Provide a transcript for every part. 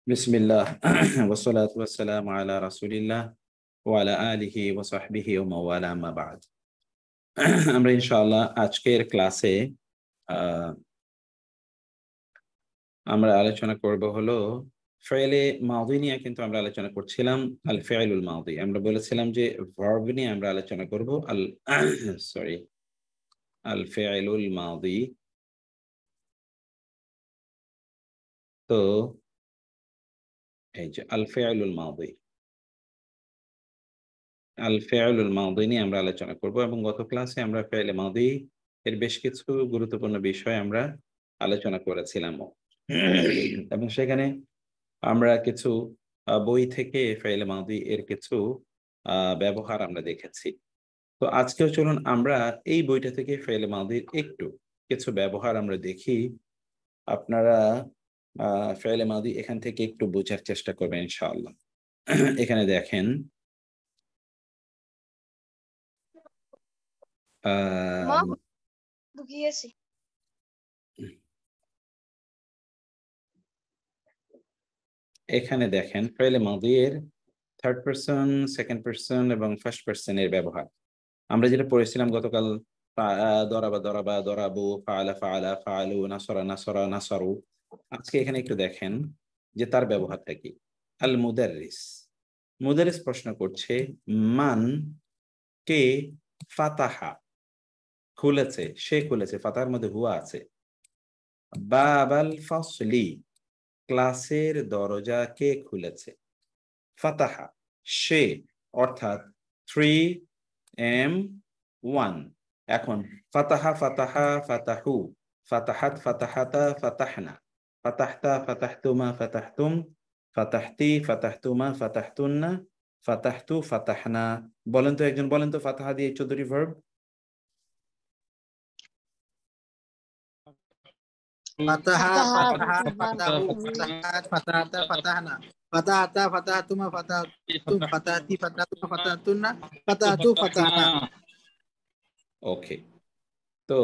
বিসমিল্লাহ ওয়াসসালাতু ওয়াসসালামু আলা রাসূলিল্লাহ ওয়া আলা আলিহি ওয়া সাহবিহি ওয়া মাওয়ালা আম্মা বা'দ। আমরা ইনশাআল্লাহ আজকের ক্লাসে আমরা আলোচনা করব হলো ফেলে মাদি নিয়ে। কিন্তু আমরা আলোচনা করছিলাম আল ফি'লুল মাদি। আমরা বলেছিলাম যে ভার্ব নিয়ে আমরা আলোচনা করব আল ফি'লুল মাদি। তো এই যে আল ফি'লুল মাদি নিয়ে আমরা আলোচনা করব এবং গত ক্লাসে আমরা ফেলে মাদি এর বেশ কিছু গুরুত্বপূর্ণ বিষয় আমরা আলোচনা করেছিলাম এবং সেখানে আমরা কিছু বই থেকে ফেলে মাদি এর কিছু ব্যবহার আমরা দেখেছি। তো আজকেও চলুন আমরা এই বইটা থেকে ফেলে মাদির একটু কিছু ব্যবহার আমরা দেখি। আপনারা ফেলে মাদি এখান থেকে একটু বোঝার চেষ্টা করবেন ইনশাআল্লাহ। এখানে দেখেন এখানে দেখেন ফেলে মাদি এর থার্ড পারসন, সেকেন্ড পারসন এবং ফার্স্ট পারসন এর ব্যবহার আমরা যেটা পড়েছিলাম গতকাল। দরাবা দরাবা দরাবু, ফাআলা ফাআলা ফাআলু, নাসরা নাসরা নাসারু। আজকে এখানে একটু দেখেন যে তার ব্যবহারটা কি। আল মুদাররিস প্রশ্ন করছে, মান কে ফাতাহা খুলেছে, সে খুলেছে, ফাতাহার মধ্যে হুয়া আছে। বাবাল ফাসলি ক্লাসের দরজা কে খুলেছে। ফাতাহা সে, অর্থাৎ 3M1। এখন ফাতাহা ফাতাহা ফাতাহু, ফাতাহাত ফাতাহাতা ফাতাহনা, ফাতাহতা ফাতাহতুমা ফাতাহতুম, ফাতাহতি ফাতাহতুমা ফাতাহতুন্না, ফাতাহতু ফাতাহনা। বলেন তো, একজন বলেন তো ফাতাহা দিয়ে 14টি ভার্ব। ফাতাহা ফাতাহা ফাতাহু ফাতাহাত ফাতাহাতা ফাতাহনা, ফাতাহাতা ফাতাহাতুমা ফাতাহাতুম, ফাতাহাতি ফাতাহাতুমা ফাতাহাতুন্না, ফাতাহাতু ফাতাহনা। ওকে, তো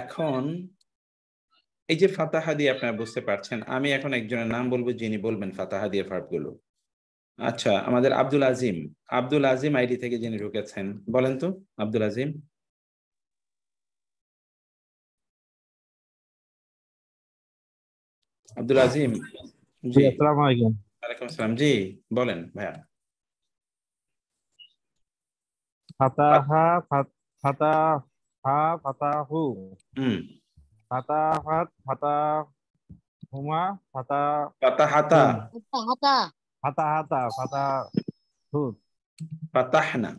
এখন এই যে ফাতাহা দিয়ে আপনারা বুঝতে পারছেন। আমি এখন একজনের নাম বলবো যিনি বলবেন ফাতাহা দিয়ে ভার্বগুলো। আচ্ছা, আমাদের আব্দুল আজিম আইডি থেকে যিনি ঢুকেছেন, বলেন তো আব্দুল আজিম। আব্দুল আজিম জি, আসসালামু আলাইকুম। ওয়ালাইকুম আসসালাম। জি বলেন ভাইয়া। ফাতাহা ফাতাহা ফাতাহু, ফাতাহাত ফাতাহুমা ফাতাহাতা ফাতাহুম, ফাতাহাতা ফাতাহু ফাতাহনা।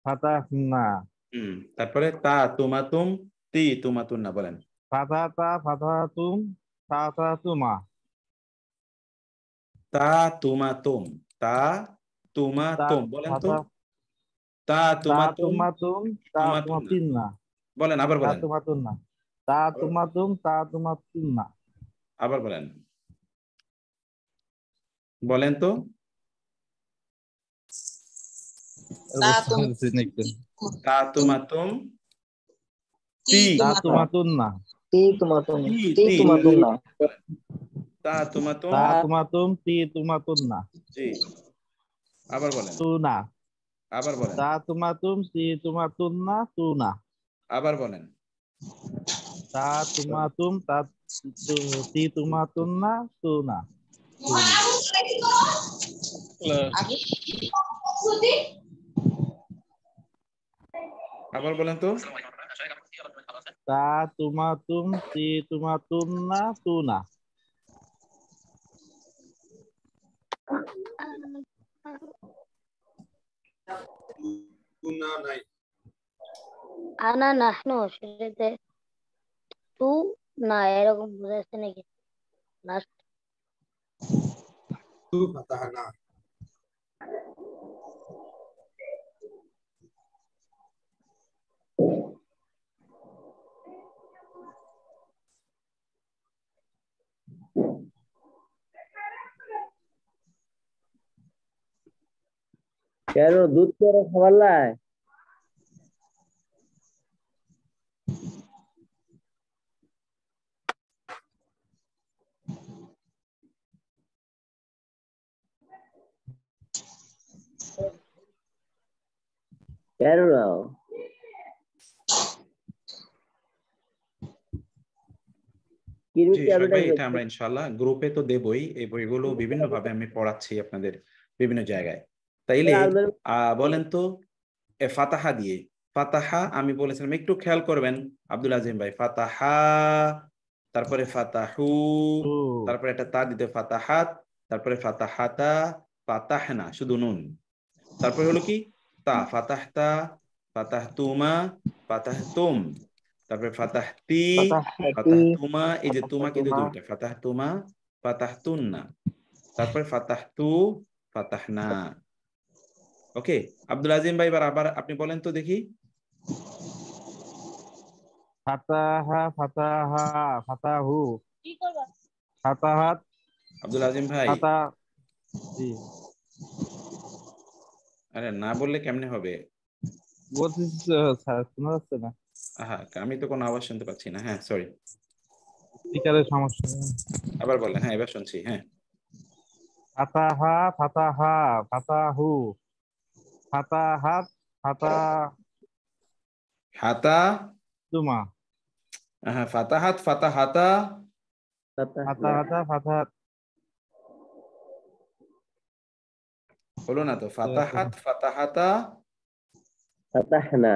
ফাতাহনা, তারপরে তা তুমাতুম তি তুমাতুন্না। বলেন ফাতাহাতা ফাতাহাতুম ফাতাহাতুমা, তা তুমাতুম, তা তুমাতুম। বলেন তো তা তুমাতুম তাতুমাতুম তুমাতুন্না। তাতুমাতিন্না, বলেন, আবার বলেন, তাতুমাতুন্না, তাতুমাতুম তাতুমাতুন্না। আবার বলেন, বলেন তো তা তুমাতুম তি তাতুমাতুন্না, তি তি তা তুমাতুম তাতুমাতুম তিতুমাতুন্না, জি। আবার বলেন, তুনা, আবার বলেন, তাতুমাতুম তিতুমাতুন্না তুনা, আবার বলেন। তাতুমাতুম তিতুমাতুন্না তুনা। আবার বলেন তো তাতুমাতুম তিতুমাতুন্না তুনা। আনা নাহনু সেটাতে তু না এরকম বোঝাচ্ছে নাকি? তু ফাতাহনা। কেন দুধ করে খাবার লাই? কেন নাও? জি সোহাগ ভাই, এটা আমরা ইনশাআল্লাহ গ্রুপে তো দেবই। এই বইগুলো বিভিন্ন ভাবে আমি পড়াচ্ছি আপনাদের বিভিন্ন জায়গায়। তাইলে বলেন তো ফাতাহা দিয়ে, ফাতাহা আমি বলেছিলাম, একটু খেয়াল করবেন আব্দুল আজিম ভাই। ফাতাহা, তারপরে ফাতাহু, তারপরে একটা তা দিতে ফাতাহাত, তারপরে ফাতাহাতা, ফাতাহনা শুধু নুন, তারপরে হলো কি তা, ফাতাহতা, ফাতাহতুমা, ফাতাহতুম, তারপরে ফাতাহতি, ফাতাহতুমা, এই যে তুমা কিন্তু দুইটা, ফাতাহতুমা, ফাতাহতুন্না, তারপরে ফাতাহতু, ফাতাহনা। ওকে আব্দুল আজিম ভাই, এবার আবার আপনি বলেন তো দেখি। ফাতাহা, ফাতাহা, ফাতাহু, ফাতাহাত, আব্দুল আজিম ভাই, ফাতা। জি আরে না বললে কেমনে হবে? বলতেছি তো, স্যার শোনা যাচ্ছে না, হ্যাঁ, আমি তো কোনো আওয়াজ শুনতে পাচ্ছি না। হ্যাঁ সরি, স্পিকারের সমস্যা। আবার বলেন। হ্যাঁ এবার শুনছি। হ্যাঁ ফাতাহা, ফাতাহা, ফাতাহু, ফাতাহাত, হাতা, ফাতাতুমা, হ্যাঁ ফাতাহাত, ফাতাহাতা, ফাতাহাতা, ফাতাহাত। হলো না তো, ফাতাহাত, ফাতাহাতা, ফাতাহনা।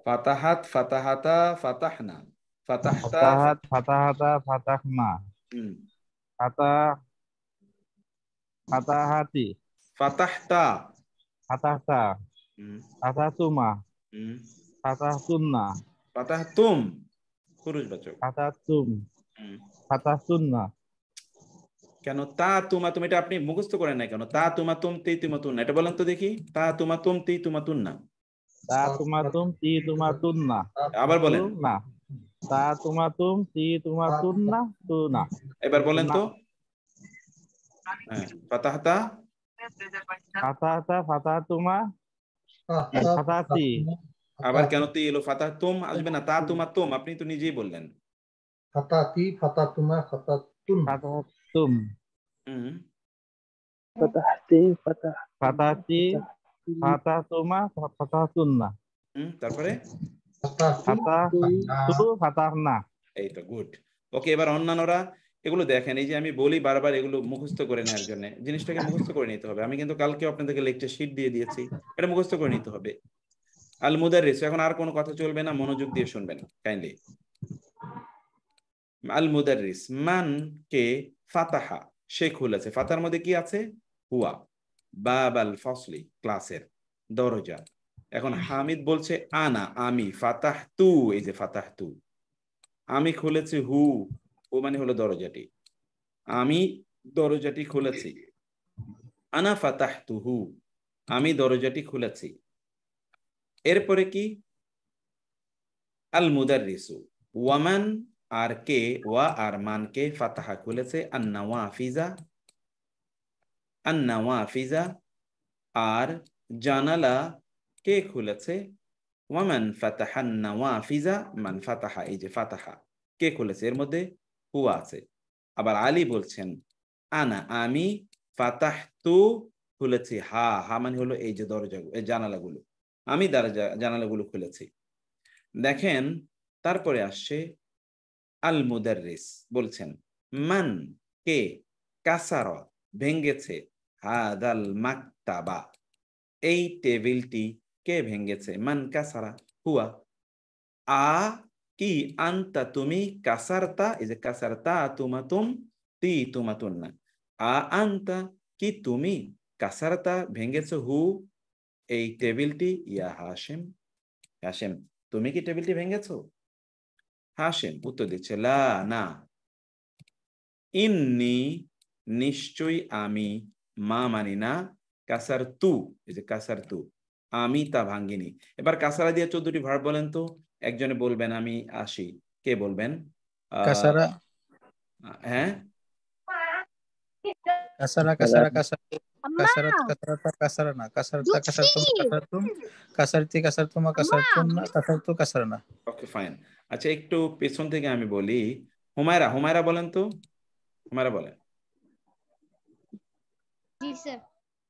ফাতাহাত, ফাতাহাতা, ফাতাহনা, ফাতাহতা, ফাতাহাত, ফাতাহাতা, ফাতাহনা, ফাতাহাতি, ফাতাহতা, ফাতাহতা, ফাতাতুমা, ফাতাতুন্না, ফাতাহতুম পুরুষবাচক। ফাতাতুম, ফাতাতুন্না। কেন তা তুমা তুমি, এটা আপনি মুখস্থ করেন না কেন? তা তুমা তুম তি তুমা তুন না, এটা বলেন তো দেখি। তা তুমা তুম তি তুমা তুন না, তা তুমাতুম তি তুমাতুন্না, আবার বলেন। না, তা তুমাতুম তি তুমাতুন্না, তুনা। এবার বলেন তো। হ্যাঁ ফাতাহাতা, ফাতাহাতা, ফাতাতুমা, ফাতাতি। আবার কেন তি এলো? ফাতাহতুম আসবে না, তা তুমা তুম আপনি তো নিজেই বললেন। ফাতাতি, ফাতাতুমা, ফাতাতুন। ফাতাতুম, ফাতাহতি, ফাতাতি, ফাতাতুমা, ফাতাতুন্না, তারপরে ফাতাতু, ফাতাহনা। এই তো গুড। ওকে এবার অন্যান্যরা এগুলো দেখেন। এই যে আমি বলি বারবার এগুলো মুখস্থ করে নেওয়ার জন্য, জিনিসটাকে মুখস্থ করে নিতে হবে। আমি কিন্তু কালকে আপনাদেরকে লেকচার শিট দিয়ে দিয়েছি, এটা মুখস্থ করে নিতে হবে। আল মুদাররিস, এখন আর কোনো কথা চলবে না, মনোযোগ দিয়ে শুনবেন কাইন্ডলি। আল মুদাররিস, মান কে ফাতাহা, সে খুলেছে। ফাতার মধ্যে কি আছে? হুয়া, বাব আল ফসলি, ক্লাসের দরজা। এখন হামিদ বলছে আনা, আমি, ফাতাহতু, এই যে ফাতাহতু, আমি খুলেছি হু, ও মানে হলো দরজাটি, আমি দরজাটি খুলেছি। আনা ফাতাহতুহু, আমি দরজাটি খুলেছি। এরপরে কি? আল মুদাররিসু, ওয়ামান, আর কে, ওয়া আর মান কে ফাতাহা খুলেছে। আন্নাওয়াফিজা, আন্নাওয়াফিজা, আর জানালা কে খুলেছে? ওয়ামান ফাতাহান নাওয়াফিজা, মান ফাতাহা, এই যে ফাতাহা কে খুলেছে, এর মধ্যে হুয়া আছে। আবার আলী বলছেন আনা, আমি, ফাতাহতু খুলেছি, হা, হা মানে হলো এই যে দরজাগুলো, এই জানালাগুলো, আমি জানালাগুলো খুলেছি। দেখেন তারপরে আসছে আল মুদাররিস বলছেন মান কে কাসার ভেঙ্গেছে, হাদাল মাকতাবা, এই টেবিলটি কে ভেঙ্গেছে? মান কাসারা, হুয়া। আ কি, আনতা তুমি, কাসারতা, এই যে কাসারতা তুমাতুম তি তুমাতুন না, আ আনতা কি তুমি, কাসারতা ভেঙ্গেছো, হু এই টেবিলটি, ইয়া হাশিম, হাশিম তুমি কি টেবিলটি ভেঙ্গেছো? হাশিম উত্তর দিচ্ছে লা, না। ইন্নি নিশ্চয়ই আমি, মা মানি না, কাসার তু, এই যে কাসার তু, আমি তা ভাঙ্গিনি। এবার কাসারা দিয়ে 14টি ভার্ব বলেন তো। একজনে বলবেন আমি আসি, কে বলবেন? কাসারা, হ্যাঁ কাসারা, কাসারা, কাসারা, কাসারাত, কাসারাতা, কাসারানা, কাসারতা, কাসারতুমা, কাসারতুম, কাসারতি, কাসারতুমা, কাসারতুন্না, কাসারতু, কাসারানা। Okay fine. আচ্ছা একটু পেছন থেকে আমি বলি। হুমায়রা, হুমায়রা বলেন তো, হুমায়রা বলেন। Ism.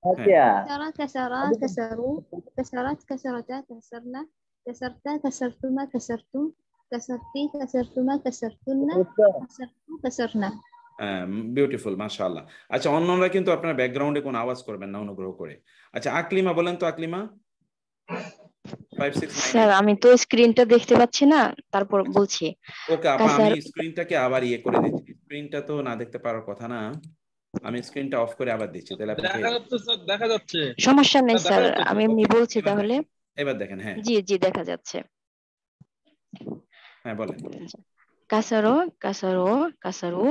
Fatia. Kasara, kasara, kasaru, kasarat, kasarata, kasarna, kasarta, kasartuma, kasartum, kasarti, kasartuma, kasartunna, kasartu, kasarna. Beautiful, মাশাআল্লাহ। আচ্ছা, অন্যরা কিন্তু আপনার ব্যাকগ্রাউন্ডে কোনো আওয়াজ করবেন না অনুগ্রহ করে। আচ্ছা, আকলিমা বলেন তো, আকলিমা 5698। স্যার আমি তো স্ক্রিনটা দেখতে পাচ্ছি না, তারপর বলছি। ওকে আপা, আমি স্ক্রিনটাকে আবার করে দিচ্ছি। স্ক্রিনটা তো না দেখতে পারার কথা না, আমি স্ক্রিনটা অফ করে আবার দিচ্ছি, তাহলে আপনি দেখা যাচ্ছে স্যার, দেখা যাচ্ছে। সমস্যা নেই স্যার, দেখা যাচ্ছে। আমি এমনি বলছি এবার তাহলে। এবার দেখেন। হ্যাঁ জি জি দেখা যাচ্ছে। হ্যাঁ বলেন। কাসারো, কাসারো, কাসারু,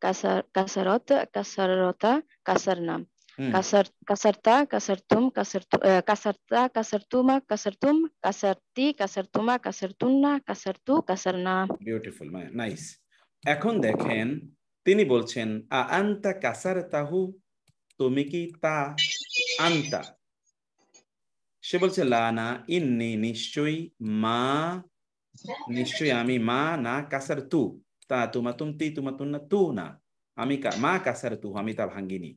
কাসারত, কাসারতা, কাসারনা, কাসারতা, কাসারতুম, কাসারতা, কাসারতুমা, কাসারতুম, কাসারতি, কাসারতুমা, কাসারতুন্না, কাসারতু, কাসারনা। Beautiful, nice. এখন দেখেন তিনি বলছেন আনতা কাসারতাহু, তুমি কি তা আনতা? সে বলছে লানা ইন্নি, নিশ্চয়ই, মা নিশ্চয়ই আমি, মা না কাসারতু তা, তুমাতুমতি তুমাতুন্না তু না, আমি মা কাসারতু, আমি তা ভাঙ্গিনি।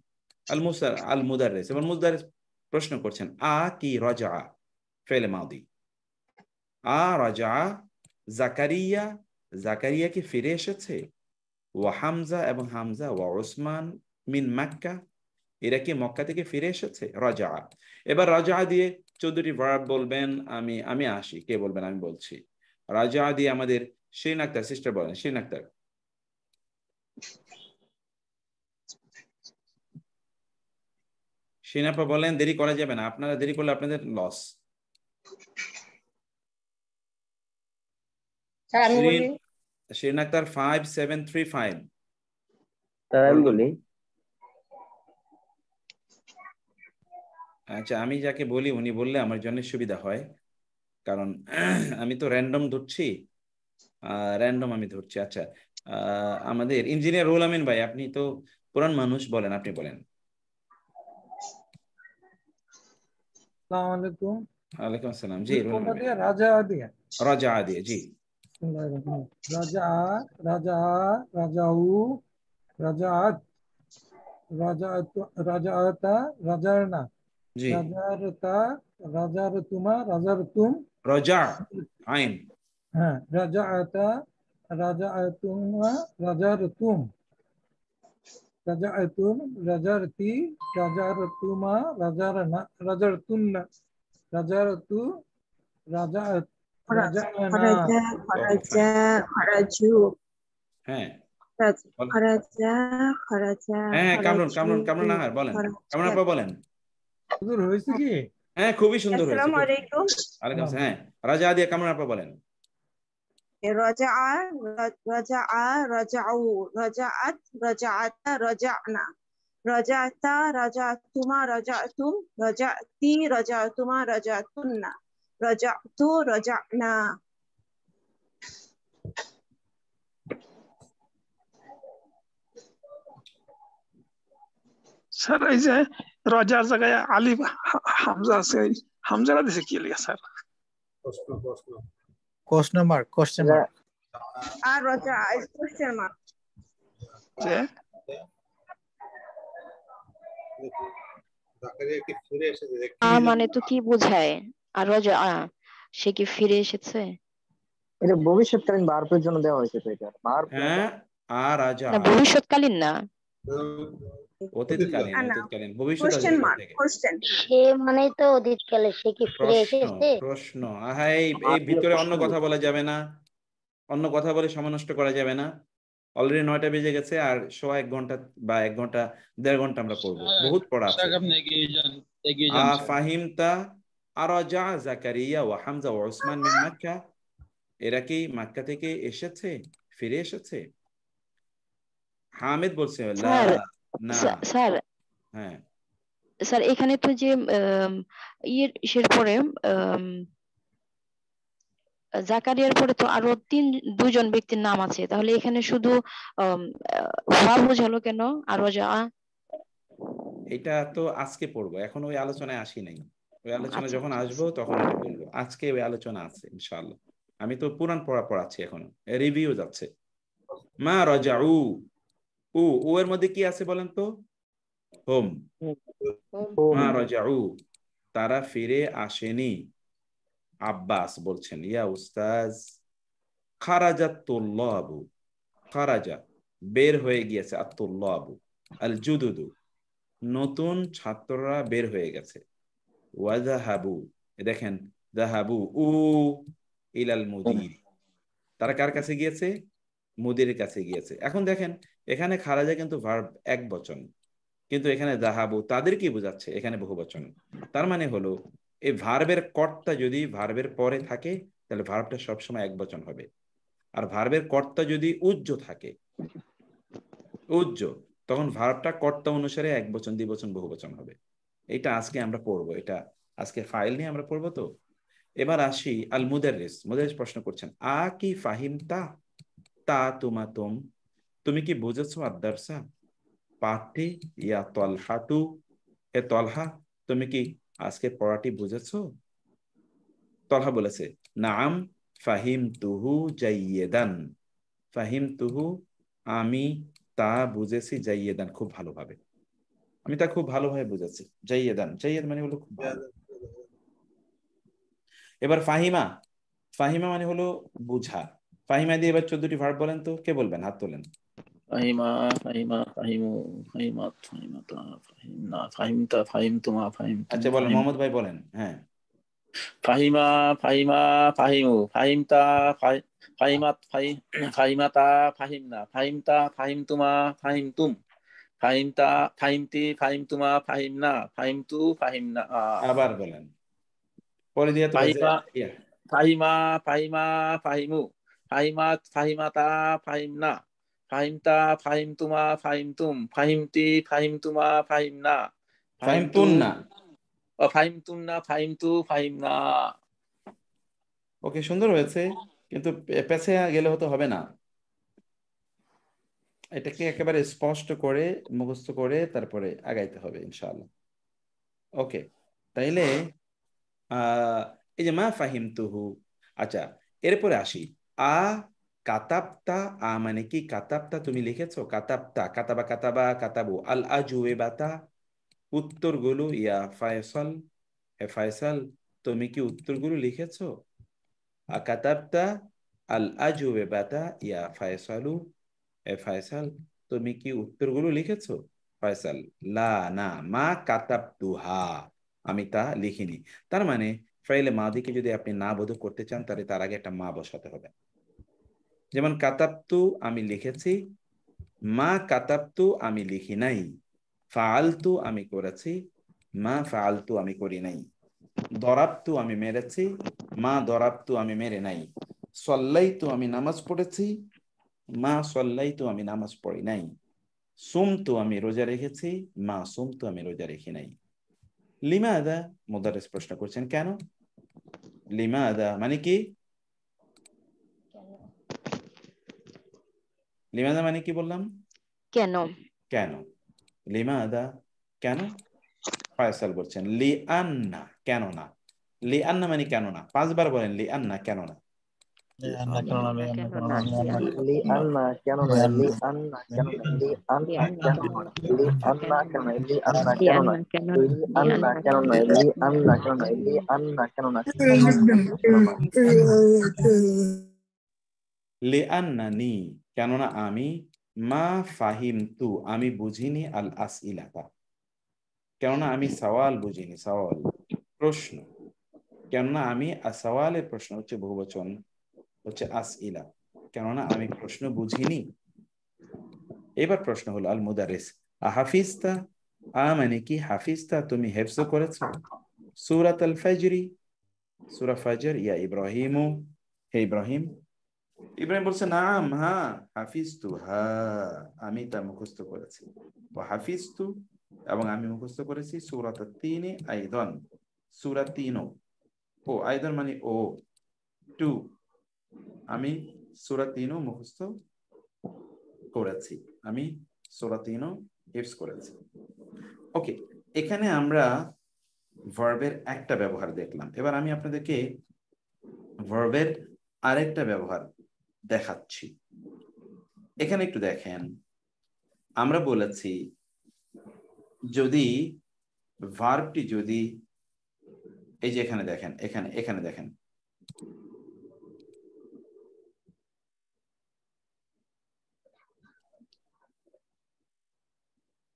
আল মুদাররিস, এবং মুদাররিস প্রশ্ন করছেন আ কি রাজা, ফেলে মাদি, আ রাজা জাকারিয়া, জাকারিয়া কি ফিরে এসেছে, ওয়া হামজা এবং হামজা, ওয়া উসমান মিন মক্কা, এরা কি মক্কা থেকে ফিরে এসেছে। রাজা, এবার রাজা দিয়ে 14টি ভার্ব বলবেন। আমি আসি, কে বলবেন? আমি বলছি। রাজা দিয়ে আমাদের শিরিন আক্তার সিস্টার বলেন। শিরিন আক্তার। শিরিন আপা বলেন, দেরি করা যাবে না, আপনারা দেরি করলে আপনাদের লস। শিরিন আক্তার 5735। আমি বলি। আচ্ছা, আমি যাকে বলি উনি বললে আমার জন্য সুবিধা হয়, কারণ আমি তো র্যান্ডম ধরছি। আমি ধরছি। আচ্ছা, আমাদের ইঞ্জিনিয়ার রুহুল আমিন ভাই, আপনি তো পুরান মানুষ, বলেন, আপনি বলেন। আসসালামু আলাইকুম। ওয়ালাইকুম আসসালাম। জি রুহুল আমিন। রাজা দিয়ে, রাজা দিয়ে, জি। রাজা, রাজা, রাজাউ, রাজাত, রাজাত, রাজাতা, রাজারনা, জি। রাজারতা, রাজারতুমা, রাজারতুম। রাজা আইন। হ্যাঁ, রাজাতা, রাজাতুমা, রাজারতুম, রাজাতুম, রাজারতি, রাজারতুমা, রাজারনা, রাজারতুন্না, রাজারতু, রাজাত, রাজানা। খরাজা, খরাজু, হ্যাঁ খরাজা, খরাজা, হ্যাঁ, কামরুন আহার বলেন। কামরুন আপা বলেন। হুজুর হয়েছে কি? হ্যাঁ, খুবই সুন্দর হয়েছে। আসসালামু আলাইকুম। ওয়ালাইকুম আসসালাম। হ্যাঁ, রাজা দিয়ে কামরুন আপা বলেন। রাজাআ, রাজাআ, রাজাউ, রাজাআত, রাজাআতা, রাজানা, রাজাতা, রাজাতুমা, রাজাতুম, রাজাতি, রাজাতুমা, রাজাতুন্না, রাজাতু, রাজানা। স্যার এই যে রাজার জায়গায় আলিফ হামজা আছে, হামজাটা দিছে কি লিখা স্যার? Question mark. আর রাজা is question mark. যে মানে তো কি বোঝায়? আর রাজা, সে কি ফিরে এসেছে? এটা ভবিষ্যৎকালীন ভার্বের জন্য দেওয়া হয়েছে তো, এটা ভার্ব। হ্যাঁ, আর রাজা না, ভবিষ্যৎকালীন না, অতীতকালীন ভবিষ্যৎ আসবে Question mark. থেকে। Question. সে মানে তো অতীতকালে, সে কি ফিরে এসেছে? প্রশ্ন। এই ভিতরে অন্য কথা বলা যাবে না, অন্য কথা বলে সময় নষ্ট করা যাবে না। অলরেডি 9টা বেজে গেছে, আর 1 ঘন্টা বা 1 ঘন্টা 1.5 ঘন্টা আমরা পড়বো, বহুত পড়া আছে। ফাহিমতা আরাজা জাকারিয়া ওয়া হামজা ওয়া উসমান মিন মক্কা, এরা কি মক্কা থেকে এসেছে, ফিরে এসেছে? হামিদ বলছে লা, না। স্যার হ্যাঁ স্যার এখানে তো যে ইসের পরে জাকারিয়ার পরে তো আরো দুজন ব্যক্তির নাম আছে, তাহলে এখানে শুধু হওয়া বোঝালো কেন? আরো যা, এটা তো আজকে পড়বো, এখন ওই আলোচনায় আসি নাই। ওই আলোচনা যখন আসবো তখন এটা বলবো। আজকে ওই আলোচনা আছে ইনশাআল্লাহ। আমি তো পুরান পড়াচ্ছি, এখনো রিভিউ যাচ্ছে। মা রাজাউ, ও এর মধ্যে কি আছে বলেন তো? হুম হুম মা রাজাউ, তারা ফিরে আসেনি। আব্বাস বলছেন, ইয়া উস্তাজ, খারাজাত তুল্লাবু, খারাজা বের হয়ে গিয়েছে, আত-তুল্লাবু আল জুদুদু নতুন ছাত্ররা বের হয়ে গেছে। ওয়াজাহাবু, দেখেন যাহাবু উ ইলাল মুদির, তারা কার কাছে গিয়েছে? মুদিরের কাছে গিয়েছে। এখন দেখেন এখানে খারাজা কিন্তু ভার্ব এক বচন, কিন্তু এখানে যাহাবু তাদের কি বোঝাচ্ছে? এখানে বহুবচন। তার মানে হলো এই ভার্বের কর্তা যদি ভার্বের পরে থাকে তাহলে ভার্বটা সবসময় এক বচন হবে। আর ভার্বের কর্তা যদি উজ্জ থাকে, উজ্জ, তখন ভার্বটা কর্তা অনুসারে এক বচন, দ্বিবচন, বহুবচন হবে। এটা আজকে আমরা পড়বো, এটা আজকে ফাইল নিয়ে আমরা পড়বো। তো এবার আসি আল মুদাররিস। মুদাররিস প্রশ্ন করছেন, আ কি ফাহিমতা তা তুমা তুম, তুমি কি বুঝেছো আদ-দারসা পাঠটি? ইয়া তলহাটু, হে তলহা, তুমি কি আজকে পড়াটি বুঝেছো? তলহা বলেছে, নাম ফাহিমতুহু জাইয়্যিদান, ফাহিমতুহু আমি তা বুঝেছি, জাইয়্যিদান খুব ভালোভাবে, আমি তা খুব ভালোভাবে বুঝেছি। জাইয়্যিদান, জাইয়্যিদ মানে হলো খুব ভালো। এবার ফাহিমা, ফাহিমা মানে হলো বুঝা। ফাহিমা দিয়ে এবার 14টি ভার্ব বলেন তো, কে বলবেন? হাত তোলেন। ফাহিমা, ফাহিমা, ফাহিমু, ফাহিমাত, ফাহিমাতা, ফাহিমনা, ফাহিমতা, ফাহিমতুমা, ফাহিমতুম, আচ্ছা বলেন, ফাহিম, মোহাম্মদ ভাই বলেন। হ্যাঁ, ফাহিমা, ফাহিমা, ফাহিমু, ফাহিমতা, ফাহিমাত, ফাহিমাতা, ফাহিমনা, ফাহিমতা, ফাহিমতুমা, ফাহিমতুম, ফাহিমতা, ফাহিমতি, ফাহিমতুমা, ফাহিমনা, ফাহিমতু, ফাহিমনা, আবার বলেন। পরে দিয়ে তো ফাহিমা, ইয়া, ফাহিমা, ফাহিমা, ফাহিমু, ফাহিমাত, ফাহিমাতা, ফাহিমনা, ফাহিমতা, ফাহিমতুমা, ফাহিমতুম, ফাহিমতি, ফাহিমতুমা, ফাহিমনা, ফাহিমতু, ফাহিমতুন না। ফাহিমতুন্না, ফাহিমতু, ফাহিমনা। ওকে, সুন্দর হয়েছে, কিন্তু পেছে গেলে হতে হবে না। এটাকে একেবারে স্পষ্ট করে মুখস্থ করে তারপরে আগাইতে হবে ইনশাআল্লাহ। ওকে, তাইলে এই যে মা ফাহিমতুহু। আচ্ছা, এরপরে আসি। আ কাতাবতা, আ মানে কি? কাতাবতা তুমি লিখেছো। কাতাবতা, কাতাবা, কাতাবা, কাতাবু আল আজুয়েবাতা, উত্তরগুলো। ইয়া ফায়সাল, হে ফায়সাল, তুমি কি উত্তরগুলো লিখেছো? কাতাবতা আল আজুয়েবাতা ইয়া ফায়সালু, হে ফায়সাল, তুমি কি উত্তরগুলো লিখেছো? ফায়সাল, লা না, মা কাতাবতুহা, আমি তা লিখিনি। তার মানে ফাইলে মাদিকে যদি আপনি না বোধ করতে চান তাহলে তার আগে একটা মা বসাতে হবে। যেমন কাতাবতু আমি লিখেছি, মা কাতাবতু আমি লিখি নাই, ফাআলতু আমি করেছি, মা ফাআলতু আমি করি নাই, দরাবতু আমি মেরেছি, মা দরাবতু আমি মেরে নাই, সল্লাইতু আমি নামাজ পড়েছি, মা সল্লাইতু আমি নামাজ পড়ি নাই, সুমতু আমি রোজা রেখেছি, মা সুমতু আমি রোজা রেখি নাই। লিমাদা, মুদারিস প্রশ্ন করছেন, কেন? লিমাদা মানে কি? লিমাদা মানে কি বললাম? কেন? কেন। লিমাদা কেন? ফয়সাল বলছেন লি আন্না, কেন না। লি আন্না মানে কেন না। 5 বার বলেন, লি আন্না, কেন না। লি আন্না কেন নয়, লি আন্না কেন নয়, লি আন্না কেন নয়, লি আন্না কেন নয়, লি আন্না কেন নয়, লি আন্না কেন নয়, লি আন্না কেন নয়, লি আন্না কেন নয়, কেন নয়। লি আন্নানি, কেননা আমি, মা ফাহিমতু আমি বুঝিনি, আল আসইলাতা, কেননা আমি সওয়াল বুঝিনি, সওয়াল প্রশ্ন, কেননা আমি সওয়ালের প্রশ্ন হচ্ছে বহুবচন, হচ্ছে আসইলা, কেননা আমি প্রশ্ন বুঝিনি। এবার প্রশ্ন হলো আল মুদারিস, হাফিজতা, মানে কি হাফিজতা, তুমি হেফজ করেছো সূরাত আল ফাজরি, সূরা ফাজর, ইয়া ইব্রাহিমু, হে ইব্রাহিম। ইব্রাহিম বলছে, নাম, হ্যাঁ, হাফিজতু, হ্যাঁ আমি তা মুখস্থ করেছি, ওয়া হাফিজতু এবং আমি মুখস্থ করেছি, সূরাত আত-তিন আইদান, সূরা 3, ও আইদান মানে ও, 2, আমি সূরা 3 মুখস্থ করেছি, আমি সূরা 3 হিফজ করেছি। ওকে, এখানে আমরা ভার্বের একটা ব্যবহার দেখলাম। এবার আমি আপনাদেরকে ভার্বের আরেকটা ব্যবহার দেখাচ্ছি। এখানে একটু দেখেন, আমরা বলেছি যদি ভার্বটি যদি এই যে এখানে দেখেন, এখানে দেখেন,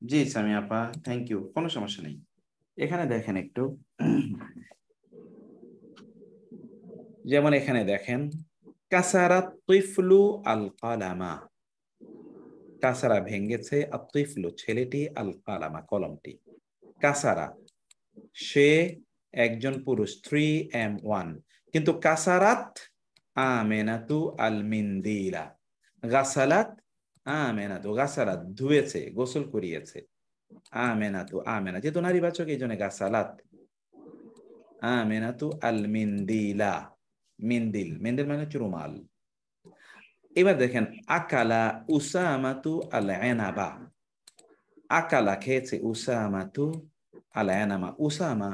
জি সামি আপা, থ্যাংক ইউ, কোনো সমস্যা নেই। এখানে দেখেন একটু, যেমন এখানে দেখেন কাসারাত তিফলু আল কালামা, কাসারা ভেঙ্গেছে, আর তিফলু ছেলেটি, আল কালামা কলমটি। কাসারা সে একজন পুরুষ, 3M1, কিন্তু কাসারাত আমেনাতু আল মিন্দিলা, গাসালাত আমেনাতু, গাসালাত ধুয়েছে, গোসল করিয়েছে, আমেনাতু আমেনা যেহেতু নারীবাচক এই জন্য গাসালাত, আমেনাতু আল মিন্দিলা, মিন্দিল, মিন্দিল মানে হচ্ছে রুমাল। এবার দেখেন আকালা উসামাতু আল এনাবা, আকালা খেয়েছে, উসামাতু আল এনামা, উসামা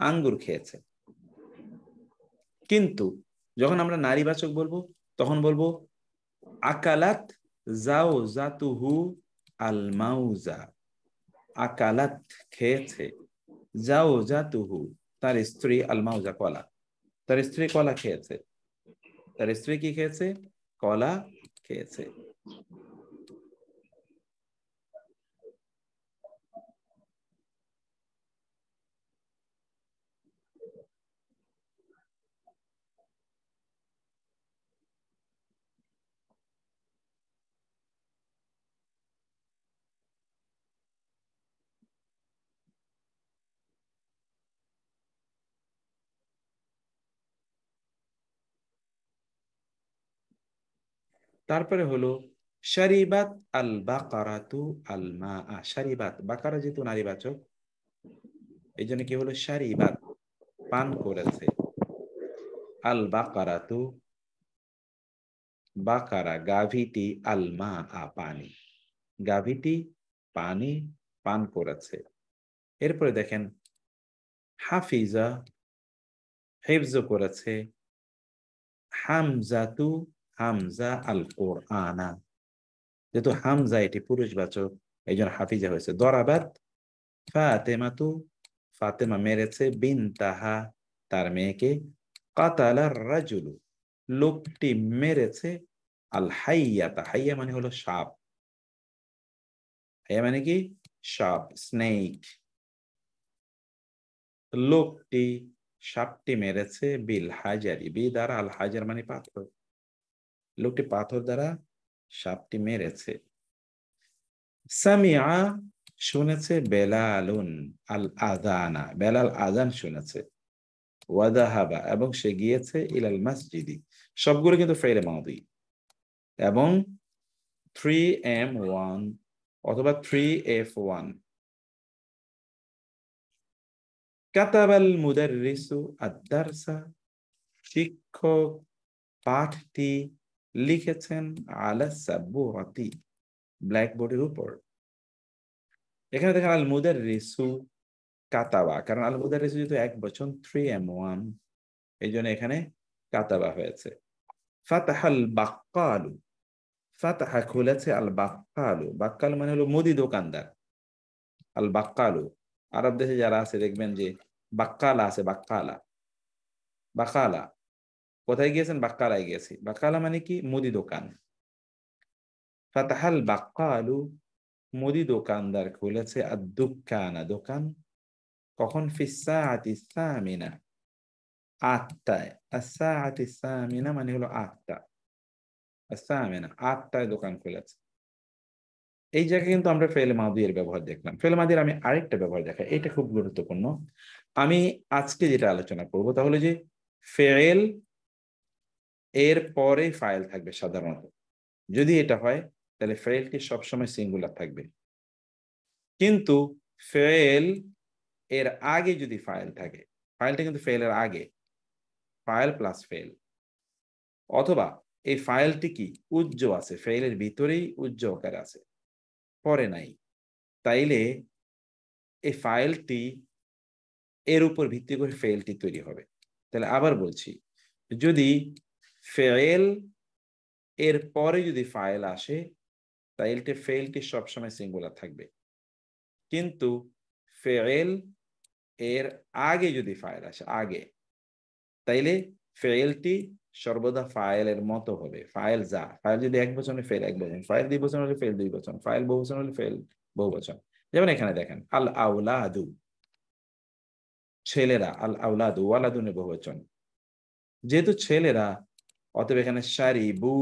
আঙ্গুর খেয়েছে। কিন্তু যখন আমরা নারীবাচক বলবো তখন বলবো আকালাত জাওজাতুহু আল মাউজা, আকালাত খেয়েছে, জাওজাতুহু তার স্ত্রী, আল মাউজা কলা, তার স্ত্রী কলা খেয়েছে, তার স্ত্রী কি খেয়েছে? কলা খেয়েছে। তারপরে হলো শারিবাত আল বাকারাতু আল মা, শারিবাত, বাকারা যেহেতু নারীবাচক এই জন্য কি হলো শারিবাত, পান করেছে, আল বাকারাতু বাকারা গাভীটি, আল মা পানি, গাভীটি পানি পান করেছে। এরপরে দেখেন হাফিজা হিফজ করেছে, হামজাতু হামজা আল কোরআনা, যেহেতু হামজা এটি পুরুষবাচক এই জন্য হাফিজা হয়েছে। দরাবাত ফাতেমাতু ফাতেমা মেরেছে, বিনতাহা তার মেয়েকে, কাতালার রাজুলু লোকটি মেরেছে, আল হাইয়াতা, হাইয়া মানে হলো সাপ, হাইয়া মানে কি সাপ, স্নেক, লোকটি সাপটি মেরেছে, বিল হাজারি, বি দ্বারা, আল হাজার মানে পাথর, লোকটি পাথর দ্বারা সাপটি মেরেছে। সামিআ শুনেছে, বেলালুন আল আযানা, বেলাল আযান শুনেছে, ওয়াদাহাবা এবং সে গিয়েছে, ইলাল মসজিদি, সবগুলো কিন্তু ফেলে মাদি এবং 3M1 অথবা 3F1। কাতাবাল মুদাররিসু আদ-দারসা, শিক্ষক পাঠটি লিখেছেন, আলা সাবুরাতি ব্ল্যাকবোর্ডের উপর। এখানে দেখেন আল মুদাররিসু কাতাবা, কারণ আল মুদাররিসু যেহেতু একবচন 3M1 এই জন্য এখানে কাতাবা হয়েছে। ফাতাহাল বাক্কালু, ফাতাহা খুলেছে, আল বাক্কালু, বাক্কাল মানে হলো মুদি দোকানদার, আল বাক্কালু, আরব দেশে যারা আছে দেখবেন যে বাক্কালা আছে, বাক্কালা, বাকালা, কোথায় গিয়েছেন? বাক্কালায় গিয়েছি। বাক্কালা মানে কি? মুদি দোকান। ফাতাহাল বাক্কালু, মুদি দোকানদার খুলেছে, আদ-দুকানা দোকান, কখন? ফিস-সাআতি সামিনা, 8টায়, আস-সাআতি সামিনা মানে হলো 8টা, আস-সামিনা 8টায় দোকান খুলেছে। এই জায়গায় কিন্তু আমরা ফেল মাদি এর ব্যবহার দেখলাম। ফেল মাদির আমি আরেকটা ব্যবহার দেখাই, এটা খুব গুরুত্বপূর্ণ। আমি আজকে যেটা আলোচনা করব তাহলে যে ফেল এর পরে ফাইল থাকবে সাধারণত। যদি এটা হয় তাহলে ফেলটি সবসময় সিঙ্গুলার থাকবে, কিন্তু ফেল এর আগে যদি ফাইল থাকে, ফাইলটা কিন্তু ফেলের আগে, ফাইল প্লাস ফেল, অথবা এই ফাইলটি কি উজ্জ আছে, ফেলের ভিতরেই উজ্জ আকারে আছে, পরে নাই, তাইলে এই ফাইলটি এর উপর ভিত্তি করে ফেলটি তৈরি হবে। তাহলে আবার বলছি, যদি ফেল এর পরে যদি ফাইল আসে তাইলে ফেলটি সবসময় সিঙ্গুলার থাকবে, কিন্তু ফেল এর আগে যদি ফাইল আসে আগে, তাইলে ফেলটি সর্বদা ফাইলের মতো হবে। ফাইল যদি এক বচনে ফেল এক বচন, ফাইল 2 বচন হলে ফেল 2 বচন, ফাইল বহু বচন হলে ফেল বহু বচন। যেমন এখানে দেখেন আল আউলাদু, ছেলেরা, আল আউলাদু, ওয়ালাদুনে বহু বচন। যেহেতু ছেলেরা, অতএব এখানে শারিবু,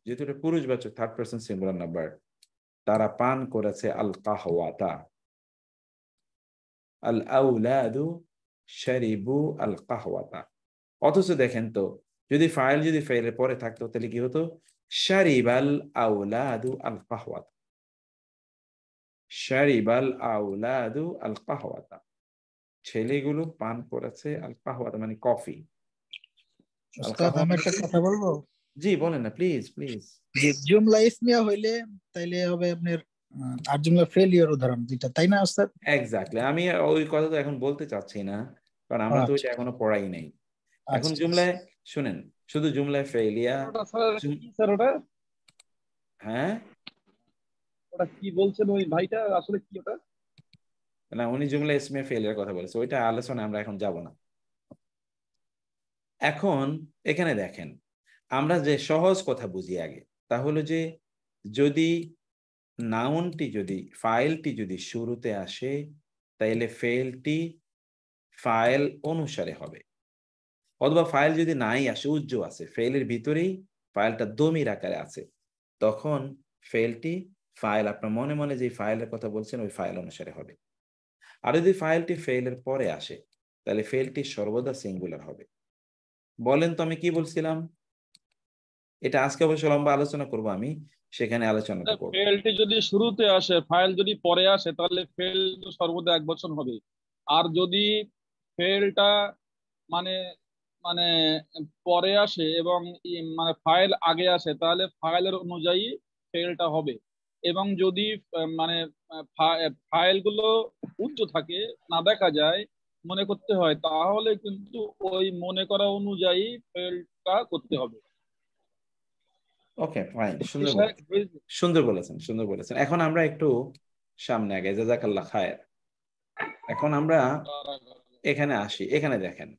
যেহেতু এটা পুরুষবাচক থার্ড পারসন সিঙ্গুলার নাম্বার, তারা পান করেছে আল কাহওয়াতা। আল আউলাদু শারিবু আল কাহওয়াতা। অথচ দেখেন তো যদি ফেলের পরে থাকতো তাহলে কি হতো? শারিবাল আউলাদু আল কাহওয়াতা, শারিবাল আউলাদু আল কাহওয়াতা, ছেলেগুলো পান করেছে আল কাহওয়াতা মানে কফি। আমি একটা কথা বলবো? জি বলেন না, প্লিজ প্লিজ। জুমলা ইসমিয়া হইলে তাইলে হবে আপনার আর জুমলা ফেলিওর উদাহরণ যেটা, তাই না ওস্তাদ? এক্স্যাক্টলি, আমি ওই কথা তো এখন বলতে চাচ্ছি না, কারণ আমরা তো এটা এখনো পড়াই নাই। এখন জুমলায় শুনেন, শুধু জুমলায় ফেলিয়া। হ্যাঁ ওটা কি বলছেন ওই ভাইটা, আসলে কি ওটা? না, উনি জুমলা ইসমিয়া ফেলিয়ার কথা বলেছে, ওইটা আলোচনা আমরা এখন যাব না। এখন এখানে দেখেন, আমরা যে সহজ কথা বুঝি আগে, তা হলো যে যদি নাউনটি যদি ফাইলটি যদি শুরুতে আসে, তাইলে ফেলটি ফাইল অনুসারে হবে। অথবা ফাইল যদি নাই আসে, উজ্জ আছে, ফেলের ভিতরেই ফাইলটা দমির আকারে আছে, তখন ফেলটি ফাইল, আপনার মনে মনে যে ফাইলের কথা বলছেন ওই ফাইল অনুসারে হবে। আর যদি ফাইলটি ফেলের পরে আসে, তাহলে ফেলটি সর্বদা সিঙ্গুলার হবে। বলেন তো আমি কি বলছিলাম? এটা আজকে অবশ্য লম্বা আলোচনা করব, আমি সেখানে আলোচনাটা করব। ফেলটি যদি শুরুতে আসে, ফাইল যদি পরে আসে, তাহলে ফেল সর্বদা এক বচন হবে। আর যদি ফেলটা মানে মানে পরে আসে এবং মানে ফাইল আগে আসে, তাহলে ফাইলের অনুযায়ী ফেলটা হবে। এবং যদি মানে ফাইলগুলো উচ্চ থাকে, না দেখা যায়, মনে করতে হয়, তাহলে কিন্তু ওই মনে করা অনুযায়ী ফেলটা করতে হবে। ওকে ফাইন, সুন্দর বলেছেন। এখন আমরা একটু সামনে আগে, জাযাকাল্লাহ খায়ের। এখন আমরা এখানে আসি, এখানে দেখেন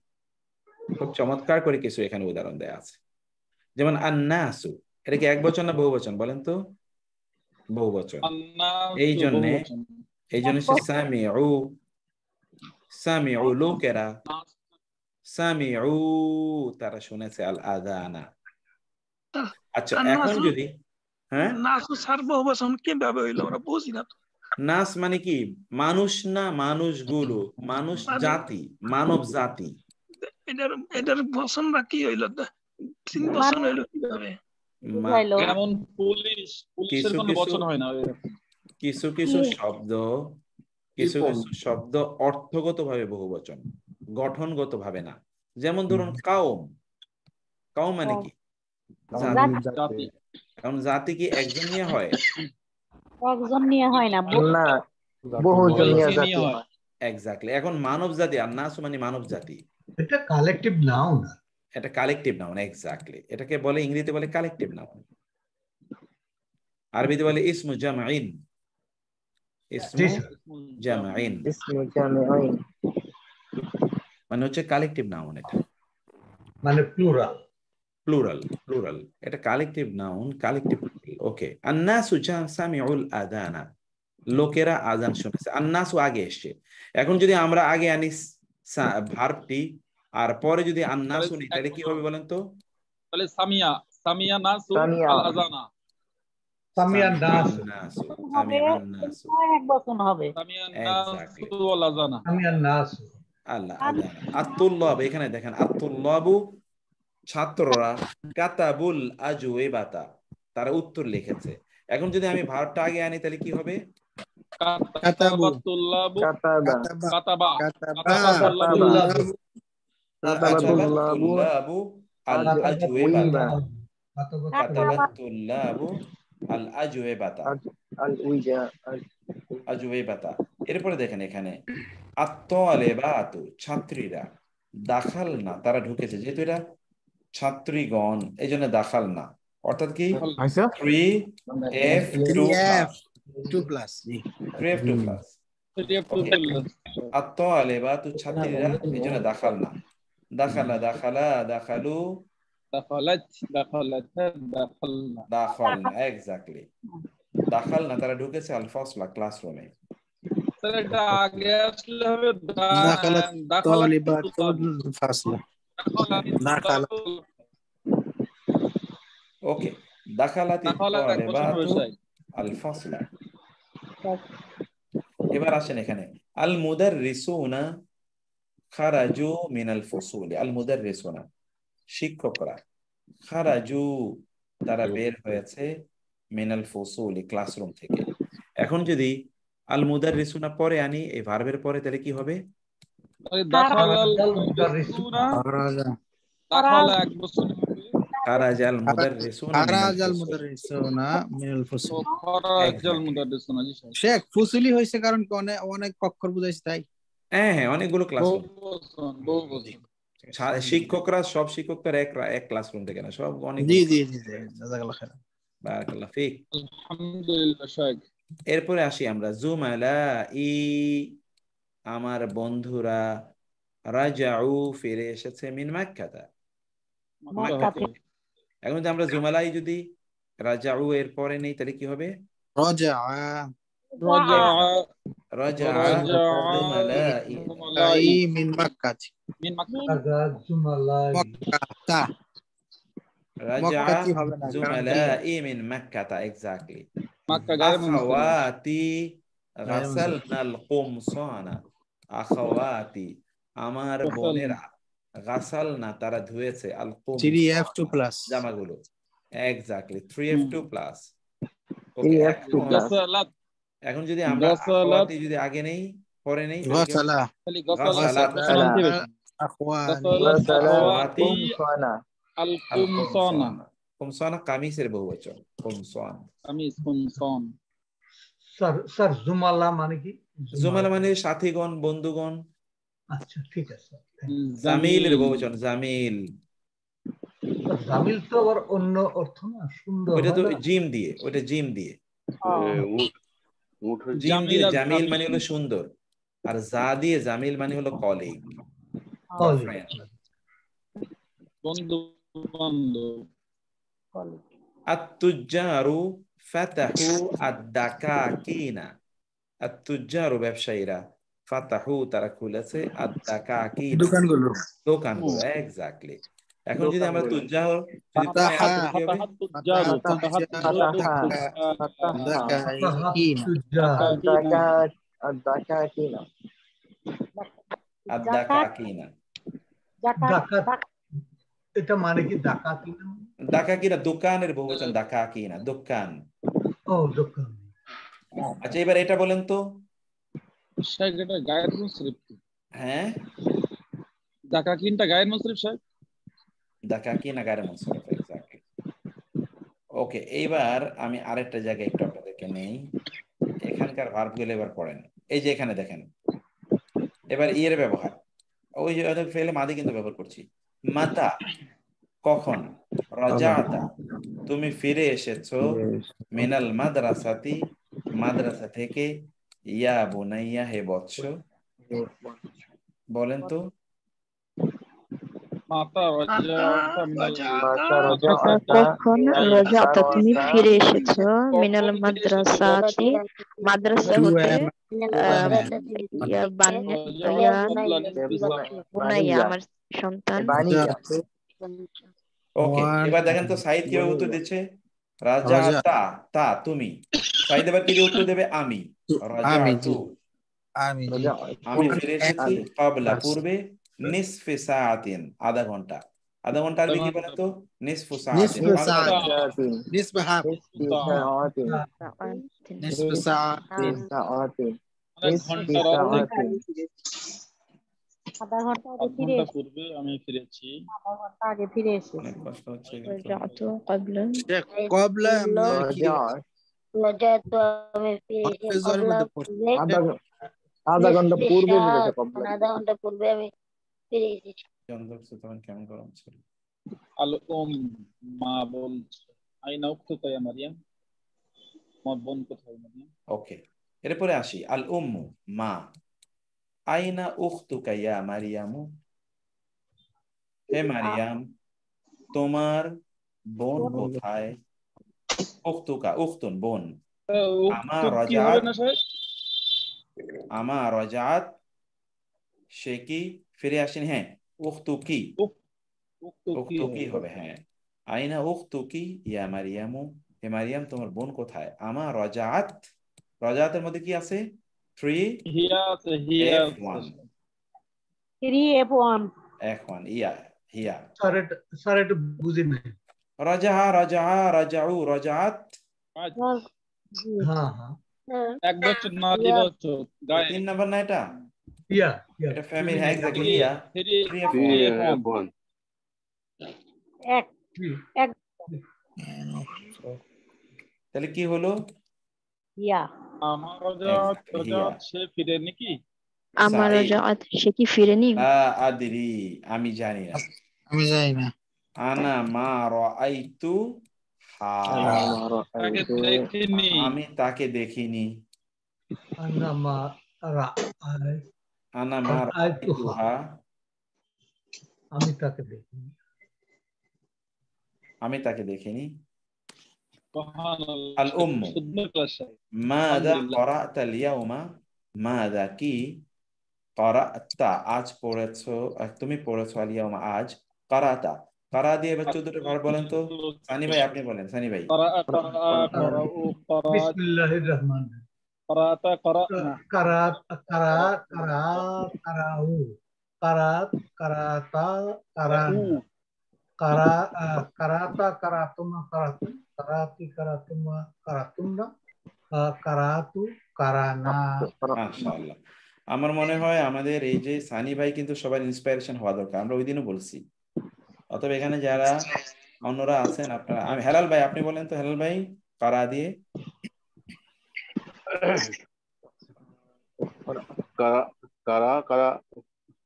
খুব চমৎকার করে কিছু এখানে উদাহরণ দেয়া আছে। যেমন আন্নাসু, এটা কি এক বচন না বহু বচন বলেন তো? বহু বচন। এই জন্যে সে সামিউ, লোকেরা সামিউ, তারা শুনেছে আল আযানা। আচ্ছা এখন যদি নাসু সার বহু বচন কিভাবে হইলো আমরা বুঝি না তো। নাস মানে কি? মানুষ না, মানুষগুলো, মানুষ জাতি, মানব জাতি। এটার বচনটা কি হইলো? 3 বচন হইলো কিভাবে? যেমন পুলিশ, পুলিশের কোনো বচন হয় না। কিছু কিছু শব্দ অর্থগতভাবে বহুবচন, গঠনগতভাবে না। যেমন ধরুন কাউম, কাউম মানে কি? জাতি। কারণ জাতি কি একজন নিয়ে হয়? একজন নিয়ে হয় না, বহুজন নিয়ে জাতি হয়। এক্স্যাক্টলি। এখন মানব জাতি, আর নাস মানে মানব জাতি, এটা কালেকটিভ নাউন। এটা কালেকটিভ নাউন। এক্স্যাক্টলি, এটাকে বলে ইংরেজিতে বলে কালেকটিভ নাউন, আরবিতে বলে ইসমু জামঈন। ইসমু জামঈন মানে হচ্ছে কালেকটিভ নাউন, এটা মানে প্লুরাল। এটা কালেকটিভ নাউন, কালেকটিভ। ওকে, আন্নাসু সামিউল আযানা, লোকেরা আযান শুনেছে। আন্নাসু আগে এসছে। এখন যদি আমরা আগে আনি ভার্বটি আর পরে যদি আন্নাসু নিই, তাহলে কি হবে বলেন তো? তাহলে সামিয়া নাসু আল আযানা, সামিয়া নাসু এক বচন হবে। সামিয়া নাসু আল আযানা, সামিয়া নাসু আল্লাহ আযানা। আত-তুল্লাব, এখানে দেখেন আত-তুল্লাবু ছাত্ররা, কাতাবুল আজওয়াবাতা, তারা উত্তর লিখেছে। এখন যদি আমি ভার্বটা আগে আনি তাহলে কি হবে? কাতাবাতুল্লাবু কাতাবা আল আজওয়াবাতা, কাতাবাতুল্লাবু আল আজওয়াবাতা, আজওয়াবাতা। এরপরে দেখেন এখানে আত-তালিবাতু, ছাত্রীরা, দাখাল না, তারা ঢুকেছে। যেহেতু এটা ছাত্রীগণ, এই জন্য দাখাল না, অর্থাৎ কি 3F2+। আত-তালিবাতু ছাত্রীরা, এজন্য দাখালনা। দাখালা দাখালা দাখালু দাখালনা, এক্স্যাক্টলি। দাখালনা তারা ঢুকেছে আল ফাসলা, ক্লাসরুমে। স্যার এটা আগে আসলে হবে দাখালাত তালিবাতুল ফাসলা। ওকে, দাখালাতি তালিবাতু আল ফাসলা। এবার আসেন এখানে, আল মুদাররিসুনা খারাজু মিনাল ফুসুলি। আল মুদাররিসুনা শিক্ষকরা, খারাজু তারা বের হয়েছে, মিনাল ফুসুলি ক্লাসরুম থেকে। এখন যদি আল মুদাররিসুনা পরে আনি এই ভার্বের পরে, তাহলে কি হবে? খারাজাল মুদাররিসুনা মিনাল ফুসুল। শেখ ফুসুলি হয়েছে কারণ অনেক অক্ষর বুঝাইছে তাই। হ্যাঁ, অনেকগুলো ক্লাসরুম। শিক্ষকরা, সব শিক্ষকরা এক ক্লাসরুম থেকে না, সব অনেক। জি জি জি, জাযাকাল্লাহ খাইর। বারাকাল্লাহ ফিক। আলহামদুলিল্লাহ শেখ। এরপরে আসি আমরা জুমালাই, আমার বন্ধুরা, রাজাউ ফিরে এসেছে, মিন মাক্কাতা। এখন যদি আমরা জুমালাই যদি রাজাউ এর পরে নেই, তাহলে কি হবে? রাজাই মিন মাক্কাতি। রাজা জুমালাই মিন মাক্কাতা, এক্স্যাক্টলি। আখাওয়াতি গাসালনাল কুমসানা। আখাওয়াতি আমার বোনেরা, গাসালনা তারা ধুয়েছে, আল কুমসানা জামাগুলো, এক্স্যাক্টলি 3F2 প্লাস। ওকে, এখন যদি আমরা আখাওয়াতি যদি আগে নেই পরে নেই, কুমসানা কামিজের বহুবচন, কুমসান। স্যার জুমালা মানে কি? জুমালা মানে সাথীগণ, বন্ধুগণ। আচ্ছা ঠিক আছে। জামিলের বহুবচন, জামিল। জামিল তো আবার অন্য অর্থ না, সুন্দর। ওটা তো জিম দিয়ে, ওটা জিম দিয়ে। জিম দিয়ে জামিল মানে হলো সুন্দর, আর জা দিয়ে জামিল মানে হলো কলিগ, ফ্রেন্ড, বন্ধু বান্ধব। আত-তুজ্জারু ফাতাহু আদ-দাকাকিনা। আত-তুজ্জারু ব্যবসায়ীরা, ফাতাহু তারা খুলেছে, আদ-দাকাকিনা দোকানগুলো, এক্স্যাক্টলি। এখন যদি আমরা তুজ্জার এটা মানে কি? ডাকাতিনা, ডাকাকিনা দোকানের বহুবচন, ডাকাকিনা দোকান। ও দোকান। আচ্ছা, এবার এটা বলেন তো। গায়ের মুসরিফ। হ্যাঁ, ডাকাকিনটা গায়ের মুসরিফ স্যার। ডাকাকিনা গায়ের মুসরিফ, এক্স্যাক্টলি। ওকে, এইবার আমি আরেকটা জায়গায় একটু আপনাদেরকে নেই, এখানকার ভার্বগুলো এবার পড়েন। এই যে এখানে দেখেন, এবার ইয়ের ব্যবহার, ওই যে ফেলে মাদি কিন্তু ব্যবহার করছি। মাতা কখন, রাজাতা তুমি ফিরে এসেছো, মিনাল মাদ্রাসাতি মাদ্রাসা থেকে, ইয়া বুনাইয়া হে বৎস। বলেন তো। কখন রাজাতা তুমি ফিরে এসেছো, মিনাল মাদ্রাসাতি মাদ্রাসা হতে, ইয়া বুনাইয়া আমার সন্তান। ওকে, এবার দেখেন তো সাইদ কিভাবে উত্তর দিচ্ছে। রাজা তা তুমি। সাইদ এবার কি দিয়ে উত্তর দেবে? আমি। রাজাতু আমি ফিরে এসেছি, ক্বাবলা পূর্বে, নিসফি সাআতিন আধা ঘন্টা। আধা ঘন্টা আরবি কি বলেন তো? নিসফু সাআতিন, আধা ঘন্টা পূর্বে আমি ফিরেছি। আধা ঘন্টা আগে ফিরে এসেছি। অনেক কষ্ট হচ্ছে। রাজাতু ক্বাবলা ক্বাবলা রাজাতু আমি ফিরে আধা ঘন্টা পূর্বে আধা ঘন্টা পূর্বে আমি ফিরে এসেছি। কেমন গরম ছিল। মা বলছে, আইনা উখতুকা ইয়া মারিয়াম, তোমার বোন কোথায় মারিয়াম? ওকে, এরপরে আসি আল উম্মু, মা। আইনা উখতুকা ইয়া মারিয়ামু, হে মারিয়াম তোমার বোন কোথায়? উখতুকা, উখতুন বোন। আমা উক্ত কি হবে রাজাত, না সাহেব? আমা রাজাত সে কি ফিরে আসেনি? হ্যাঁ, উখতুকি, উখতুকি হবে। হ্যাঁ, আইনা উখতুকি ইয়া মারিয়ামু, হে মারিয়াম তোমার বোন কোথায়? আমা রাজাত, রাজাতের মধ্যে কি আছে? 3F1, 3F1 F1 ইয়া হিয়া। স্যার একটু বুঝি নাই। রাজা, রাজা, রাজাউ, রাজাত। হ্যাঁ হ্যাঁ, এক বছর না 2 বছর গায়ে 3 নাম্বার না এটা? ইয়া এটা ফ্যামিলি, হ্যাঁ এক্স্যাক্টলি হিয়া। 3F1 এক এক তাহলে কি হলো? ইয়া আমার রাজাত, রাজাত সে ফিরে নাকি? আমার রাজাত সে কি ফিরেনি? আদরি, আমি জানি না। আমি জানি না। আনা মা রাআইতু হা, তাকে দেখিনি। আমি তাকে দেখিনি। আনা মা আনা মা রাআইতুহা, আমি তাকে দেখিনি। আমি তাকে দেখিনি। সুবহানাল্লাহ। আল উম্মু, শুদ্ধ ক্লাস। মাযা ক্বরা'তা আল ইয়াওমা, মাযা কি, ক্বরা'তা আজ পড়েছো, তুমি পড়েছো, আল ইয়াওমা আজ, ক্বরা'তা, ক্বরা দিয়ে এবার 14টা ভার্ব বলেন তো। সানি ভাই আপনি বলেন, সানি ভাই। বিসমিল্লাহির রহমানির রহিম। قرأت قرأنا কারাত, কারাত, কারাত, কারাউ, কারাত, কারাতা, কারান, কারাতা, কারাতুমা, কারাতুন, কারাতি, কারাতুমা, কারাতুন্না, কারাতু, কারানা। মাশাআল্লাহ। আমার মনে হয় আমাদের এই যে সানি ভাই কিন্তু সবার ইন্সপিরেশন হওয়া দরকার, আমরা ওই দিনও বলছি। অতএব এখানে যারা অন্যরা আছেন আপনারা, আমি হেলাল ভাই আপনি বলেন তো, হেলাল ভাই কারা দিয়ে। কারা কারা কারা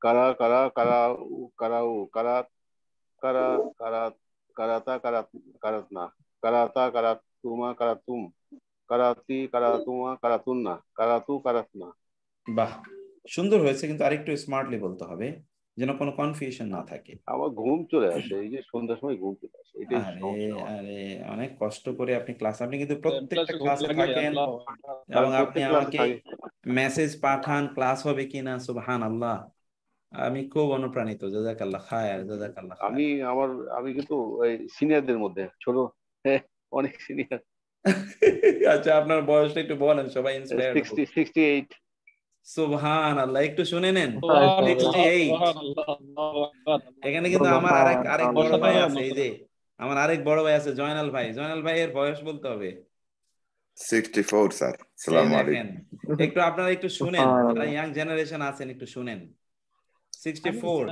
কারা কারা কারাউ কারাউ কারাত কারা কারাত কারাতা কারাত কারাতনা কারাতা কারাতুমা কারাতুম কারাতি কারাতুমা কারাতুন্না কারাতু কারাতনা। বাহ, সুন্দর হয়েছে, কিন্তু আরেকটু স্মার্টলি বলতে হবে যেন কোনো কনফিউশন না থাকে। আমার ঘুম চলে আসে, এই যে সন্ধ্যার সময় ঘুম চলে আসে, এটাই আরে সমস্যা। আরে অনেক কষ্ট করে আপনি ক্লাস, আপনি কিন্তু প্রত্যেকটা ক্লাসে লাগে, থাকেন আল্লাহ। এবং আমি আপনি প্রত্যেক ক্লাসে আমাকে থাকি। মেসেজ পাঠান ক্লাস হবে কিনা। সুবহানাল্লাহ, আমি খুব অনুপ্রাণিত। জাযাকাল্লাহ খায়র, জাযাকাল্লাহ খায়র। আমি কিন্তু ওই সিনিয়রদের মধ্যে ছোট, অনেক সিনিয়র। আচ্ছা, আপনার বয়সটা একটু বলেন, সবাই ইন্সপায়ার্ড হোক। 68। সুবহানাল্লাহ, একটু শুনে নেন। 68। এখানে কিন্তু আমার আরেক বড় ভাই আছে, এই যে আমার আরেক বড় ভাই আছে জয়নাল ভাই। জয়নাল ভাই এর বয়স বলতে হবে 64 স্যার। আসসালামু দেখেন, আলাইকুম। একটু আপনারা একটু শুনেন, যারা ইয়াং জেনারেশন আছেন একটু শুনেন। 64।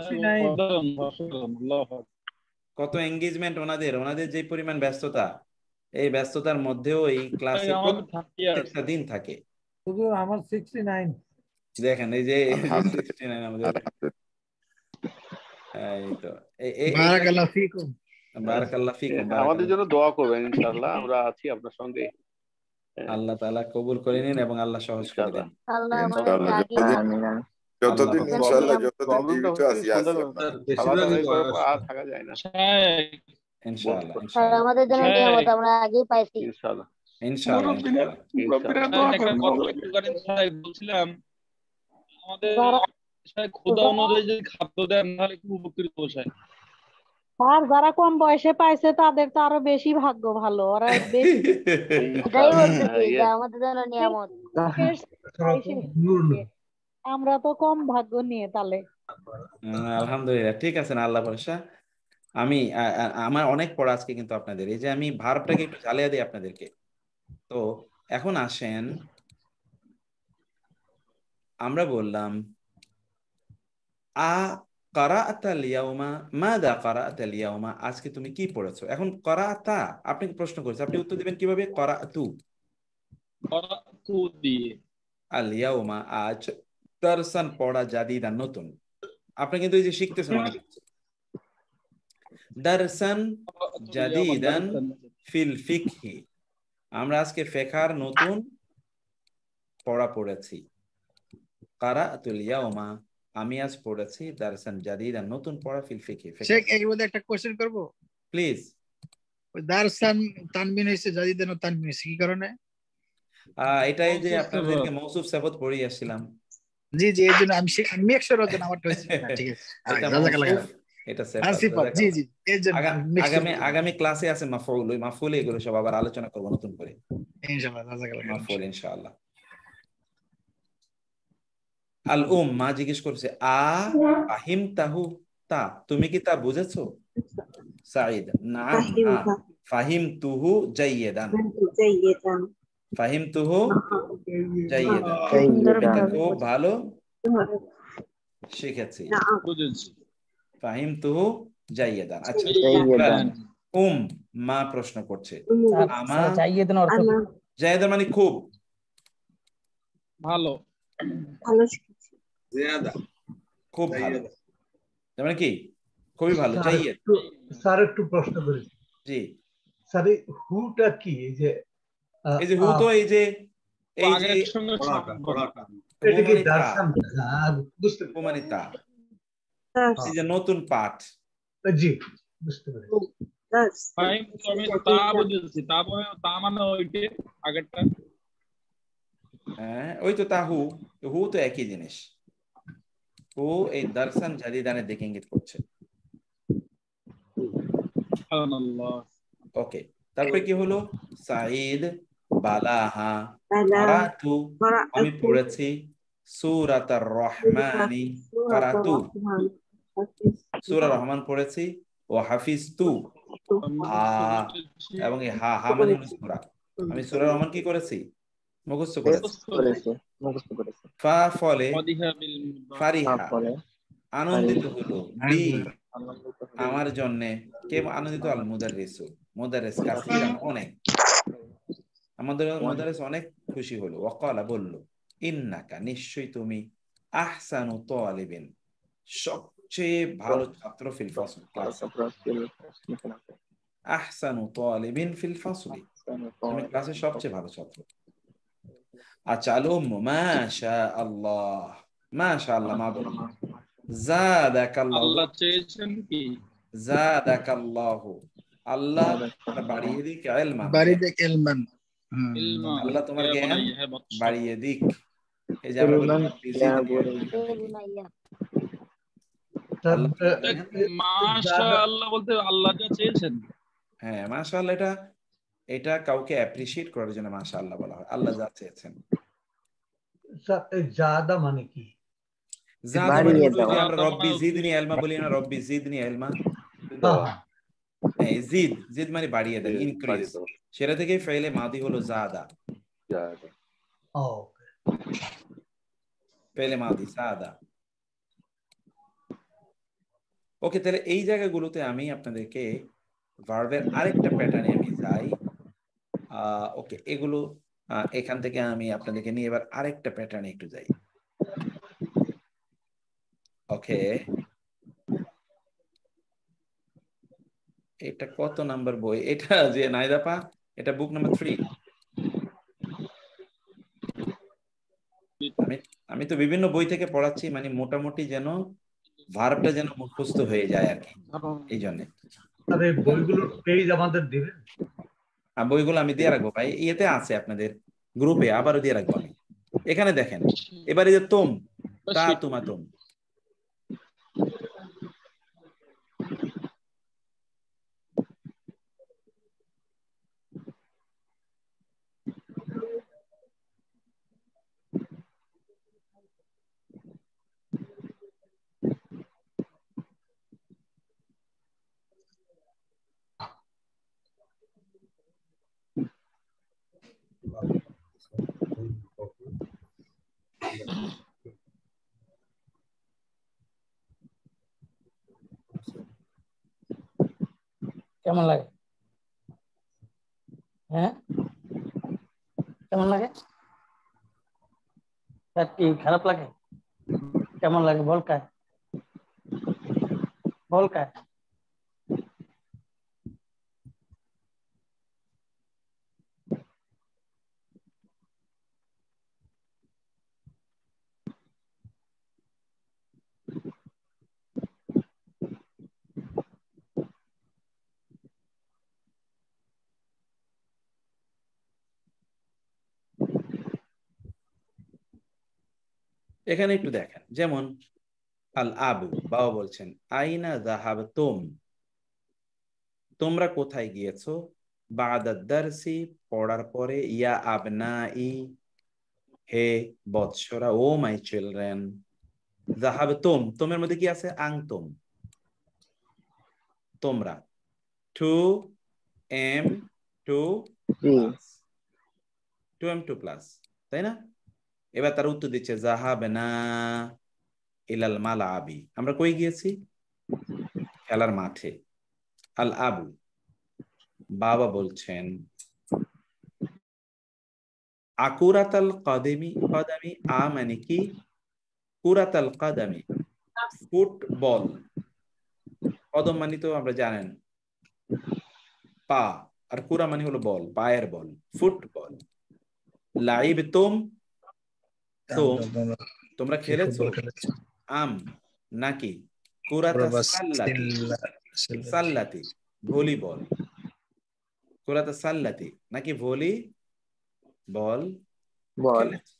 কত এঙ্গেজমেন্ট ওনাদের, ওনাদের যে পরিমাণ ব্যস্ততা, এই ব্যস্ততার মধ্যেও এই ক্লাসে প্রত্যেকটা দিন থাকে। শুধু আমার 69। দেখেন এই যে আলহামদুলিল্লাহ, 69 আমাদের। এই তো বারাকাল্লাহ ফিকুম। বারাকাল্লাহ ফিকুম। আমাদের জন্য দোয়া করবেন, ইনশাআল্লাহ আমরা আছি আপনার সঙ্গে। আল্লাহ তাআলা কবুল করে নিন এবং আল্লাহ সহজ করে দেন। আল্লাহ আমাদের ইনশাআল্লাহ, যতদিন ইনশাআল্লাহ যতদিন জীবিত আছি আছি আপনার। সালাত আদায় করার পর আর থাকা যায় না। ইনশাআল্লাহ, স্যার ইনশাআল্লাহ, আমাদের জন্য নিয়ামত আমরা আগেই পাইছি। ইনশাআল্লাহ, ইনশাআল্লাহ, বলছিলাম আমাদের ক্ষুধা অনুযায়ী যদি খাদ্য দেন তাহলে খুব উপকৃত হয়। আর যারা কম বয়সে পাইছে তাদের তো আরো বেশি ভাগ্য ভালো, ওরা বেশি। এটাই বলতেছি যে আমাদের জন্য নিয়ামত। আমরা তো কম ভাগ্য নিয়ে তাহলে। আলহামদুলিল্লাহ, ঠিক আছে না, আল্লাহ ভরসা। আমি আমার অনেক পড়া আজকে কিন্তু আপনাদের, এই যে আমি ভার্বটাকে একটু জ্বালিয়ে দিই আপনাদেরকে। তো এখন আসেন, আমরা বললাম কারাআতাল ইয়াউমা, মাযা কারাআতাল ইয়াউমা, আজকে তুমি কি পড়েছো। এখন কারাআতা আপনাকে প্রশ্ন করেছে, আপনি উত্তর দিবেন কিভাবে? কারাআতু, কারাতু দিয়ে। আল ইয়াউমা আজ, দারসান পড়া, জাদিদান নতুন। আপনি কিন্তু এই যে শিখতেছেন অনেক কিছু। দারসান জাদিদান ফিল ফিকহি, আমরা আজকে ফিকহার নতুন পড়া পড়েছি। কারাতুল ইয়াউমা আমি আজ পড়েছি দারসান জাদিদান নতুন পড়া ফিল ফিকহি। শেখ এর মধ্যে একটা কোশ্চেন করব প্লিজ। ওই দারসান তানবিন হইছে জাদিদান তানবিন হইছে কি কারণে? এটাই যে আপনাদেরকে মৌসুফ সিফাত পড়িয়ে আসছিলাম। জি জি এই জন্য আমি মেক শিওর হতেন আমারটা হইছে না। ঠিক আছে এটা জাযাকাল্লাহ মৌসুফ, এটা সিফাত। জি জি এই জন্য আগামী ক্লাসে আছে মাফউল, ওই মাফউল এগুলো সব আবার আলোচনা করব নতুন করে ইনশাআল্লাহ। জাযাকাল্লাহ মাফউল ইনশাআল্লাহ। আল মা জিজ্ঞেস করছে ফাহিমতাহু তা তুমি কি তা বুঝেছো? সাঈদ নাম ফাহিমতুহু জাইয়্যিদান। ফাহিমতুহু জাইয়্যিদান আমি খুব ভালো শিখেছি। ফাহিমতুহু জাইয়্যিদান। আচ্ছা মা প্রশ্ন করছে জাইয়্যিদান অর্থ কি? জাইয়্যিদান মানে খুব ভালো, ভালো শিখেছি। জিয়াদা খুব ভালো, তার মানে কি খুবই ভালো। জাইয়্যিদ। স্যার একটু প্রশ্ন করি। জি স্যার এই হুটা কি? এই যে হু তো এই যে এটা কি দারসান? বুঝতে মানে তা এই যে নতুন পাঠ। জি বুঝতে পেরেছি। আমি তা বুঝেছি, তা মানে ওইটা আগেরটা। হ্যাঁ ওই তো তাহু, হু তো একই জিনিস। হু এই দারসান জাদিদানের দিকে ইঙ্গিত করছে। ওকে তারপরে কি হলো? সাঈদ বালাহা কারাতু আমি পড়েছি সূরাতার রহমানি কারাতু সূরা রহমান পড়েছি ও হাফিজতু এবং এই হা মানে সূরা আমি সূরা রহমান কি করেছি? মুখস্থ করেছি। ফা ফলে ফারিহা আনন্দিত হলো, বি আমার জন্য। কে আনন্দিত? আল মুদাররিসু মুদাররিস কাসীরান অনেক, আমাদের মুদাররিস অনেক খুশি হলো। ওয়াকালা বলল ইন্নাকা নিশ্চয়ই তুমি আহসানু তালিবিন সবচেয়ে ভালো ছাত্র ফিল ফাসল ক্লাসে। আহসানু তালিবিন ফিল ফাসলি তুমি ক্লাসে সবচেয়ে ভালো ছাত্র। আচ্ছা আল মাশাআল্লাহ মাশাআল্লাহ মা বলল জাদাকাল্লাহ আল্লাহ চেয়েছেন কি? জাদাকাল্লাহু আল্লাহ বাড়িয়ে দিক ইলমান ইলমান আল্লাহ তোমার জ্ঞান বাড়িয়ে দিক। এই যে আমরা মাশাআল্লাহ বলতে আল্লাহ যা চেয়েছেন। হ্যাঁ মাশাআল্লাহ এটা কাউকে অ্যাপ্রিশিয়েট করার জন্য মাশাআল্লাহ বলা হয়। আল্লাহ যা চেয়েছেন। স্যার এই জাদা মানে কি? জাদা মানে হলো যে আমরা রব্বি জিদনি ইলমা বলি না, রব্বি জিদনি ইলমা। হ্যাঁ জিদ মানে বাড়িয়ে দেন, ইনক্রিজ। সেটা থেকে ফাইলে মাদি হলো জাদা। ওকে ফাইলে মাদি জাদা। ওকে তাহলে এই জায়গাগুলোতে আমি আপনাদেরকে ভার্বের আরেকটা প্যাটার্নে আমি যাই। ওকে এগুলো এখান থেকে আমি আপনাদেরকে নিয়ে এবার আরেকটা প্যাটার্নে একটু যাই। ওকে এটা কত নাম্বার বই? এটা যে নাইদাপা এটা বুক নাম্বার 3। আমি তো বিভিন্ন বই থেকে পড়াচ্ছি, মানে মোটামুটি যেন ভার্বটা যেন মুখস্থ হয়ে যায় আর কি, এই জন্য। আরে বইগুলোর পেজ আমাদের দিবেন? বইগুলো আমি দিয়ে রাখবো ভাই, ইয়েতে আছে আপনাদের গ্রুপে, আবারও দিয়ে রাখবো আমি। এখানে দেখেন এবারে যে তুম তা তুমা তুম, কেমন লাগে? হ্যাঁ কেমন লাগে? কি খারাপ লাগে? কেমন লাগে? বল কায় বল কায় এখানে একটু দেখেন, যেমন আল আবু, বাবা বলছেন আইনা যাহাবতুম, তোমরা কোথায় গিয়েছো, বাদাদ দারসি, পড়ার পরে, ইয়া আবনাই, হে বৎসরা, ও মাই চিলড্রেন। যাহাবতুম, তোমের মধ্যে কি আছে, আংতুম, তোমরা। Two M two plus, two M two plus, তাই না? এবার তার উত্তর দিচ্ছে যাহাবনা ইলাল মালাবি, আমরা কই গিয়েছি, খেলার মাঠে। আল আবু, বাবা বলছেন আকুরাতাল কাদামি, কাদামি আ মানে কি, কুরাতাল কাদামি ফুটবল, কদম মানে তো আমরা জানেন পা, আর কুরা মানে হলো বল, পায়ের বল, ফুটবল। লাইবতুম, তোমরা খেলেছো, আম নাকি, কুরাতা সাল্লাতি, সাল্লাতি ভলিবল, কুরাতা সাল্লাতি নাকি ভলি বল খেলেছো,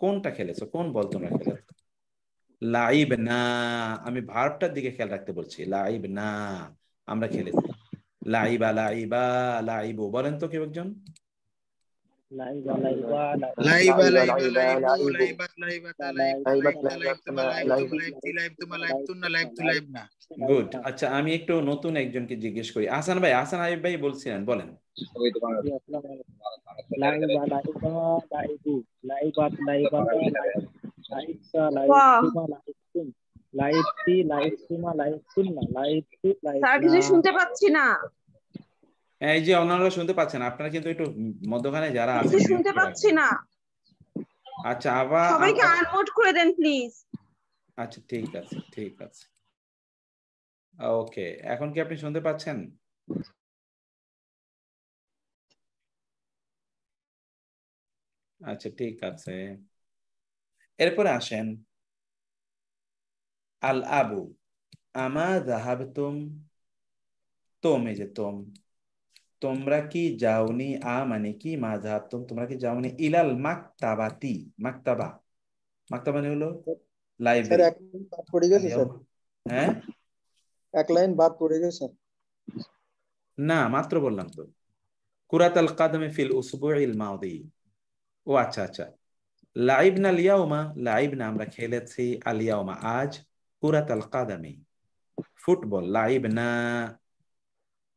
কোনটা খেলেছো, কোন বল তোমরা খেলেছো। লাইব না, আমি ভার্বটার দিকে খেয়াল রাখতে বলছি, লাইব না আমরা খেলেছি। লাইবা লাইবা লাইবু, বলেন তো কেউ একজন। লাইবা লাইবা লাইবা লাইবা লাইবু লাইবাত লাইবাতা লাইবতু লাইবতা লাইবতুমা লাইবতুম লাইবতি লাইবতুমা লাইবতুন্না লাইবতু লাইবনা। গুড। আচ্ছা আমি একটু নতুন একজনকে জিজ্ঞেস করি, হাসান ভাই, হাসান হাবিব ভাই বলছিলেন, বলেন। লাইবা লাইবা লাইবু লাইবাত লাইবাতা লাইবতা লাইবতুমা লাইবতুম লাইবতি লাইবতুমা লাইবতুন্না লাইবতু লাইবনা। স্যার কিছু শুনতে পাচ্ছি না। এই যে অন্যরা শুনতে পাচ্ছেন, আপনারা কিন্তু একটু মধ্যখানে যারা আছেন কিছু শুনতে পাচ্ছি না। আচ্ছা আবার সবাইকে আনমিউট করে দেন প্লিজ। আচ্ছা ঠিক আছে, ঠিক আছে, ওকে। এখন কি আপনি শুনতে পাচ্ছেন? আচ্ছা ঠিক আছে, এরপরে আসেন আল আবু, আমা যাহাবতুম, তোম, এই যে তোম, তোমরা কি যাওনি, আ মানে কি, মা যাহাবতুম তোমরা কি যাওনি, ইলাল মাকতাবাতি, মাকতাবা, মাকতাবা মানে হলো লাইব্রেরি। এক লাইন বাদ পড়ে গেছে স্যার, হ্যাঁ এক লাইন বাদ পড়ে গেছে। না মাত্র বললাম তো, কুরাতাল কাদমে ফিল উসবুইল মাদি। ও আচ্ছা আচ্ছা, লাইবনা লিয়াউমা, লাইবনা আমরা খেলেছি, আলিয়াউমা আজ, কুরাতাল কাদামি ফুটবল, লাইবনা,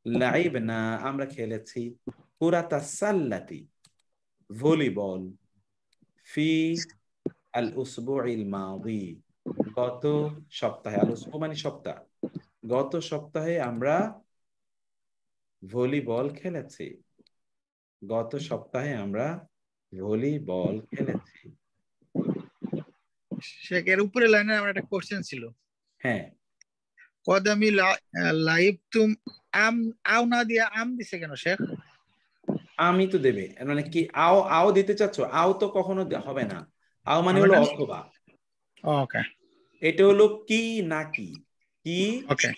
লাইবনা আমরা খেলেছি, কুরাতা সাল্লাতি ভলিবল, ফি আল উসবুইল মাদি গত সপ্তাহে, আল উসবু মানে সপ্তাহ, গত সপ্তাহে আমরা ভলিবল খেলেছি, গত সপ্তাহে আমরা ভলিবল খেলেছি। শেখের উপরে লাইনে আমার একটা কোশ্চেন ছিল। হ্যাঁ, কদামি লাইবতুম, আম আও না দিয়া আম দিছে কেন শেখ? আমি তো দেবে মানে কি, আও আও দিতে চাচ্ছ, আও তো কখনো হবে না, আও মানে হলো অথবা। ওকে, এটা হলো কি নাকি, কি ওকে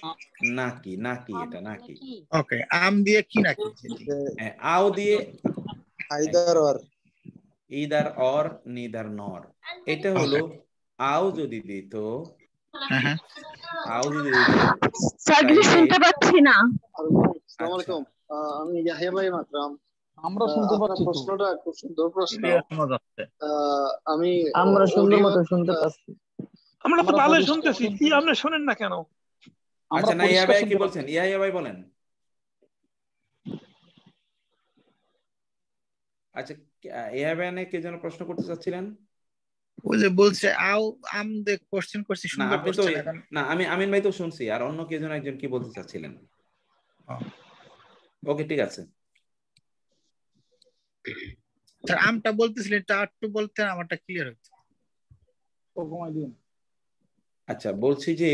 নাকি, নাকি এটা নাকি। ওকে, আম দিয়ে কি নাকি, আও দিয়ে either or, either or neither নর, এটা হলো আও যদি দিত, আও যদি দিত, স্যার কিছু শুনতে পাচ্ছি না। আসসালামু আলাইকুম, আমি ইয়াহিয়া ভাই মাতরাম। আমরা শুনতে পাচ্ছি, প্রশ্নটা খুব সুন্দর প্রশ্ন। আমি আমরা সুন্দর মতো শুনতে পাচ্ছি, আমরা তো ভালোই শুনতেছি, কি আপনি শোনেন না কেন? আচ্ছা না, ইয়া ভাই কি বলছেন, ইয়া ভাই বলেন। আচ্ছা ইয়া ভাই কে যেন প্রশ্ন করতে চাচ্ছিলেন? ওই যে বলছে আও আম দে কোশ্চেন করছি, না সুন্দর আপনি তো কোশ্চেন। না, আমি আমিন ভাই তো শুনছি, আর অন্য কে যেন একজন কি বলতে চাচ্ছিলেন। ওকে ঠিক আছে, স্যার আমটা বলতেছিলেন, এটা একটু বলতেন আমারটা ক্লিয়ার হতো। আচ্ছা বলছি যে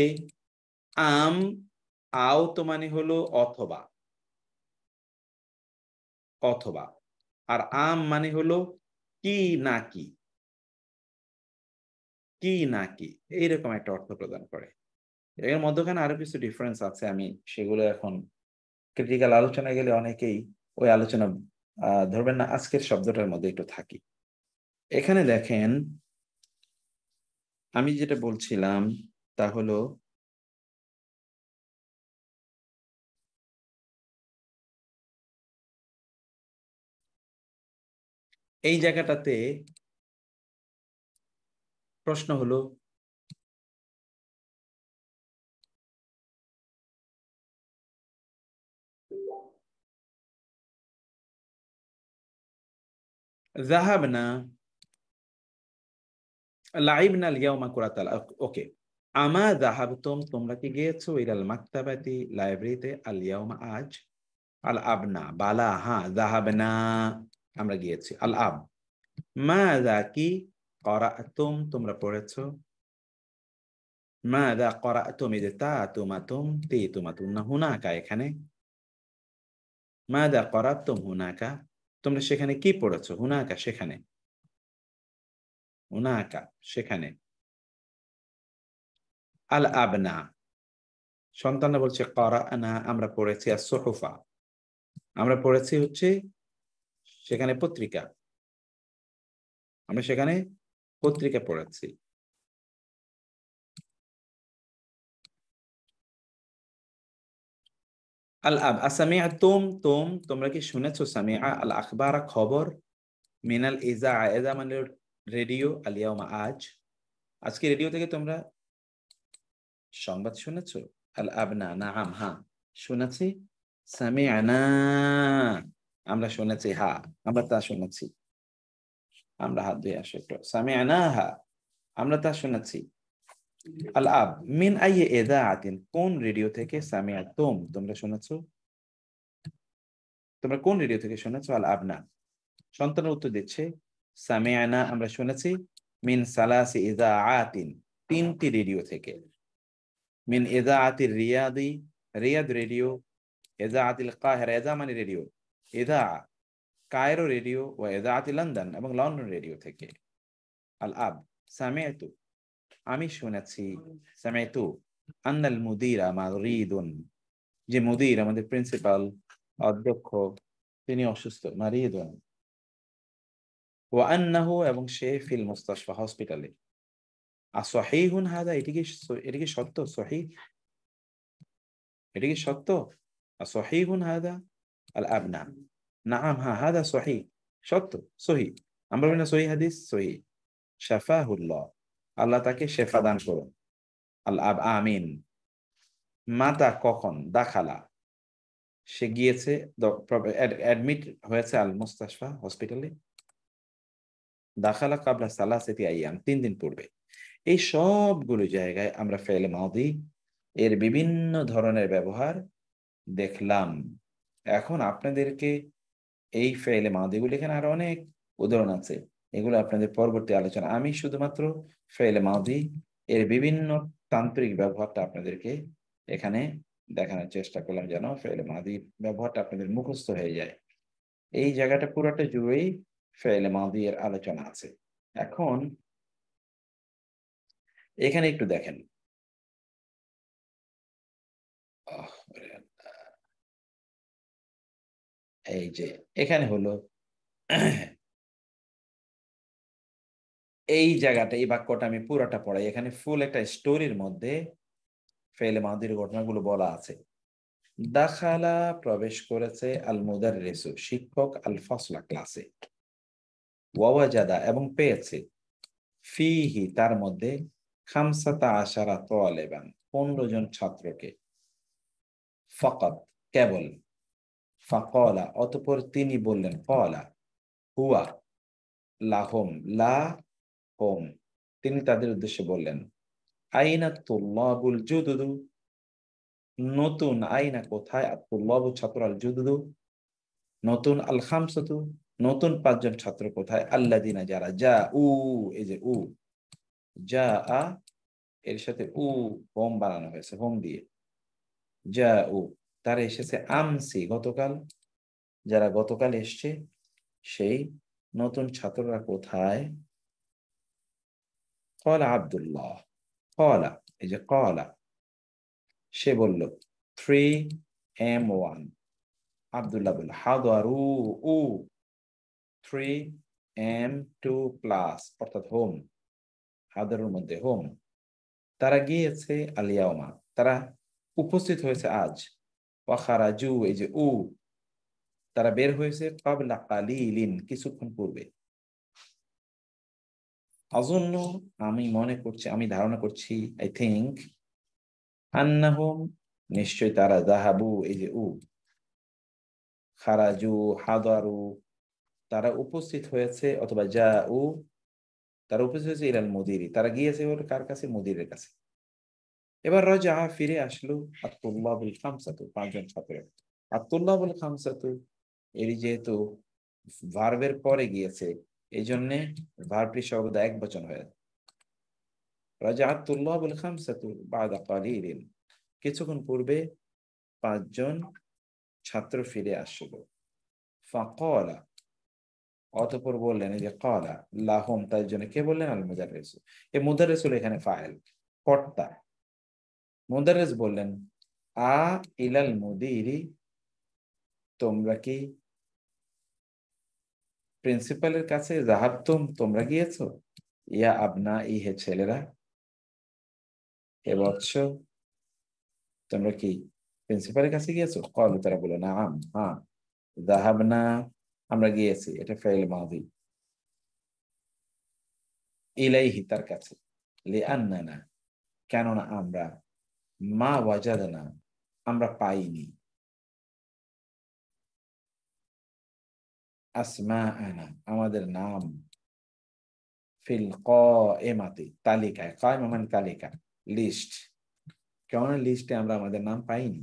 আম, আও তো মানে হলো অথবা, অথবা, আর আম মানে হলো কি নাকি, কি নাকি, এইরকম একটা অর্থ প্রদান করে। এর মধ্যখানে আরো কিছু ডিফারেন্স আছে, আমি সেগুলো এখন ক্রিটিক্যাল আলোচনা গেলে অনেকেই ওই আলোচনা ধরবেন না, আজকের শব্দটার মধ্যে একটু থাকি। এখানে দেখেন আমি যেটা বলছিলাম তা হলো এই জায়গাটাতে প্রশ্ন হলো যাহাবনা লাইবনা আল-ইয়াওমা কুরাতাল, ওকে। আমা যাহাবতুম, তোমরা কি গিয়েছো, ইলাল মাকতাবাতি, লাইব্রেরিতে, আল-ইয়াওমা, আজ। আল-আবনা, বালা, হ্যাঁ, যাহাবনা, আমরা গিয়েছি। আল-আব, মাযা, কি, ক্বরাতুম, তোমরা পড়েছো। মাযা ক্বরাতুম, এই যে তা তুমাতুম, তি তুমাতুম না, হুনাকা, এখানে। মাযা ক্বরাতুম হুনাকা, তোমরা সেখানে কি পড়েছো। হুনাকা, সেখানে। হুনাকা, সেখানে। আল-আবনা, সন্তানরা বলছে ক্বরানা, আমরা পড়েছি। আস-সুহুফা, আমরা পড়েছি হচ্ছে সেখানে পত্রিকা, আমরা সেখানে পত্রিকা পড়েছি। আল-আব, আসামিআতুম, তোমরা কি শুনেছো। সামিআ, আল-আখবার, খবর। মিনাল ইজা, ইজা মানে রেডিও, আল-ইয়াওমা, আজ। আজকে রেডিও থেকে তোমরা সংবাদ শুনেছো। আল-আবনা, নাআম, হ্যাঁ, শুনেছি। সামিআনা, আমরা শুনেছি, হ্যাঁ, আমরা তা শুনেছি। আমরা হাত ধুয়ে আসি একটু। সামিআনাহা, আমরা তা শুনেছি। আল-আব, মিন আইয়ি ইযাআতিন, কোন রেডিও থেকে। সামিআতুম, তোমরা শুনেছো। তোমরা কোন রেডিও থেকে শুনেছো। আল-আবনা, সন্তানের উত্তর দিচ্ছে সামিআনা, আমরা শুনেছি। মিন সালাসি ইযাআতিন, তিনটি রেডিও থেকে। মিন ইযাআতির রিয়াদি, রিয়াদ রেডিও। ইযাআতিল কাহিরা, ইযা মানে রেডিও, ইযা কায়রো রেডিও। ও ইযাআতি লন্ডন, এবং লন্ডন রেডিও থেকে। আল-আব, সামিআতু, আমি শুনেছি। সামিআতু আন্নাল মুদিরা মারিদুন, যে মুদির, আমাদের প্রিন্সিপাল, অধ্যক্ষ, তিনি অসুস্থ। মারিদুন। ওয়া আন্নাহু, এবং সে, ফিল মুস্তাশফা, হসপিটালে। আসহিহুন হাদা, এটা কি সত্য। সহিহ, এটা কি সত্য। আসহিহুন হাদা। আল-আবনা, নাআম, হ্যাঁ, হাদা সহিহ, সত্য, সহিহ। আমরা বলি না সহিহ হাদিস, সহিহ। শাফাহুল্লাহ, আল্লাহ তাকে শেফা দান করুন। আল-আব, আমিন। মাতা, কখন। দাখালা, সে গিয়েছে, অ্যাডমিট হয়েছে, আল মুস্তাশফা, হসপিটালে। দাখালা কাবলা সালাসাতি আইয়াম, 3 দিন পূর্বে। এই সবগুলো জায়গায় আমরা ফেল মাদি এর বিভিন্ন ধরনের ব্যবহার দেখলাম। এখন আপনাদেরকে এই ফেল মাদিগুলো, এখানে আরো অনেক উদাহরণ আছে, এগুলো আপনাদের পরবর্তী আলোচনা। আমি শুধুমাত্র ফেল মাদি এর বিভিন্ন তান্ত্রিক ব্যবহারটা আপনাদেরকে এখানে দেখানোর চেষ্টা করলাম, যেন ফেল মাদি ব্যবহারটা আপনাদের মুখস্থ হয়ে যায়। এই জায়গাটা পুরোটা জুড়েই ফেল মাদি এর আলোচনা আছে। এখন এখানে একটু দেখেন, এই যে এখানে হলো এই জায়গাটা, এই বাক্যটা আমি পুরোটা পড়াই। এখানে ফুল একটা স্টোরির মধ্যে ফেলে মাদির ঘটনাগুলো বলা আছে। দাখালা, প্রবেশ করেছে। আল মুদাররিসু, শিক্ষক। আল ফাসলা, ক্লাসে। ওয়াওয়াজাদা, এবং পেয়েছে। ফিহি, তার মধ্যে। খামসাতা আশারা তালিবান, 15 জন ছাত্রকে। ফাকাত, কেবল। ফাকালা, অতঃপর তিনি বললেন। ক্বালা, হুয়া, লাহুম, লা হোম, তিনি তাদের উদ্দেশ্যে বললেন। আইনা তুল্লাবুল জুদুদু, নতুন। আইনা, কোথায়। আত-তুল্লাবু, ছাত্র। আল জুদুদু, নতুন। আল খামসাতু, নতুন 5 জন ছাত্র কোথায়। আল্লাযিনা, যারা। যা উ, এই যে উ, যা আ, এর সাথে উ হোম বানানো হয়েছে, হোম দিয়ে। যা উ, তারা এসেছে। আমসি, গতকাল, যারা গতকাল এসছে, সেই নতুন ছাত্ররা কোথায়। ক্বালা আব্দুল্লাহ, ক্বালা, এই যে ক্বালা, সে বলল। 3M1, আব্দুল্লাহ বলল। হাদারু, উ, 3M2 প্লাস, অর্থাৎ হোম। হাদরুর মধ্যে হোম, তারা গিয়েছে আলিয়াওমা, তারা উপস্থিত হয়েছে আজ। ওয়াখারাজু, এই যে উ, তারা বের হয়েছে ক্বাবলা কালিলিন, কিছুক্ষণ পূর্বে। আযুন্নু, আমি মনে করছি, আমি ধারণা করছি, আই থিংক, আন্নাহুম, নিশ্চয় তারা, যাহাবু, এই যে উ, খারাজু, হাদারু, তারা উপস্থিত হয়েছে, অথবা জাউ, তারা উপস্থিত হয়েছে ইলাল মুদিরি, তারা গিয়েছে হলো কার কাছে? মুদিরের কাছে। এবার রাজা, ফিরে আসলো আত-তুল্লাবুল খামসাতু, 5 জন ছাত্র। আত-তুল্লাবুল খামসাতু, এর যেহেতু ভার্বের পরে গিয়েছে, এই জন্যে ভার্বটি সর্বদা এক বচন হয়ে যায়। রাজা আত-তুল্লাবুল খামসাতু বাদা কালিলিন, কিছুক্ষণ পূর্বে 5 জন ছাত্র ফিরে আসলো। ফাকালা, অতঃপর বললেন, এই যে কালা লাহুম, তার জন্য কে বললেন? আল মুদাররিস। এই মুদাররিস হলো এখানে ফাইল, কর্তা। মুদাররিস বললেন, আ ইলাল মুদিরি, তোমরা কি প্রিন্সিপালের কাছে? যাহাবতুম, তোমরা গিয়েছো? ইয়া আবনা, ই হে ছেলেরা, হে বৎস, তোমরা কি প্রিন্সিপালের কাছে গিয়েছো? ক্বালু, তারা বলল, নাআম, হ্যাঁ, যাহাবনা, আমরা গিয়েছি। এটা ফাইল মাদি, ইলাইহি, তার কাছে, লিআন্নানা, কেননা আমরা, মা ওয়াজাদনা, আমরা পাইনি, আসমাআনা, আমাদের নাম, ফিল কায়মাতি, তালিকায়, কায়মা মানে তালিকা, লিস্ট, কেননা লিস্টে আমরা আমাদের নাম পাইনি।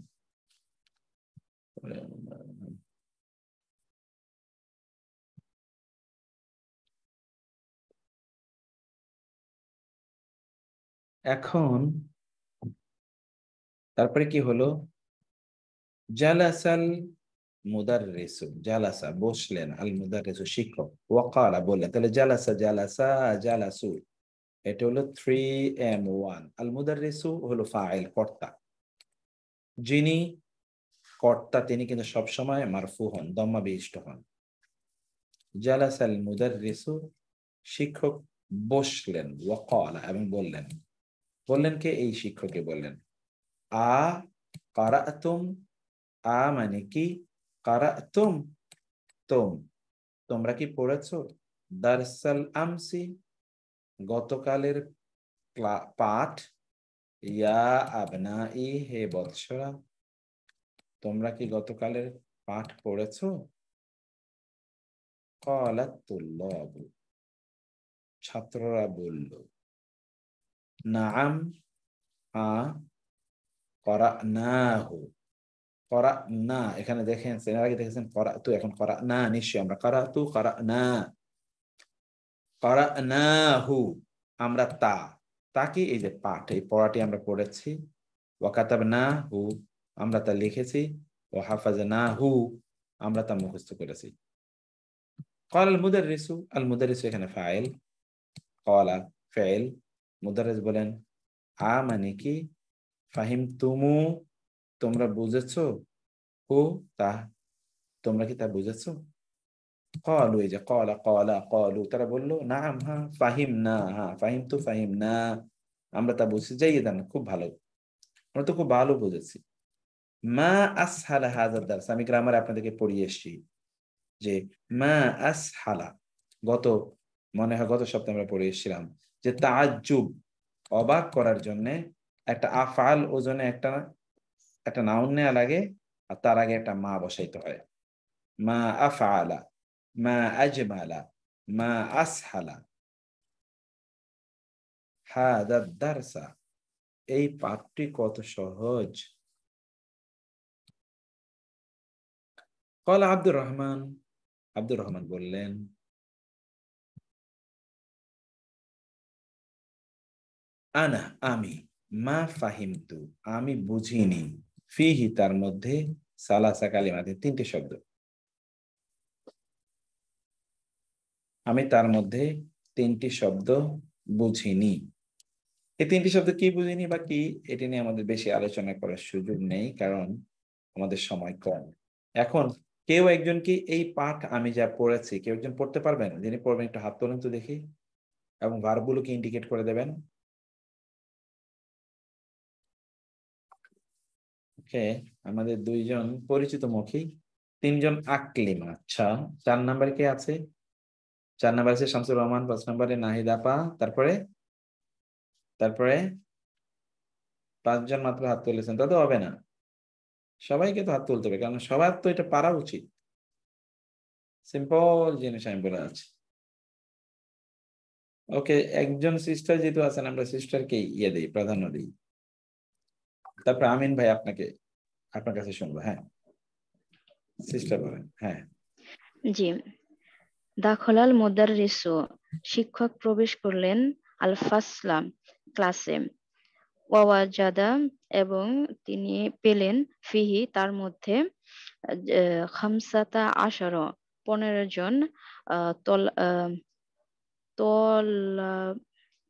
এখন তারপরে কি হলো? জালাসাল মুদাররিসু, জালাসা, বসলেন, আল মুদাররিসু, শিক্ষক, ওয়াকালা, বললেন। তাহলে জালাসা, জালাসা, জালাসু, এটা হলো 3M1। আল মুদাররিসু হলো ফাইল, কর্তা। যিনি কর্তা, তিনি কিন্তু সবসময় মারফু হন, দম্মা বিশিষ্ট হন। জালাসাল মুদাররিসু, শিক্ষক বসলেন, ওয়াকালা, এবং বললেন। বললেন কে? এই শিক্ষকে বললেন। আ কারাতুম, আ মানে কি? কারাতুম, তোমরা কি পড়েছো? দারসাল আমসি, গতকালের পাঠ। ইয়া আবনাই, হে বৎসরা, তোমরা কি গতকালের পাঠ পড়েছো? ক্বালাত তুল্লাবু, ছাত্ররা বলল। নাআম, হ্যাঁ, ক্বারানাহু, ক্বারানা, এখানে দেখেন, এর আগে দেখেছেন ক্বারাতু, এখন ক্বারানা, নিশ্চয়ই আমরা ক্বারাতু, ক্বারানা, ক্বারানাহু, আমরা তা কি? এই যে পাঠ, এই পড়াটি আমরা পড়েছি। ওয়া কাতাবনাহু, আমরা তা লিখেছি। ওয়া হাফাজনাহু, আমরা তা মুখস্থ করেছি। ক্বালা আল মুদাররিসু, আল মুদাররিসু এখানে ফাইল, ক্বালা ফাইল, মুদাররিস বলেন, আ মানে কি? ফাহিমতুমু, তোমরা বুঝেছো? হু, তা, তোমরা কি তা বুঝেছো? ক্বালু, এই যে ক্বালা, ক্বালু, তারা বলল, নাআম, হ্যাঁ, ফাহিমনা, হ্যাঁ, ফাহিমতু, ফাহিমনা, আমরা তা বুঝছি। জাইয়িদান, খুব ভালো, আমরা তো খুব ভালো বুঝেছি। মা আসহালা হাযা দারস, আমি গ্রামারে আপনাদেরকে পড়িয়ে এসেছি যে মা আসহালা, মনে হয় গত সপ্তাহে আমরা পড়ে এসেছিলাম যে তাআজ্জুব, অবাক করার জন্য একটা আফআল ওজনে একটা নাউন নেওয়া লাগে, আর তার আগে একটা মা বসাইতে হয়। মা আফআলা, মা আজমালা, মা আসহালা হাযা দারসা, এই পাঠটি কত সহজ। ক্বালা আব্দুর রহমান বললেন, আনা, আমি, মা ফাহিমতু, আমি বুঝিনি, ফিহি, তার মধ্যে, সালাসা কালিমাতে, 3টি শব্দ, আমি তার মধ্যে 3টি শব্দ বুঝিনি। এই 3টি শব্দ কি বুঝিনি বা কি, এটি নিয়ে আমাদের বেশি আলোচনা করার সুযোগ নেই, কারণ আমাদের সময় কম। এখন কেউ একজন কি এই পাঠ আমি যা পড়েছি, কেউ একজন পড়তে পারবেন? যিনি পড়বেন একটু হাত তোলেন তো দেখি। এবং ভার্বগুলোকে ইন্ডিকেট করে দেবেন। ওকে, আমাদের 2 জন পরিচিত মুখী, 3 জন আকলিমা। আচ্ছা, 4 নাম্বার কে আছে? 4 নাম্বার আছে শামসুর রহমান, 5 নাম্বারে নাহিদ আপা, তারপরে 5 জন মাত্র হাত তুলেছেন। তা তো হবে না, সবাইকে তো হাত তুলতে হবে, কারণ সবার তো এটা পারা উচিত। সিম্পল জিনিস আমি বলে আছি। ওকে, একজন সিস্টার যেহেতু আছেন, আমরা সিস্টারকে দিই, প্রাধান্য দিই। তারপর আমিন ভাই, আপনার কাছে শুনবো। হ্যাঁ সিস্টার বলেন। হ্যাঁ জি। দাখলাল মুদাররিসু, শিক্ষক প্রবেশ করলেন, আল ফাসলা, ক্লাসে, ওয়াওয়াজাদা, এবং তিনি পেলেন, ফিহি, তার মধ্যে, খামসাতা আশারা, 15 জন,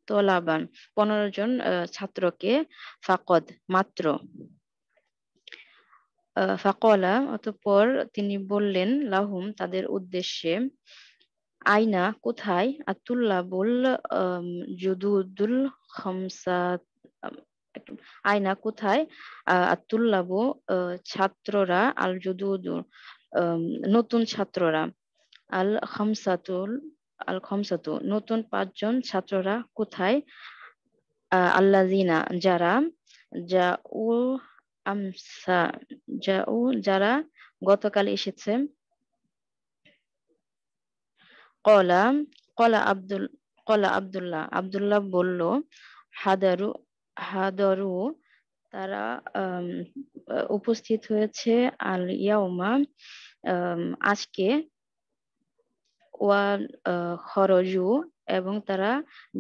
তোলাবান, 15 জন ছাত্রকে, ফাকদ, মাত্র, ফাকলা, অতঃপর তিনি বললেন, লাহুম, তাদের উদ্দেশ্যে, আইনা, কোথায়, আতুল্লাবুল জুদুদুল খামসা, আইনা, কোথায়, আতুল্লাবু, ছাত্ররা, আল জুদুদু, নতুন ছাত্ররা, আল খামসাতু, নতুন 5 জন ছাত্ররা কোথায়, আল্লাযিনা, যারা, জাউ আমসা, যারা গতকাল এসেছে, কলা আব্দুল্লাহ বলল, হাদারু, তারা উপস্থিত হয়েছে, আল ইয়াউমা, আজকে, ওয়া খরজু, এবং তারা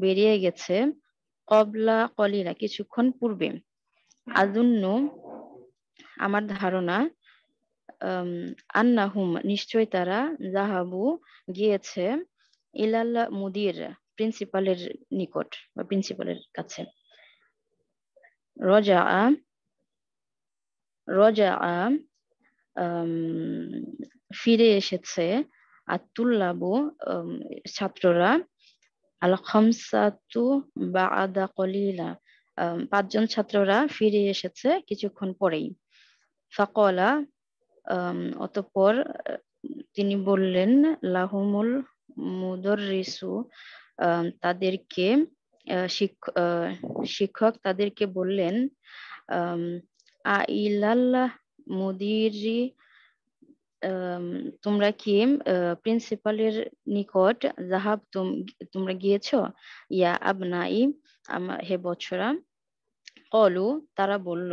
বেরিয়ে গেছে, কবলা কলিলা, কিছুক্ষণ পূর্বে, আযুন্নু, আমার ধারণা, আন্নাহুম, নিশ্চয় তারা, যাহাবু, গিয়েছে, ইলাল মুদির, প্রিন্সিপালের নিকট বা প্রিন্সিপালের কাছে, রজা, ফিরে এসেছে, আতুল্লাবু, ছাত্ররা, আল খামসাতু বা'দা কলিলা, 5 জন ছাত্ররা ফিরে এসেছে কিছুক্ষণ পরেই, ফাকলা, অতঃপর তিনি বললেন, লাহুমুল মুদাররিসু, তাদেরকে, শিক্ষক তাদেরকে বললেন, আইলাল মুদিরি, তোমরা কি প্রিন্সিপালের নিকট, যাহাব, তোমরা গিয়েছো, ইয়া আবনাই, হে বৎসরা, কলু, তারা বলল,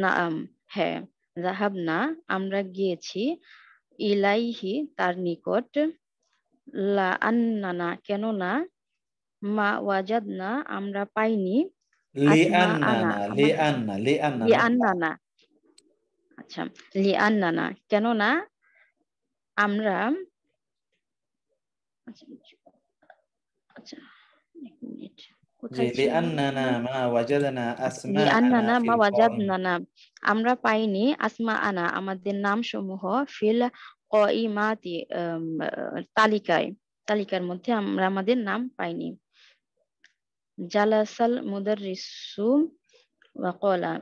নাআম, হ্যাঁ, যাহাবনা, আমরা গিয়েছি, ইলাইহি, তার নিকট, লা আন্নানা, কেননা, মা ওয়াজাদনা, আমরা পাইনি, লিআন্নানা, আচ্ছা, লিআন্নানা, কেননা আমরা, আচ্ছা এক মিনিট, কোথায় ছিল, লিআন্নানা মা ওয়াজাদনা লিআন্নানা মা ফিল ওয়াজাদনা, আমরা পাইনি, আসমাআনা, আমাদের নাম সমূহ, ফিল কাইমাতি, তালিকার মধ্যে আমরা আমাদের নাম পাইনি। জালাসাল মুদাররিসু ওয়া ক্বালা,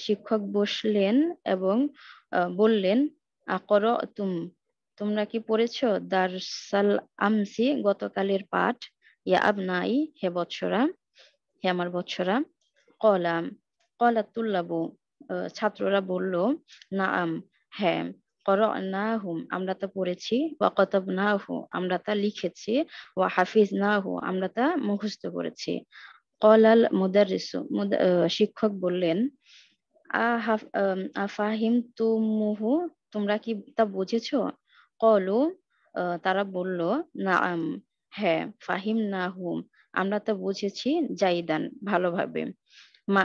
শিক্ষক বসলেন এবং বললেন, আকরাতুম, তোমরা কি পড়েছো, দারসাল আমসি, গতকালের পাঠ, ইয়া আবনাই, হে বৎসরা, হে আমার বৎসরা, ক্বালাতুল্লাবু, ছাত্ররা বলল, নাআম, হ্যাঁ, ক্বারানাহুম, আমরা তা পড়েছি, ওয়া কাতাবনাহু, আমরা তা লিখেছি, ওয়া হাফিজনাহু, আমরা তা মুখস্থ করেছি। ক্বালাল মুদাররিসু, শিক্ষক বললেন, আফাহিমতুমুহু, তোমরা কি তা বুঝেছো? ক্বালু, তারা বলল, নাআম, হ্যাঁ, ফাহিমনাহু, আমরা তা বুঝেছি, জাইদান, ভালোভাবে। মা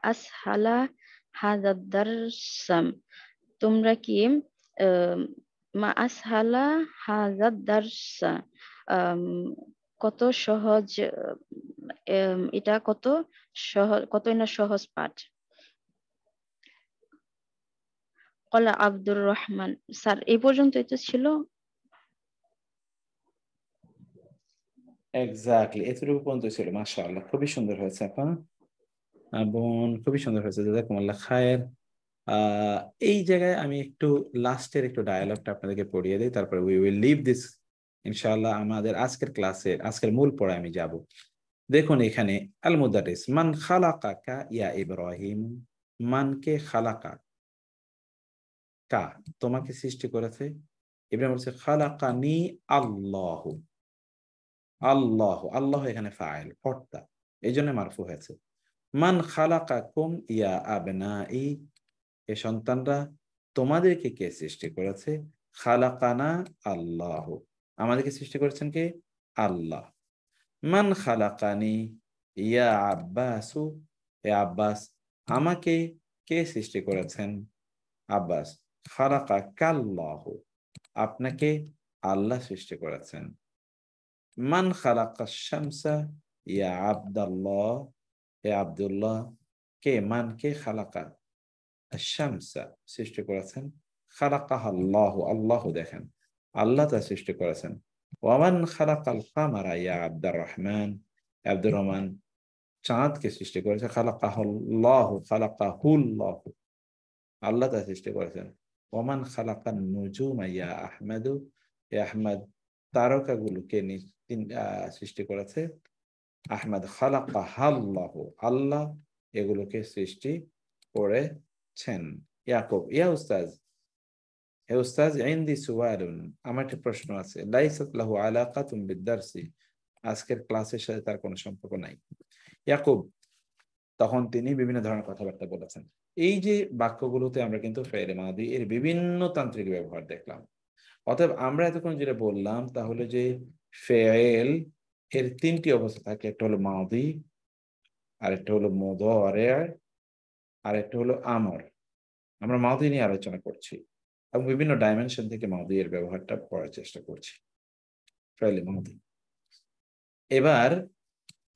আসহালা হাযাদ দারসাম, তোমরা কি, মা আসহালা হাযাদ দারসা, কত সহজ, এটা কতই না সহজ পাঠ। কলা আব্দুর রহমান, স্যার এই পর্যন্তই তো ছিল। এক্স্যাক্টলি এতটুকু পর্যন্ত ছিল। মাশাআল্লাহ, খুবই সুন্দর হয়েছে আপা বোন, খুবই সুন্দর হয়েছে, জাযাকুমুল্লাহ খায়ের। এই জায়গায় আমি একটু লাস্টের একটু ডায়ালগটা আপনাদেরকে পড়িয়ে দিই, তারপরে উই উইল লিভ দিস ইনশাআল্লাহ। আমাদের আজকের ক্লাসে আজকের মূল পড়ায় আমি যাব। দেখুন এখানে আল মুদারিস, মান খালাকাকা ইয়া ইব্রাহিম, মানকে খালাকা, কা তোমাকে সৃষ্টি করেছে। ইব্রাহিম বলছে খালাকানি আল্লাহ, আল্লাহ আল্লাহ এখানে ফাইল কর্তা, এই জন্য মারফু হয়েছে। মান খালাকাকুম ইয়া আবনাই, এ সন্তানরা তোমাদেরকে কে সৃষ্টি করেছে? খালাকানা আল্লাহ, আমাদেরকে সৃষ্টি করেছেন কে? আল্লাহ। মান খালাকানি ইয়া আব্বাসু, এ আব্বাস আমাকে কে সৃষ্টি করেছেন? আব্বাস খালাকা কাল্লাহ, আপনাকে আল্লাহ সৃষ্টি করেছেন। মান খালাকা শামসা ইয়া আব্দাল্লাহ, হে আব্দুল্লাহ কে মান কে খালাকা শামসা সৃষ্টি করেছেন? খালাকাহ আল্লাহ, আল্লাহ দেখেন আল্লাহ তা সৃষ্টি করেছেন। ওয়ামান খালাকাল কামারা ইয়া আব্দুর রহমান, আব্দুর রহমান চাঁদকে সৃষ্টি করেছে। খালাকাহুল্লাহ, খালাকাহুল্লাহ আল্লাহ তা সৃষ্টি করেছেন। ওমান খালাকান নুজুমা ইয়া আহমেদু, এ আহমদ তারকাগুলোকে সৃষ্টি করেছে। আহমদ খালাকাহাল্লাহ, আল্লাহ এগুলোকে সৃষ্টি করেছেন। ইয়াকুব ইয়া উস্তাজ, হে উস্তাজ ইনদি সুয়ালুন, আমার একটা প্রশ্ন আছে। লাইসাত লাহু আলাকাতুন বিদ-দারসি, আজকের ক্লাসের সাথে তার কোনো সম্পর্ক নাই। ইয়াকুব তখন তিনি বিভিন্ন ধরনের কথাবার্তা বলেছেন। এই যে বাক্যগুলোতে আমরা কিন্তু ফেলে মাদি এর বিভিন্ন তান্ত্রিক ব্যবহার দেখলাম। অতএব আমরা এতক্ষণ যেটা বললাম তাহলে যে ফেল এর তিনটি অবস্থা থাকে, একটা হলো মাদি, আরেকটা হলো মুদারি, আর একটা হলো আমর। আমরা মাদি নিয়ে আলোচনা করছি এবং বিভিন্ন ডাইমেনশন থেকে মাদি এর ব্যবহারটা পড়ার চেষ্টা করছি। ফেলে মাদি, এবার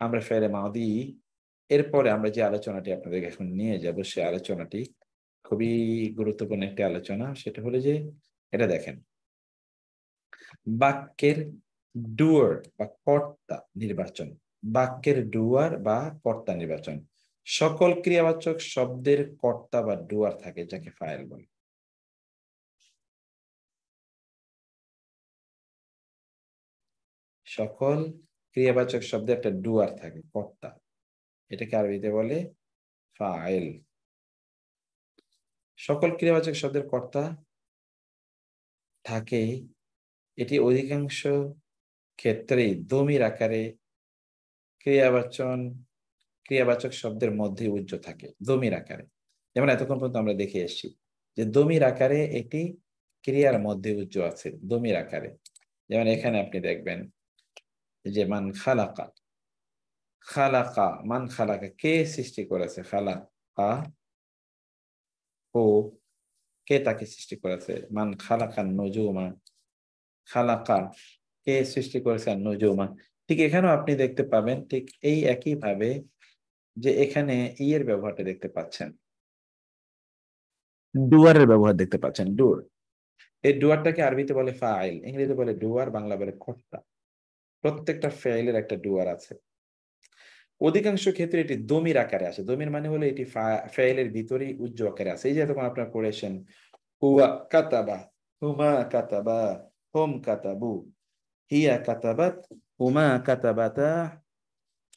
আমরা ফেলে মাদি এরপরে আমরা যে আলোচনাটি আপনাদের এখন নিয়ে যাব, সে আলোচনাটি খুবই গুরুত্বপূর্ণ একটি আলোচনা। সেটা হলো যে এটা দেখেন, বাক্যের ডুয়ার বা কর্তা নির্বাচন, বাক্যের ডুয়ার বা কর্তা নির্বাচন। সকল ক্রিয়াবাচক শব্দের কর্তা বা ডুয়ার থাকে, যাকে ফাইল বলে। সকল ক্রিয়াবাচক শব্দের একটা ডুয়ার থাকে, কর্তা, এটাকে আরবিতে বলে ফাইল। সকল ক্রিয়াবাচক শব্দের কর্তা থাকে, এটি অধিকাংশ ক্ষেত্রেই দমির আকারে ক্রিয়াবাচক শব্দের মধ্যে উজ্জ্ব থাকে, দমির আকারে। যেমন এতক্ষণ পর্যন্ত আমরা দেখে এসেছি যে দমির আকারে এটি ক্রিয়ার মধ্যে উজ্জ্ব আছে, দমির আকারে। যেমন এখানে আপনি দেখবেন যে মান খালাকা, খালাকা মান খালাকা কে সৃষ্টি করেছে? খালাকা ও কে তাকে সৃষ্টি করেছে? মান খালাকান নুজুমা, খালাকা কে সৃষ্টি করেছেন? নুজুমা। ঠিক এখানেও আপনি দেখতে পাবেন ঠিক এই একই ভাবে যে এখানে এর ব্যবহারটা দেখতে পাচ্ছেন, ডুয়ারের ব্যবহার দেখতে পাচ্ছেন। ডুয়ার, এই ডুয়ারটাকে আরবিতে বলে ফাইল, ইংরেজিতে বলে ডুয়ার, বাংলা বলে কর্তা। প্রত্যেকটা ফাইলের একটা ডুয়ার আছে। অধিকাংশ ক্ষেত্রে এটি দমির আকারে আসে। দমির মানে হলো এটি ফাইলের ভিতরেই উজ্জ্বল আকারে আছে। এই যে তখন আপনারা পড়েছেন হুয়া কাতাবা, হুমা কাতাবা, হুম কাতাবু, হিয়া কাতাবাত, হুমা কাতাবাতা,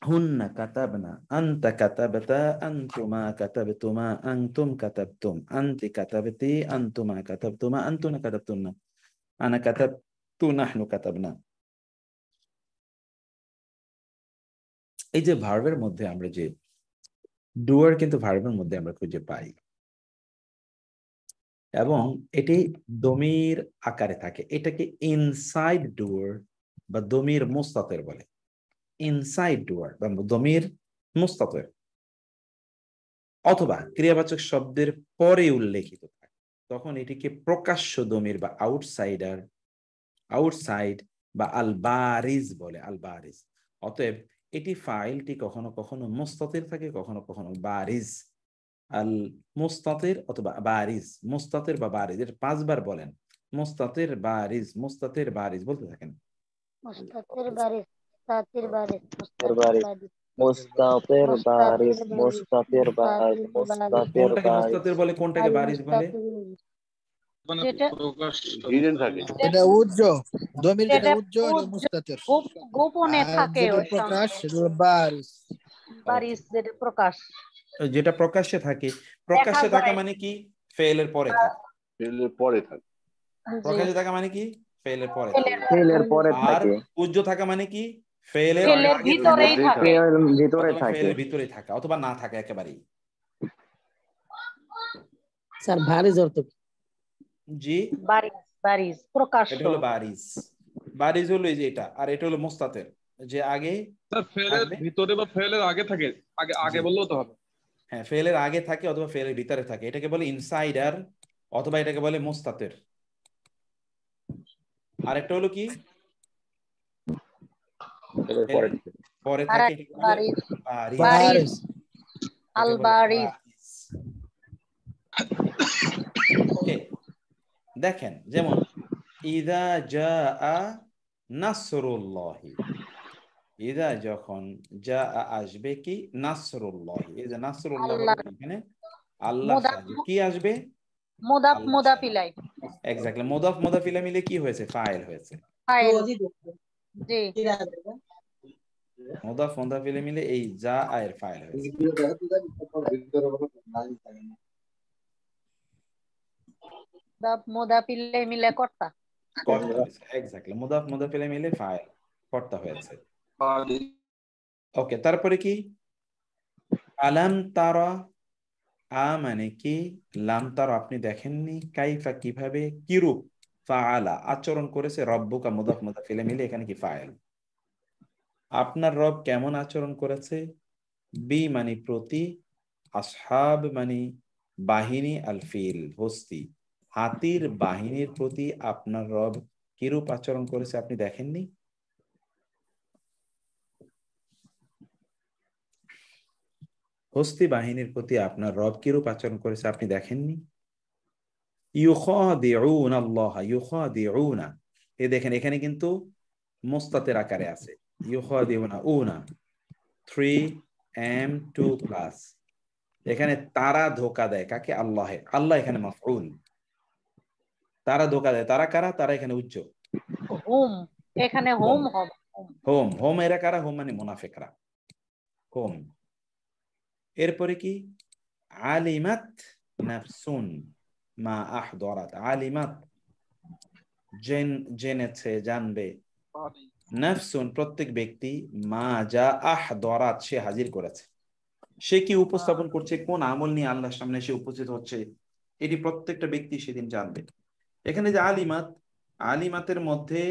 হুন্না কাতাবনা, আনতা কাতাবতা, আনতুমা কাতাবতুমা, আনতুম কাতাবতুম, আনতি কাতাবতি, আনতুমা কাতাবতুমা, আনতুনা কাতাবতুন্না, আনা কাতাবতু, নাহনু কাতাবনা। এই যে ভার্বের মধ্যে আমরা যে ডুয়ার কিন্তু ভার্বের মধ্যে আমরা খুঁজে পাই এবং এটি দমির আকারে থাকে। এটাকে ইনসাইড ডুয়ার বা দমির মুস্তাতির বলে। ইনসাইড ডুয়ার বা দমির মুস্তাতির, অথবা ক্রিয়াবাচক শব্দের পরে উল্লেখিত থাকে, তখন এটিকে প্রকাশ্য দমির বা আউটসাইডার, আউটসাইড বা আল বারিজ বলে, আল বারিজ। অতএব এটি ফাইলটি কখনো কখনো মুস্তাতির থাকে, কখনো কখনো বারিজ। আল মুস্তাতির অথবা বারিজ, মুস্তাতির বা বারিজ, এর 5 বার বলেন মুস্তাতির বারিজ, মুস্তাতির বারিজ বলতে থাকেন। মুস্তাতির বারিজ, মুস্তাতির বারিস মুস্তাতির বারিস মুস্তাতির বারিস মুস্তাতির কোনটাকে বারিস মুস্তাতির বলে, কোনটাকে বারিস বলে? মানে যেটা প্রকাশ হিডেন থাকে। এটা উজ্জ দমির যেটা যেটা উজ্জ এটা মুস্তাতির, গোপনে আর থাকে যেটা ওই প্রকাশ সেটা হলো বারিস। বারিস যেটা প্রকাশ যেটা প্রকাশ্যে থাকে। দেখা প্রকাশ্যে থাকা যায়। মানে কি? ফেলের পরে থাকে। ফেলের পরে থাকে। জি প্রকাশ্যে থাকা মানে কি? ফেলের পরে থাকে। ফেলের পরে আর থাকে, উজ্জ থাকা মানে কি? ফেলের ফেলের আগে ভিতরেই থাকে, থাকে। ফেলের ভিতরে অথবা থাকে। ফেলের ভিতরে থাকা, অথবা না থাকে একেবারেই। স্যার বারিস অর্থ কি? জি, বারিস বারিস প্রকাশ্য। এটা হলো বারিস। বারিস হলো এই যে এটা, আর এটা হলো মুস্তাতির, যে আগে স্যার ফেলের থাকবে। ভিতরে বা ফেলের আগে থাকে, আগে আগে জি। বললেও তো হবে। হ্যাঁ, ফেলের আগে থাকে অথবা ফেলের ভিতরে থাকে, এটাকে বলে ইনসাইডার, অথবা এটাকে বলে মুস্তাতির। আরেকটা হলো কি? ফেলের পরে থাকে। পরে আর থাকে, এটাকে বলে বারিস বারিস। বারিস আল এটাকে বলে বারিস। বারিস। ওকে, দেখেন যেমন ইদা জাআ নাসরুল্লাহি, ইদা যখন জাআ আসবে কি? নাসরুল্লাহি। এই যে নাসরুল্লাহ আল্লাহ এখানে আল্লাহ মুদাফ সাহায্য, কি আসবে? মুদাফ আল্লাহ মুদাফিলাই এক্স্যাক্টলি, মুদাফ মুদাফ ইলাইহি মিলে কি হয়েছে? ফাইল হয়েছে। ফাইল। জি মুদাফ মুদাফ ইলাইহি মিলে এই জাআ এর ফাইল হয়েছে। মুদাফ মুদাফিলাই মিলে কর্তা। কর্তা হয়েছে, এক্স্যাক্টলি, মুদাফ মুদাফ ইলাইহি মিলে ফাইল, কর্তা হয়েছে। ওকে, তারপরে কি? আলাম তারা, আ মানে কি? লাম তারা আপনি দেখেননি, কাইফা কিভাবে, কিরূপ, ফাআলা আচরণ করেছে, রব্বুকা মুদাফ মুদাফ ইলাইহি মিলে এখানে কি? ফাইল। আপনার রব কেমন আচরণ করেছে? বি মানে প্রতি, আসহাব মানে বাহিনী, আল ফিল হস্তি, হাতির বাহিনীর প্রতি আপনার রব কিরূপ আচরণ করেছে আপনি দেখেননি? হস্তি বাহিনীর প্রতি আপনার রব কিরূপ আচরণ করেছে আপনি দেখেননি? ইউখাদিউনা আল্লাহ, ইউখাদিউনা, এই দেখেন এখানে কিন্তু মুস্তাতির আকারে আছে। ইউখাদিউনা উনা 3 M 2+, এখানে তারা ধোঁকা দেয় কাকে? আল্লাহে। আল্লাহ এখানে মাফউল। তারা ধোঁকা দেয়, তারা কারা? তারা এখানে উচ্চ হোম, এখানে হোম হবে। হোম, হোম এরা কারা? হোম মানে মুনাফিকরা, হোম। এরপরে কি? আলিমাত নাফসুন মা আহদরাত, আলিমাত জেনেছে, জানবে, নাফসুন প্রত্যেক ব্যক্তি, মা যা আহদরাত সে হাজির করেছে। সে কি উপস্থাপন করছে, কোন আমল নিয়ে আল্লাহর সামনে সে উপস্থিত হচ্ছে, এটি প্রত্যেকটা ব্যক্তি সেদিন জানবে। এখানে যে আলিমাত, আলিমাতের মধ্যে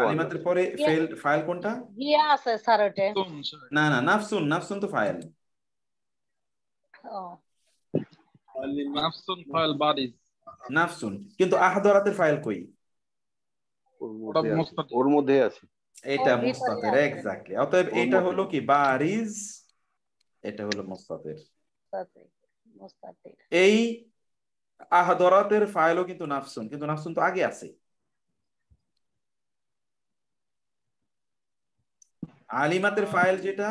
আলিমাতের পরে ফাইল কোনটা? গিয়া আছে স্যার ওটা। না না, নাফসুন, নাফসুন তো ফাইল। ও নাফসুন ফাইল বারিস। নাফসুন, কিন্তু আহদরাতের ফাইল কই? ওর মধ্যে আছে। এটা মুস্তাতির, এক্স্যাক্টলি। অতএব এটা হলো কি? বারিজ, এটা হলো মুস্তাতির। এই আহদরাতের ফাইলও কিন্তু নাফসুন, কিন্তু নাফসুন তো আগে আছে। আলিমাতের ফাইল যেটা,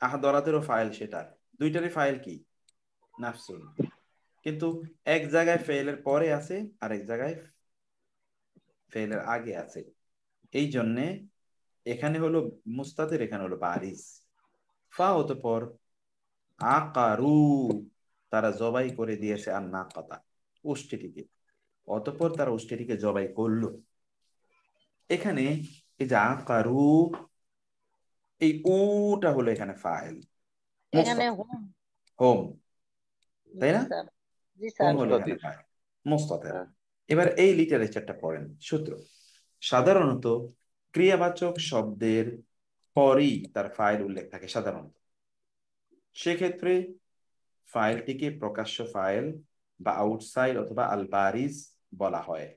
আহদরাতেরও ফাইল সেটা, দুইটারই ফাইল কি? নাফসুন। কিন্তু এক জায়গায় ফেলের পরে আছে, আর এক জায়গায় ফেলের আগে আছে। এই জন্যে এখানে হলো মুস্তাতির, এখানে হলো বারিজ। ফা অতঃপর আকারু, তারা জবাই করে দিয়েছে, আর না কথা উষ্টিটিকে, অতঃপর তারা উষ্টিটিকে জবাই করলো। এখানে এই যে আকারু, এই উটা হলো এখানে ফাইল, এখানে হোম, তাই না? জি স্যার, হোম হলো এখানে ফাইল, মুস্তাতির। এবার এই লিটারেচারটা পড়েন। সূত্র, সাধারণত ক্রিয়াবাচক শব্দের পরই তার ফাইল উল্লেখ থাকে সাধারণত। সেক্ষেত্রে ফাইলটিকে প্রকাশ্য ফাইল বা আউটসাইড অথবা আলবারিজ বলা হয়।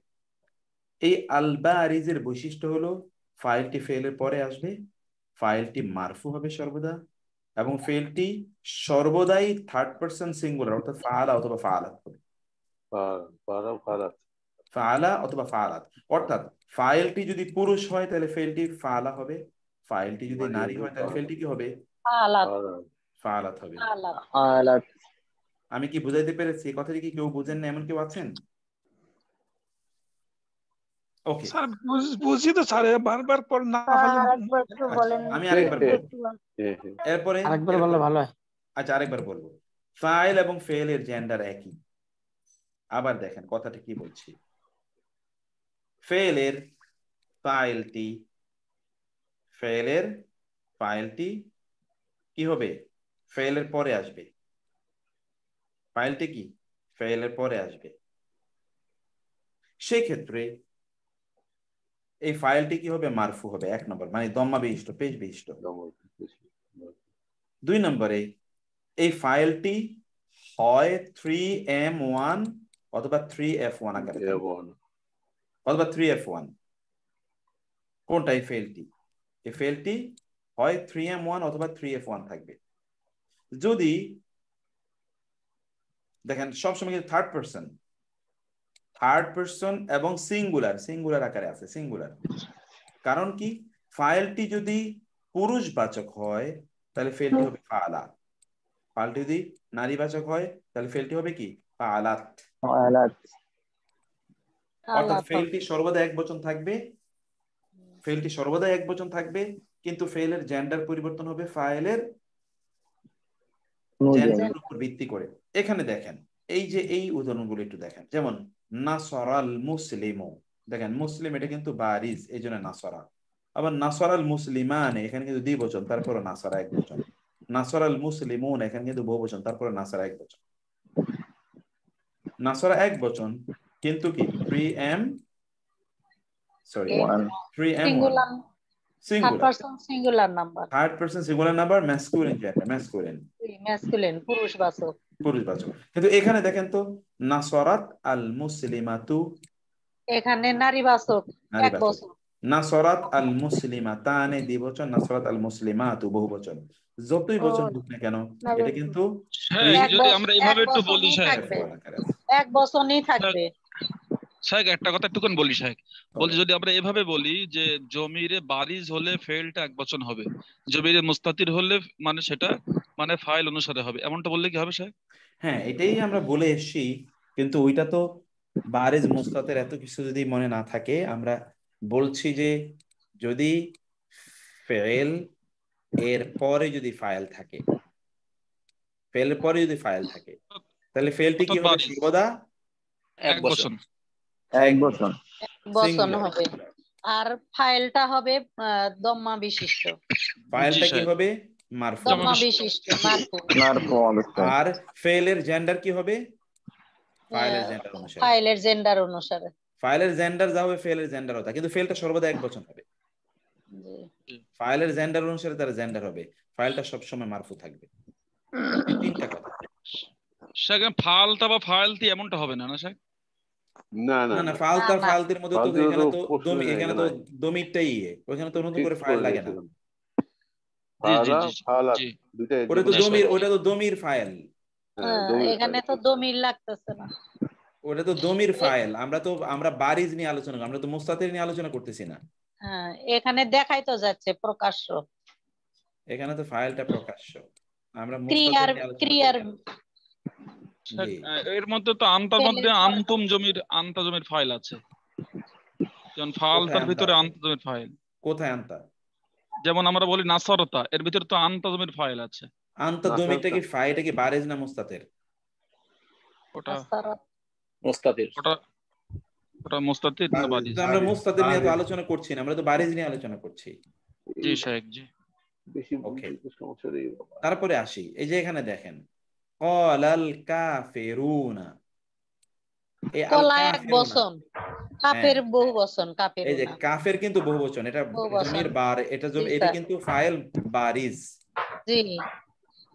এই আলবারিজের বৈশিষ্ট্য হলো ফাইলটি ফেলের পরে আসবে, ফাইলটি মারফু হবে সর্বদা, এবং ফেলটি সর্বদাই থার্ড পারসন সিঙ্গুলার অর্থাৎ ফাআলা অথবা ফাআলাত হবে। ফাআলা অথবা ফাআলাত। অর্থাৎ ফাইলটি যদি পুরুষ হয় তাহলে ফেলটি ফাআলা হবে, ফাইলটি যদি নারী হয় তাহলে ফেলটি কি হবে? ফাআলাত। ফাআলাত হবে। ফাআলাত। আমি কি বুঝাইতে পেরেছি? কথাটি কি কেউ বুঝেন না এমন কেউ আছেন? ওকে স্যার বুঝি তো স্যার, বারবার পর না আমি আরেকবার বলবো। এরপরে আরেকবার বললে ভালো হয়। আচ্ছা আরেকবার বলবো। ফাইল এবং ফেলের জেন্ডার একই। আবার দেখেন কথাটা কি বলছি। ফেলের ফাইলটি কি হবে? ফেলের পরে আসবে। ফাইলটি কি ফেলের পরে আসবে। সেই ক্ষেত্রে এই ফাইলটি কি হবে? মারফু হবে 1 নম্বর, মানে দম্মা বিশিষ্ট, পেশ বিশিষ্ট। 2 নম্বরে এই ফাইলটি হয় 3M1 অথবা 3F1 আকারে অথবা 3F1। কোনটা এই ফেলটি? এই ফেলটি হয় 3M1 অথবা 3F1 থাকবে। যদি দেখেন সবসময় কিন্তু থার্ড পারসন এবং সিঙ্গুলার আকারে আছে, সিঙ্গুলার। কারণ কি? ফাইলটি যদি পুরুষবাচক হয় তাহলে ফেলটি হবে ফাআলা, ফাইলটি যদি নারীবাচক হয় তাহলে ফেলটি হবে কি? ফাআলাত। অর্থাৎ ফেলটি সর্বদা একবচন থাকবে, কিন্তু ফেলের জেন্ডার পরিবর্তন হবে ফাইলের জেন্ডারের উপর ভিত্তি করে। এখানে দেখেন এই যে এই উদাহরণগুলো একটু দেখেন, যেমন নাসরাল মুসলিমু, দেখেন মুসলিম এটা কিন্তু বারিজ, এই জন্য নাসরা। আবার নাসরাল মুসলিমান এখানে কিন্তু দ্বিবচন, তারপরে নাসরা একবচন। নাসরাল মুসলিমুন এখানে কিন্তু বহুবচন, তারপরে নাসরা একবচন। নাসরা একবচন কিন্তু কি 3M singular number, third person singular number, masculine পুরুষবাচক। কিন্তু এখানে দেখেন তো নাসরাত আল মুসলিমাতু, এখানে নারীবাচক একবচন। নাসরাত আল মুসলিমাতানে দ্বিবচন, নাসরাত আল মুসলিমাতু বহুবচন। যতই বচন হোক না কেন এটা কিন্তু যদি আমরা এভাবে একটু বলি এক বচনই থাকবে। শাহেক একটা কথা একটুখানি বলি শাহেক, বলছি যদি আমরা এভাবে বলি যে জমিরে বারিজ হলে ফেলটা একবচন হবে, জমিরে মুস্তাতির হলে মানে সেটা মানে ফাইল অনুসারে হবে, এমনটা বললে কি হবে শাহেক? হ্যাঁ এটাই আমরা বলে এসেছি, কিন্তু ওইটা তো বারিজ মুস্তাতির এত কিছু যদি মনে না থাকে, আমরা বলছি যে যদি ফেল এর পরে যদি ফাইল থাকে, তাহলে ফেলটি কি হবে? সর্বদা একবচন হবে, আর ফাইলটা হবে দম্মা বিশিষ্ট। ফাইলটা কি হবে? মারফু, দম্মা বিশিষ্ট, মারফু। আর ফেলের জেন্ডার কি হবে? ফাইলের জেন্ডার অনুসারে। ফাইলের জেন্ডার যা হবে ফেলের জেন্ডার হতা, কিন্তু ফেলটা সর্বদা একবচন হবে। ফাইলের জেন্ডার অনুসারে তার জেন্ডার হবে, ফাইলটা সব সময় মারফু থাকবে। তিনটা কথা। শাহেক ফালতা বা ফাইলতি এমনটা হবে না, না শাহেক? না ফালতা ফালতির মধ্যে তো এখানে তো দমিরটাই ওখানে তো নতুন করে ফাইল লাগে না। ওটা তো দমির ফাইল, এখানে তো দমির লাগতেছে না, ওটা তো দমির ফাইল। আমরা বারিজ নিয়ে আলোচনা করি, আমরা তো মুস্তাতির নিয়ে আলোচনা করতেছি না। এখানে দেখাই তো যাচ্ছে প্রকাশ্য, এখানে তো ফাইলটা প্রকাশ্য। আমরা ক্রিয়ার এর মধ্যে তো আনতার মধ্যে আনতা জমির ফাইল আছে, যেমন ফালতার ভিতরে আনতা জমির ফাইল। কোথায় আনতা? যেমন আমরা বলি নাসরতা, এর ভিতরে তো আনতা জমির ফাইল আছে। আনতা জমিরটা কি ফাইলটা কি বারিজ না মুস্তাতির? ওটা মুস্তাতির, ওটা মুস্তাতির না বারিজ? আমরা মুস্তাতির নিয়ে তো আলোচনা করছি না, আমরা তো বারিজ নিয়ে আলোচনা করছি। জি শাহেক জি। ওকে, তারপরে আসি এই যে এখানে দেখেন ক্বালাল কাফিরুনা, এই একবচন, কাফের বহুবচন, কাফের। এই যে কাফের কিন্তু বহুবচন, এটা জমির বার, এটা কিন্তু ফাইল বারিজ। জি,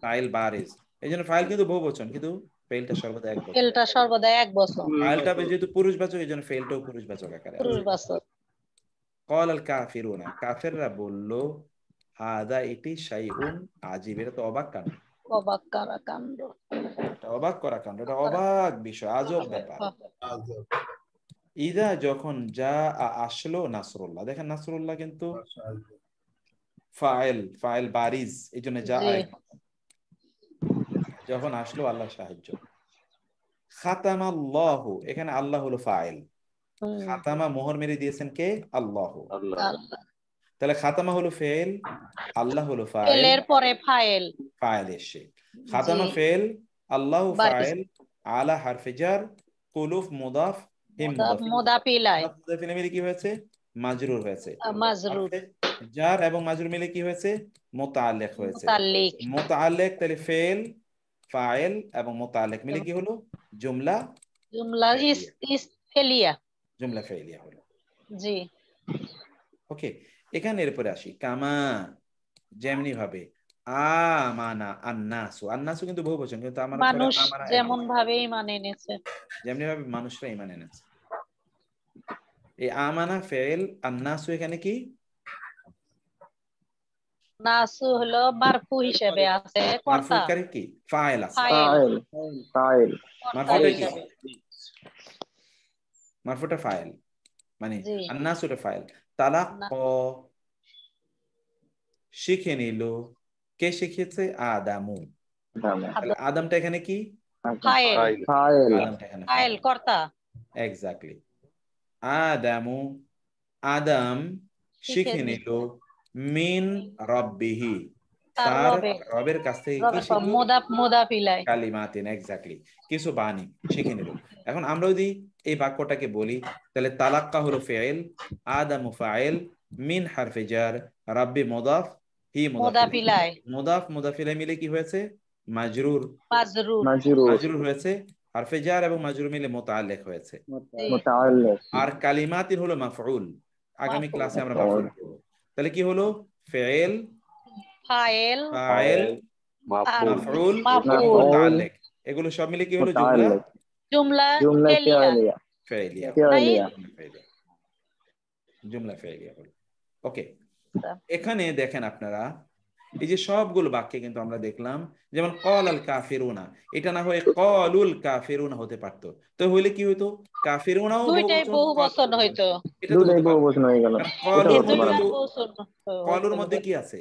ফাইল বারিজ, এইজন্য ফাইল কিন্তু বহুবচন, কিন্তু ফেলটা সর্বদা একবচন। ফেলটা সর্বদা একবচন। ফাইলটা যেহেতু পুরুষবাচক এইজন্য ফেলটাও পুরুষবাচক আকারে আছে। পুরুষবাচক। ক্বালাল কাফিরুনা, কাফেররা বলল, হাদা এটি শাইউন আজিব, এটা তো অবাক কাণ্ড। অবাক করা কাণ্ড, এটা অবাক করা কাণ্ড, এটা অবাক বিষয়, আজব ব্যাপার। ইদা যখন যা আসলো নাসরুল্লাহ, দেখেন নাসরুল্লাহ কিন্তু ফাইল বারিজ, এই জন্য যা যখন আসলো আল্লাহ সাহায্য। খাতামাল্লাহু, এখানে আল্লাহ হলো ফাইল, খাতামা মোহর মেরে দিয়েছেন কে? আল্লাহ। তাহলে খাতামা হলো ফেল, আল্লাহ হলো ফাইল, এর পরে ফাইল এসে খাতামা ফেল, আল্লাহ ফাইল, আলা হারফে জার, কুলুফ মুদাফ, হিম মুদাফ ইলাই, মুদাফ ইলাই মিলে কি হয়েছে? মাজরুর হয়েছে। মাজরুর জার এবং মাজরুর মিলে কি হয়েছে? মুতাআল্লিক হয়েছে। মুতাআল্লিক, তাহলে ফেল, ফাইল এবং মুতাআল্লিক মিলে কি হলো? জুমলা ফেলিয়া, জুমলা ফেলিয়া হলো। জি ওকে, এখানে এরপরে আসি কামা, যেমনি ভাবে আমানা আন্নাসু, আন্নাসু কিন্তু বহুবচন, কিন্তু আমানা মানুষ যেমন ভাবে ঈমান এনেছে, যেমনি ভাবে মানুষরা ঈমান এনেছে। এই আমানা ফেল, আন্নাসু এখানে কি? নাসু হলো মারফু হিসেবে আছে, কর্তা মারফুকারী কি? ফাইল আছে, ফাইল মারফুটা কি? মারফুটা ফাইল, মানে আন্নাসুটা ফাইল। তালাক্ক, শিখে নিল, কে শিখেছে? আদামু। আদমটা এখানে কি? ফাইল কর্তা, এক্স্যাক্টলি। আদামু, আদম শিখে নিল, মিন রব্বিহি, তার রবের কাছ থেকে কি শিখলো? মুদাফ ইলাই, কালিমাতিন, এক্স্যাক্টলি, কিছু বাণী শিখে নিল। এখন আমরা যদি এই বাক্যটাকে বলি, তাহলে তালাক্কা হলো ফাইল, আদামু ফাইল, মিন হারফে জার, রাব্বি মুদাফ, হি মুদাফ ইলাই, মুদাফ ইলাই মিলে কি হয়েছে? মাজরুর হয়েছে। হারফে জার এবং মাজরুর মিলে মুতাআল্লিক হয়েছে। আর কালিমাতিন হলো মাফউল, আগামী ক্লাসে আমরা মাফউল করব। তাহলে কি হলো? ফাইল, ফাইল, মাফউল, মুতাআল্লিক, এগুলো সব মিলে কি হলো? জুমলা ফাইলিয়া, জুমলা ফাইলিয়া হলো। ওকে, এখানে দেখেন আপনারা, এই যে সবগুলো বাক্যে কিন্তু আমরা দেখলাম, যেমন ক্বালাল কাফিরুনা, এটা না হয়ে ক্বালুল কাফিরুনা হতে পারতো, তো হইলে কি হইতো? কাফিরুনাও বহুবচন হইতো, এটা তো বহুবচন হয়ে গেল। ক্বালুর মধ্যে কি আছে?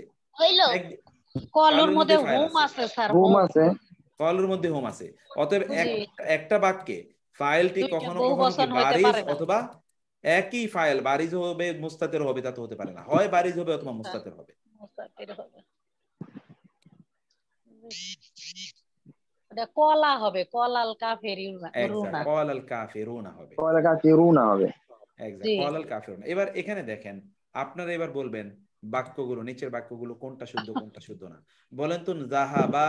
ক্বালুর মধ্যে হুম আছে স্যার, হুম আছে, ক্বালুর মধ্যে হুম আছে। অতএব একটা বাক্যে ফাইলটি কখনো কখনো বারিজ অথবা একই ফাইল বারিজ হবে, মুস্তাতির হবে, তা তো হতে পারে না, হয় বারিজ হবে অথবা মুস্তাতির হবে। এটা কলা হবে, কলাল কাফিরুনা, কলাল কাফিরুনা হবে, কলাল কাফিরুনা হবে, এক্স্যাক্ট, কলাল কাফিরুনা। এবার এখানে দেখেন, আপনারা এবার বলবেন বাক্যগুলো, নিচের বাক্যগুলো কোনটা শুদ্ধ কোনটা শুদ্ধ না, বলেন তো। যাহাবা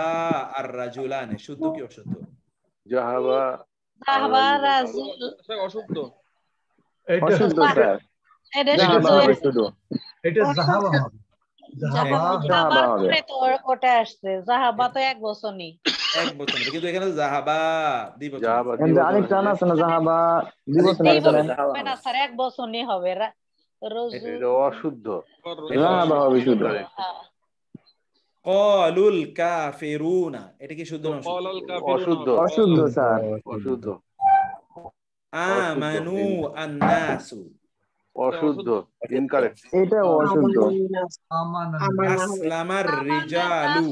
আর রাজুলানে, শুদ্ধ কি অশুদ্ধ? যাহাবা রাজুল অশুদ্ধ, অশুদ্ধ স্যার, এটা শুদ্ধ, এটা যাহাবা হবে, যাহাবা হবে, ওটা আসছে যাহাবা তো এক বচনই, এক বচন, কিন্তু এখানে যাহাবা দ্বিবচন, আরেক টান আছে না, যাহাবা দ্বিবচন হবে না স্যার, এক বচনই হবে। এটা অশুদ্ধ, যাহাবা হবে শুদ্ধ। ক্বালুল কাফিরুনা, এটা কি শুদ্ধ না অশুদ্ধ? অশুদ্ধ স্যার, অশুদ্ধ। আমানু আন্নাসু, অশুদ্ধ, ইনকারেক্ট, এটা অশুদ্ধ। আসলামার রিজালু,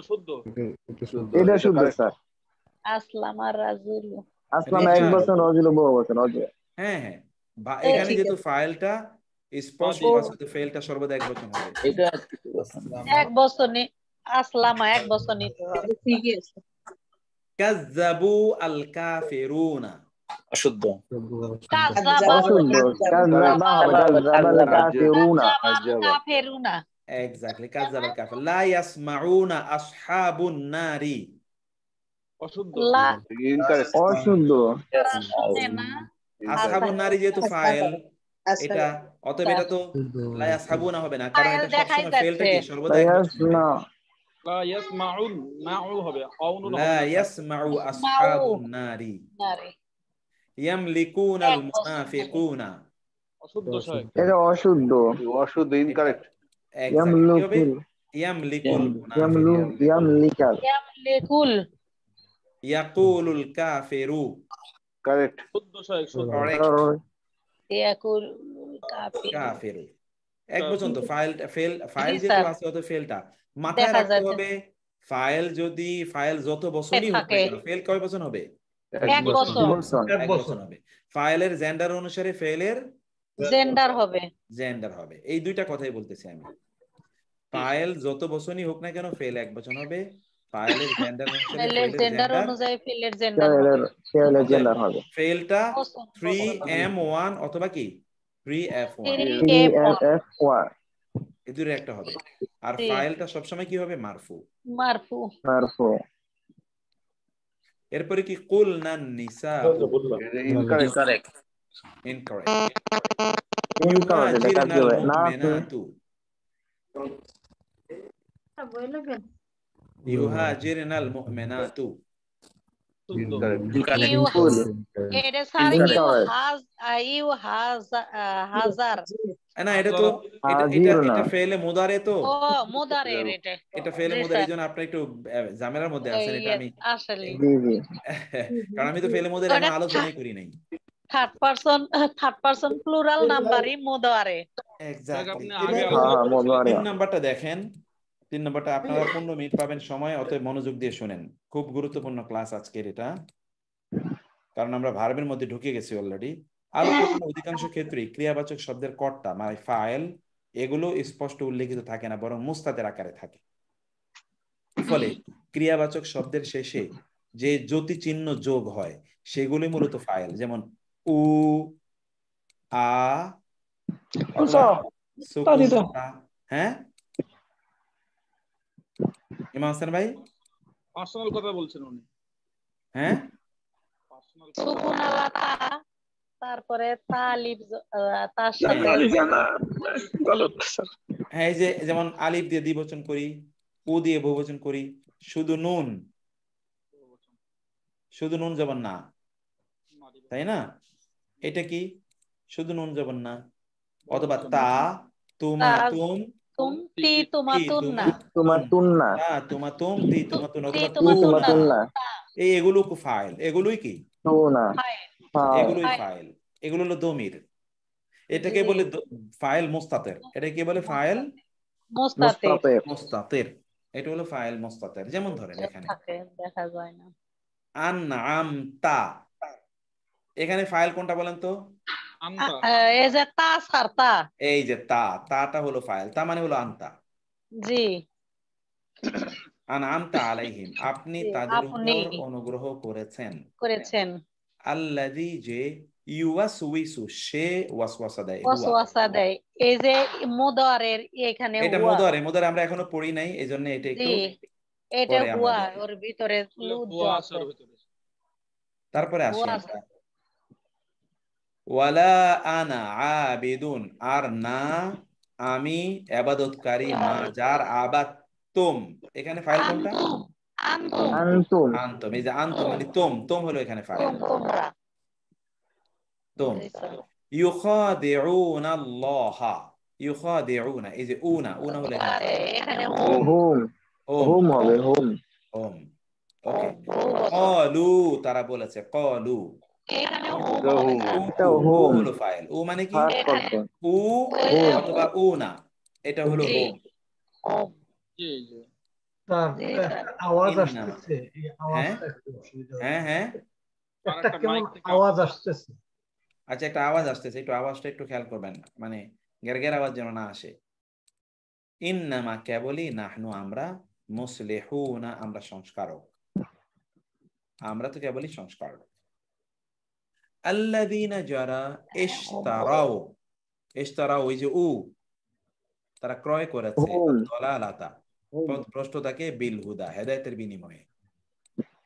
শুদ্ধ, এটা শুদ্ধ স্যার। আসলামার রাজুলু, আসলাম এক বচন, রাজুলু বহু বচন। হ্যাঁ হ্যাঁ, এখানে যেহেতু ফাইলটা স্পষ্ট আছে, ফাইলটা সর্বদা এক বচন হবে, এটা এক বচনই, আসলামা এক বচনই তো হবে, ঠিক আছে। কাযযাবু আল কাফিরুনা, অশুদ্ধ, কাফিরুনা, এক্স্যাক্টলি, কাযযাবাল কাফির। লা ইয়াসমাউনা আসহাবুন নারি, অশুদ্ধ, অশুদ্ধ। আসহাবুন নারি যেহেতু ফাইল, এটা অতএব এটা তো লা ইয়াসহাবুনা হবে না, কারণ এটা সবসময় ফাইলটা কি সর্বদা এক বচন। লা ইয়াসমাউন, মাউ হবে, আউন হবে, লা ইয়াসমাউ আসহাবুন নারি, ইয়ামলিকুনাল মুনাফিকুনা, অশুদ্ধ স্যার, এটা অশুদ্ধ, অশুদ্ধ, ইনকারেক্ট। ইয়ামলিকুল, ইয়ামলিকুল, ইয়াকুলুল কাফিরু, কারেক্ট 1400 কারেক্ট ইয়াকুল কাফির কাফির এক বচন তো ফাইল জি যেহেতু স্যার আছে অত ফেলটা মাথায় দেখা রাখতে যাচ্ছে হবে। ফাইল যত বছরই হোক না থাকে কেন ফেল কয় বছর হবে? এক বছর এক বছর হবে। ফাইলের জেন্ডার অনুসারে ফেলের জেন্ডার হবে জেন্ডার হবে। এই দুইটা কথাই বলতেছি আমি। ফাইল যত বছরই হোক না কেন ফেল এক বছর হবে। ফাইলের জেন্ডার অনুসারে ফাইলের ফেলের জেন্ডার জেন্ডার অনুযায়ী ফিলের জেন্ডার হবে জেন্ডার হবে ফেলটা বছর 3M1 অথবা কি 3F1 3F1 এই দুটোর একটা হবে। আর জি। ফাইলটা সবসময় কি হবে? মারফু। মারফু এরপরে কি কুলনান নিসা ইনকারেক্ট ইনকারেক্ট ইউহাজিরনাল মুমিনাতু ইউহাজিরনাল মুমিনাতু এটা স্যার হাজার না এটা তো এটা ফেলে মুদারে তো ও মুদারের এটা ফেলে মুদারে এই জন্য আপনি একটু ঝামেলার মধ্যে আছেন। এটা আমি আসলে কারণ আমি তো ফেলে মুদারে এখনো আলোচনাই করি নাই। থার্ড পারসন প্লুরাল নাম্বারই মুদারে এক্স্যাক্টলি। 3 নাম্বারটা দেখেন। 3 নাম্বারটা আপনারা 15 মিনিট পাবেন সময়, অতএব মনোযোগ দিয়ে শুনেন। খুব গুরুত্বপূর্ণ ক্লাস আজকের এটা, কারণ আমরা ভার্বের মধ্যে ঢুকে গেছি অলরেডি। আর অধিকাংশ ক্ষেত্রেই ক্রিয়াবাচক শব্দের কর্তা মানে ফাইল এগুলো স্পষ্ট উল্লেখিত থাকে না, বরং মুস্তাতের আকারে থাকে। ফলে ক্রিয়াবাচক শব্দের শেষে যে জ্যোতি চিহ্ন যোগ হয় সেগুলি মূলত ফাইল, যেমন উ, আ, হ্যাঁ ইমাম হাসান ভাই পার্সোনাল কথা বলছেন উনি। হ্যাঁ সুকুন আলা তা, তারপরে তালিব তার সাথে হ্যাঁ এই যে যেমন আলিফ দিয়ে দ্বিবচন করি, উ দিয়ে বহুবচন করি, শুধু নুন জবর না, তাই না? এটা কি শুধু নুন জবর না? অথবা তা তুমা তুম তি তুমাতুন না তা তুমা তুম তি তুমা তুন অথবা তুমাতুন না এগুলো ফাইল। এগুলোই কি? এগুলোই ফাইল। এগুলো হলো দমির। এটাকে বলে ফাইল মুস্তাতির। এটা কি বলে? ফাইল মুস্তাতির। এটা হলো ফাইল মুস্তাতির। যেমন ধরেন এখানে দেখা যায় না আনআমতা, এখানে ফাইল কোনটা বলেন তো? এই যে তা স্যার তা, এই যে তাটা হলো ফাইল, তা মানে হলো আনতা। জি আনআমতা আলাইহিম, আপনি তাদের উপর অনুগ্রহ করেছেন। আল্লাযী যে ইউওয়াসউইসু, সে ওয়াসওয়াসা দেয়। এই যে মুদারের এখানে এটা মুদারে আমরা এখনো পড়ি নাই, এজন্য এটা একটু এটা হুয়া ওর ভিতরে আছে। তারপরে আসি আমরা ওয়ালা আনা আবিদুন, আর না আমি ইবাদতকারী মা যার আবাদতুম। এখানে ফাইল কোনটা? আনতুম। এই যে আনতুম মানে তুম হলো এখানে ফাইল। তুম ইউখাদিউনা আল্লাহ, ইউখাদিউনা এই যে উনা হলো এখানে হুম হবে হুম। ওকে। ক্বালু, তারা বলেছে, ক্বালু হলো ফাইল। ও মানে কি? উ অথবা উনা, এটা হলো হোম। আওয়াজ আসতেছে, হ্যাঁ একটা কেমন আওয়াজ আসতেছে। আচ্ছা একটা আওয়াজ আসতেছে, একটু আওয়াজটা একটু খেয়াল করবেন, মানে গেরগের আওয়াজ যেন না আসে। ইন্নামা কেবলই, নাহনু আমরা, মুসলিহুনা আমরা সংস্কারক। আমরা তো কেবলই সংস্কারক। আল্লাযীনা যারা ইশতারাও ওই যে তারা ক্রয় করেছে দলালাতা পথভ্রষ্টতাকে বিল হুদা, হেদায়েতের বিনিময়ে।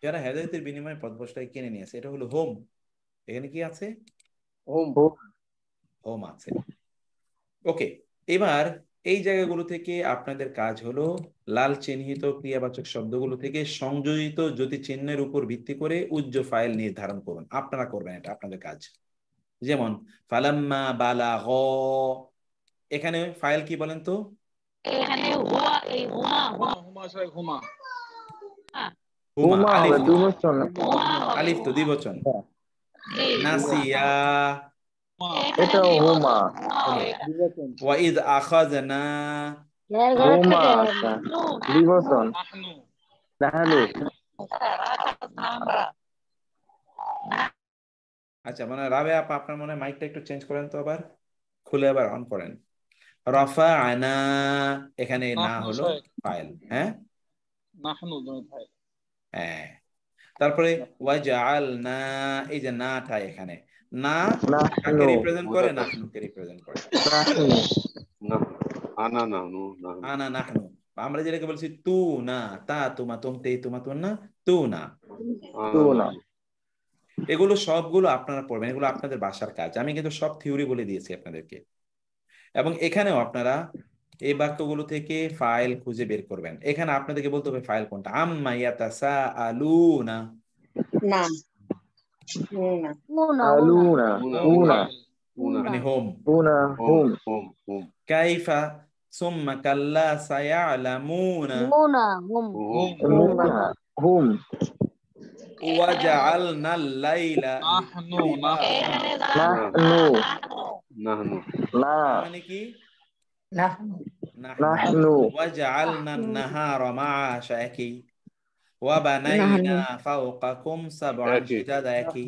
যারা হেদায়েতের বিনিময়ে পথভ্রষ্টতাকে কিনে নিয়েছে, এটা হলো হোম। এখানে কি আছে? হোম আছে। ওকে, এবার এই জায়গাগুলো থেকে আপনাদের কাজ হলো লাল চিহ্নিত ক্রিয়াবাচক শব্দগুলো থেকে সংযোজিত জ্যোতি চিহ্নের উপর ভিত্তি করে উজ্জ ফাইল নির্ধারণ করুন। আপনারা করবেন, এটা আপনাদের কাজ। যেমন ফালাম্মা বালাগ, এখানে ফাইল কি বলেন তো? এখানে হুয়া, এই হুমা আলিফ তো দ্বিবচন। নাসিয়া এটা হুমা ওয়া ইদ আখাযনা হুমা আচ্ছা বিবচন নাহনু আচ্ছা মানে রাবেয়া আপা আপনার মনে মাইকটা একটু চেঞ্জ করেন তো আবার খুলে আবার অন করেন রাফা'না এখানে না হলো ফাইল হ্যাঁ নাহনু ফাইল হ্যাঁ তারপরে ওয়াজআলনা এই যে নাটা এখানে না কাকে রিপ্রেজেন্ট করে নাহনুকে রিপ্রেজেন্ট করে আনা নাহনু আনা নাহনু আমরা যেটাকে বলছি তু না তা তুমা তুমতে তুমা তুন্না তু না এগুলো সবগুলো আপনারা পড়বেন এগুলো আপনাদের বাসার কাজ আমি কিন্তু সব থিওরি বলে দিয়েছি আপনাদেরকে এবং এখানেও আপনারা এই বাক্যগুলো থেকে ফাইল খুঁজে বের করবেন এখানে আপনাদেরকে বলতে হবে ফাইল কোনটা আম্মা ইয়াতাসাআলুনা না আলুনা উনা মানে হোম উনা হুম কাইফা সুম্মা কাল্লা সায়ালামুনা হুম ওয়াজআলনা আল-লাইলা নাহনু না মানে কি নাহনু وجعلنا النهار معاشا একই وبنينا فوقكم سبعا شدادا একই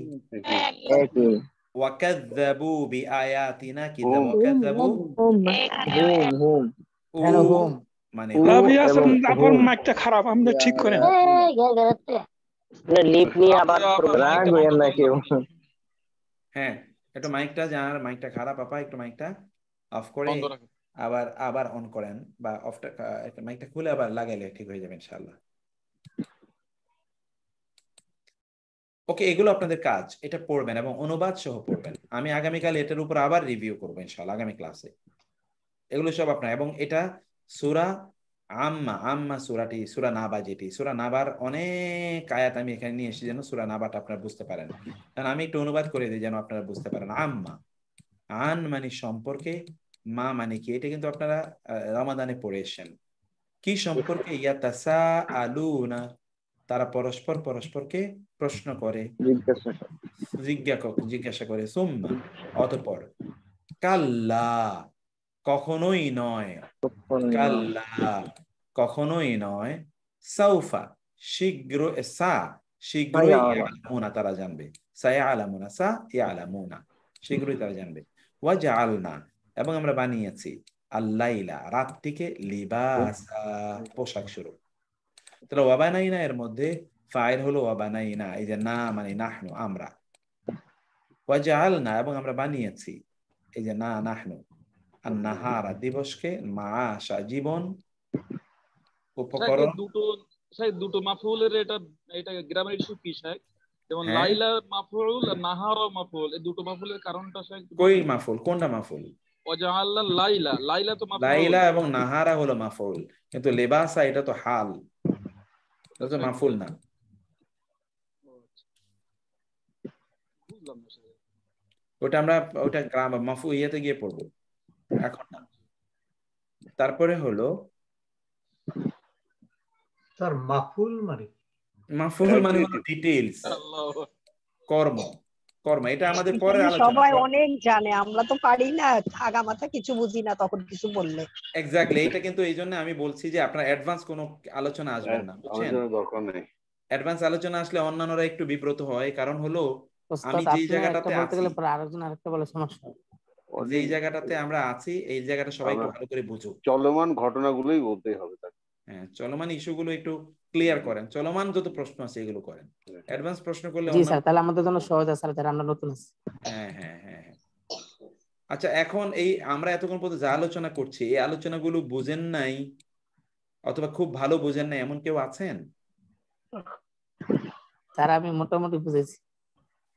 وكذبوا بآياتنا كذب وكذبوا هم মানে রাবিয়া আপনার মাইকটা খারাপ আপনি ঠিক করেন লিপ নিয়ে আবার রাগ হইেন না কেউ হ্যাঁ একটু মাইকটা যার মাইকটা খারাপ আপা একটু মাইকটা অফ করে আবার অন করেন বা মাইকটা খুলে আবার লাগাইলে ঠিক হয়ে যাবে ইনশাআল্লাহ ওকে এগুলো আপনাদের কাজ এটা পড়বেন এবং অনুবাদ সহ পড়বেন আমি আগামীকাল এটার উপর আবার রিভিউ করবো ইনশাআল্লাহ আগামী ক্লাসে এগুলো সব আপনার এবং এটা সূরা আম্মা সূরাটি সূরা নাবা যেটি সূরা নাবার অনেক আয়াত আমি এখানে নিয়ে এসেছি যেন সূরা নাবাটা আপনারা বুঝতে পারেন কারণ আমি একটু অনুবাদ করে দিই যেন আপনারা বুঝতে পারেন আম্মা আন মানে সম্পর্কে মা মানে কি এটা কিন্তু আপনারা রমাদানে পড়ে এসেছেন কি সম্পর্কে ইয়াতাসাআলুনা তারা পরস্পরকে প্রশ্ন করে জিজ্ঞাসা করে সুম্মা অতঃপর কাল্লা কখনোই নয় কাল্লা কখনোই নয় সাউফা শীঘ্রই ইয়ালামুনা তারা জানবে সায়ালামুনা সায়ালামুনা শীঘ্রই তারা জানবে ওয়াজআলনা এবং আমরা বানিয়েছি আল-লাইলা রাতটিকে লিবাসা পোশাক স্বরূপ তাহলে ওয়াবানাইনা এর মধ্যে ফাইল হলো ওয়াবানাইনা এই যে না মানে নাহনু আমরা ওয়াজআলনা এবং আমরা বানিয়েছি এই যে না নাহনু আন-নাহারা দিবসকে মাআশা জীবন উপকরণ দুটো মাফউলের এটা গ্রামার ইস্যু কি শাইখ যেমন লাইলা মাফউল আর নাহারা মাফউল এই দুটো মাফউলের কারণটা শাইখ কই মাফউল কোনটা মাফউল ওয়াজআলনা লাইলা তো মাফউল লাইলা এবং নাহারা হলো মাফউল কিন্তু লিবাসা এটা তো হাল এটা তো মাফউল না ওটা আমরা ওটা গ্রামার মাফউল ইয়াতে গিয়ে পড়বো এখন না তারপরে হলো স্যার মাফউল মানে ডিটেইলস কর্ম এটা আমাদের পরে আলোচনা সবাই অনেক জানে আমরা তো পারি না আগা মাথা কিছু বুঝি না তখন কিছু বললে এক্স্যাক্টলি এটা কিন্তু এইজন্য আমি বলছি যে আপনারা অ্যাডভান্স কোনো আলোচনা আসবেন না বুঝছেন দরকার নেই অ্যাডভান্স আলোচনা আসলে অন্যান্যরা একটু বিব্রত হয় কারণ হলো আমি যেই জায়গাটাতে বলতে গেলে পরে আরেকজন আরেকটা বলে সমস্যা যেই জায়গাটাতে আমরা আছি এই জায়গাটা সবাই একটু ভালো করে বুঝুক চলমান ঘটনাগুলোই বলতেই হবে তাকে হ্যাঁ চলমান ইস্যুগুলো একটু ক্লিয়ার করেন চলমান যত প্রশ্ন আছে এগুলো করেন অ্যাডভান্স প্রশ্ন করলে জি স্যার তাহলে আমাদের জন্য সহজ আছে স্যার আমরা নতুন আছি হ্যাঁ আচ্ছা এখন এই আমরা এতক্ষণ পর্যন্ত যা আলোচনা করছি এই আলোচনাগুলো বুঝেন নাই অথবা খুব ভালো বুঝেন নাই এমন কেউ আছেন স্যার আমি মোটামুটি বুঝেছি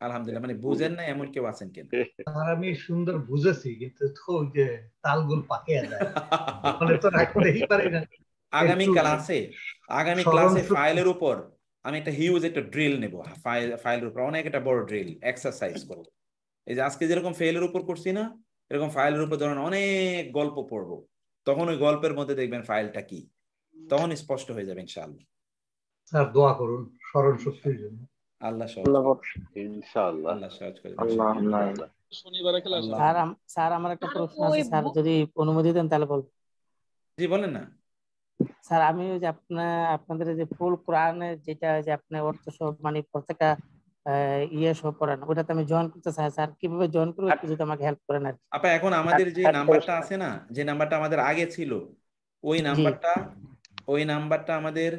আলহামদুলিল্লাহ মানে বুঝেন না এমন কেউ আছেন কিনা স্যার আমি সুন্দর বুঝেছি কিন্তু তো ওই যে তালগুল পাকিয়ে যায় মানে তো রাখতেই পারি না আগামী ক্লাসে ফাইলের উপর আমি একটা হিউজ একটা ড্রিল নেব ফাইলের উপর অনেক একটা বড় ড্রিল এক্সারসাইজ করব এই যে আজকে যেরকম ফেলের উপর করছি না এরকম ফাইলের উপর ধরুন অনেক গল্প পড়বো তখন ওই গল্পের মধ্যে দেখবেন ফাইলটা কি তখন স্পষ্ট হয়ে যাবে ইনশাআল্লাহ স্যার দোয়া করুন স্মরণ শক্তির জন্য আল্লাহ সহজ আল্লাহ করবে, ইনশাআল্লাহ আল্লাহ সহজ করে দেবে। আল্লাহুম্মা শনিবারে ক্লাস আল্লাহ স্যার আমার একটা প্রশ্ন আছে স্যার, যদি অনুমতি দেন তাহলে বলবো। জি বলেন না। স্যার আমি ওই যে আপনাদের যে ফুল কোরআনের যেটা যে আপনি অর্থ সহ মানে প্রত্যেকটা ইয়ে সহ পড়ান, ওটাতে আমি জয়েন করতে চাই স্যার, কিভাবে জয়েন করবো একটু যদি আমাকে হেল্প করেন আর কি। আপা এখন আমাদের যে নাম্বারটা আছে না, যে নাম্বারটা আমাদের আগে ছিল, ওই নাম্বারটা আমাদের